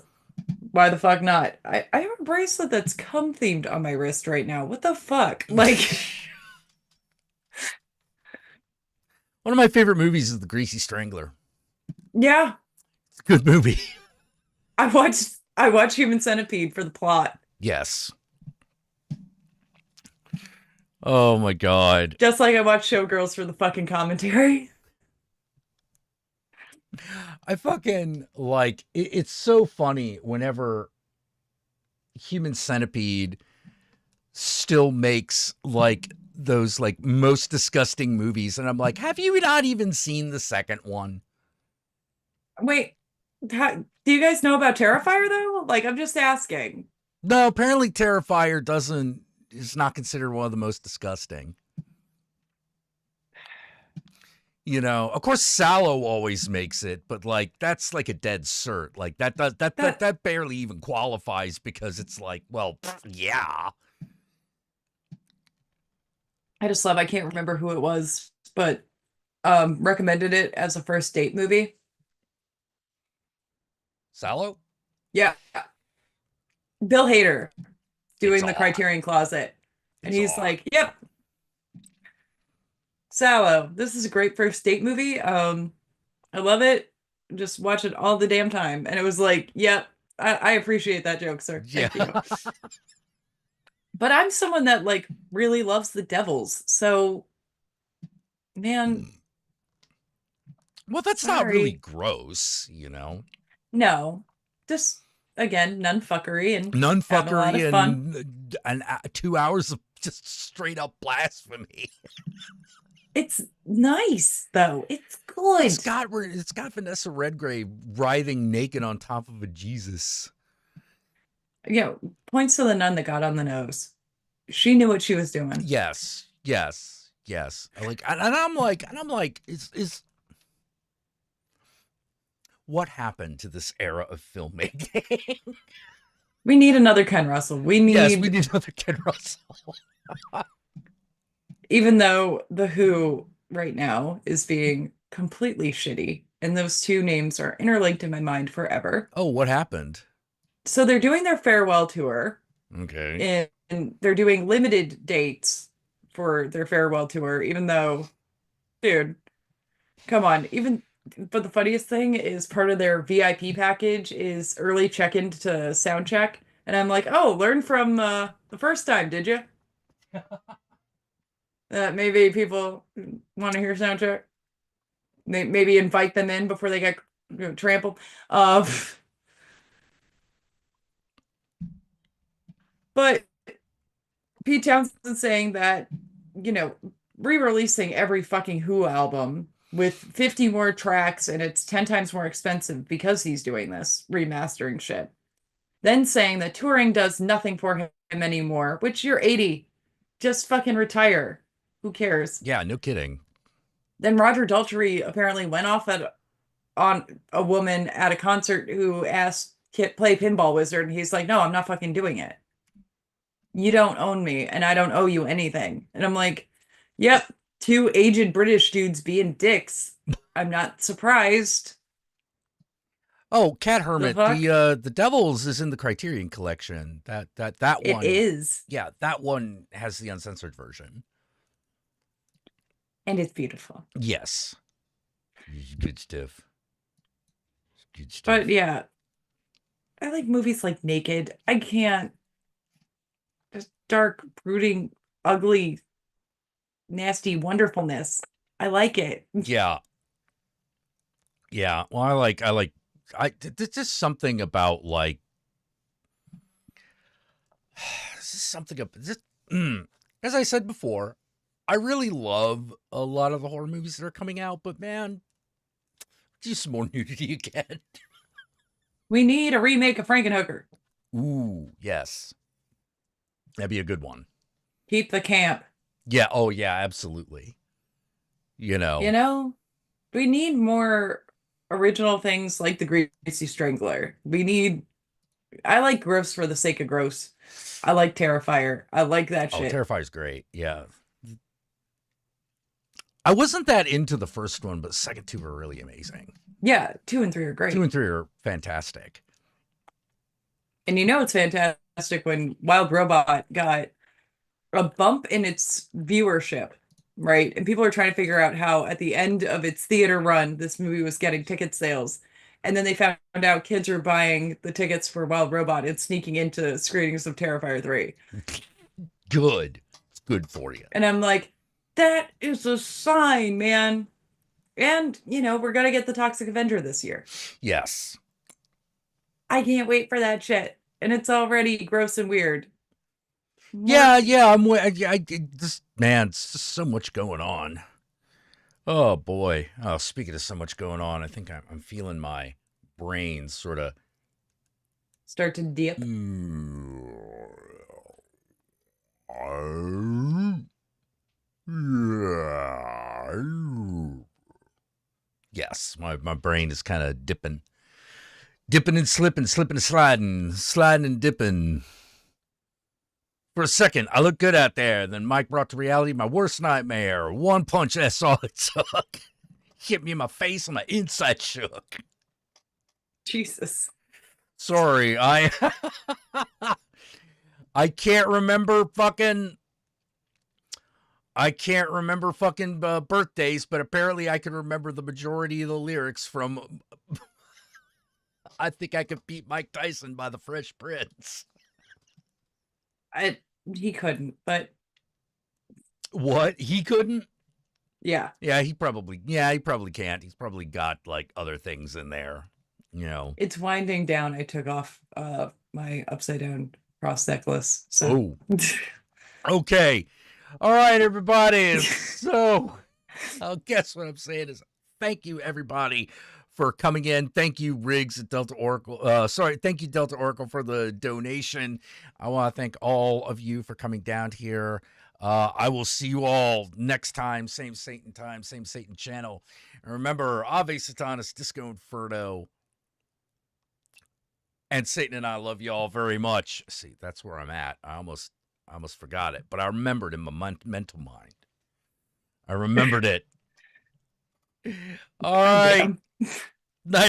why the fuck not? I have a bracelet that's cum themed on my wrist right now. What the fuck? Like, One of my favorite movies is The Greasy Strangler. yeah, It's a good movie. I watch Human Centipede for the plot. Yes. Oh my god. Just like I watch Showgirls for the fucking commentary. I fucking like it's so funny whenever Human Centipede still makes like those like most disgusting movies, and I'm like, have you not even seen the second one? Wait, do you guys know about Terrifier though? Like, I'm just asking. No, apparently Terrifier is not considered one of the most disgusting. You know, of course, Sallow always makes it, but like that's like a dead cert. Like that barely even qualifies because it's like, well, yeah. I just love, I can't remember who it was, but recommended it as a first date movie. Sallow? Yeah. Bill Hader doing It's the on. Criterion Closet. And It's he's on. like, yep. Sallow, this is a great first date movie. I love it. Just watch it all the damn time. And it was like, yep, I appreciate that joke, sir. Thank you. But I'm someone that like really loves the devils. So, man, Well, that's not really sorry. gross, you know. No, just again, none fuckery and None having a lot fuckery of fun. and 2 hours of just straight up blasphemy. It's nice though. It's good. It's got Vanessa Redgrave writhing naked on top of a Jesus. You know, points to the nun that got on the nose. She knew what she was doing. Yes. Like, and I'm like, is what happened to this era of filmmaking? We need another Ken Russell. We need another Ken Russell. Even though The Who right now is being completely shitty, and those two names are interlinked in my mind forever. Oh, what happened? So they're doing their farewell tour. Okay. And they're doing limited dates for their farewell tour, even though, dude, come on. But the funniest thing is part of their VIP package is early check-in to sound check. And I'm like, oh, learn from the first time, did you? Maybe people want to hear sound check. Maybe invite them in before they get trampled. But Pete Townsend saying that, re-releasing every fucking Who album with 50 more tracks, and it's 10 times more expensive because he's doing this remastering shit. Then saying that touring does nothing for him anymore, which you're 80. Just fucking retire. Who cares? Yeah, no kidding. Then Roger Daltrey apparently went off on a woman at a concert who asked Kit play Pinball Wizard, and he's like, no, I'm not fucking doing it. You don't own me, and I don't owe you anything. And I'm like, yep, two aged British dudes being dicks. I'm not surprised. Oh, Cat The Hermit, fuck? the Devils is in the Criterion Collection. That It one, is. yeah, that one has the uncensored version. And it's beautiful. Yes, good stuff. Good stuff. But yeah, I like movies like Naked. I can't. Just dark, brooding, ugly, nasty wonderfulness. I like it. Yeah, yeah. Well, there's just something about like, this is something about just, as I said before, I really love a lot of the horror movies that are coming out, but man, just some more nudity again. We need a remake of Frankenhooker. Ooh, yes. That'd be a good one. Keep the camp. Yeah, oh yeah, absolutely. You know, we need more original things like the Greasy Strangler. I like gross for the sake of gross. I like Terrifier. I like that Oh, shit. Terrifier's great. Yeah. I wasn't that into the first one, but the second two were really amazing. Yeah, 2 and 3 are great. 2 and 3 are fantastic. And it's fantastic when Wild Robot got a bump in its viewership, right? And people are trying to figure out how at the end of its theater run, this movie was getting ticket sales. And then they found out kids are buying the tickets for Wild Robot and sneaking into screenings of Terrifier 3. Good. It's good for you. And I'm like, that is a sign, man. And, we're going to get the Toxic Avenger this year. Yes. I can't wait for that shit. And it's already gross and weird. Yeah. This man, it's just so much going on. Oh boy. Oh, speaking of so much going on, I think I'm feeling my brain sort of Start to dip. Yes, my brain is kind of dipping and slipping and sliding and dipping. For a second, I looked good out there. Then Mike brought to reality my worst nightmare. One punch, that's all it took. Hit me in my face and my inside shook. Jesus. Sorry, I can't remember fucking birthdays, but apparently I can remember the majority of the lyrics from I Think I Could Beat Mike Tyson by the Fresh Prince. He couldn't, but What? He couldn't? yeah. Yeah, he probably can't. He's probably got like other things in there, It's winding down. I took off my upside down cross necklace. So Oh. Okay. All right, everybody. So I guess what I'm saying is thank you, everybody, for coming in. Thank you, Riggs at Delta Oracle. Thank you, Delta Oracle, for the donation. I want to thank all of you for coming down here. I will see you all next time. Same Satan time, same Satan channel. And remember, Ave Satanas, Disco Inferno. And Satan and I love you all very much. See, that's where I'm at. I almost forgot it, but I remembered in my mental mind. I remembered it. All right.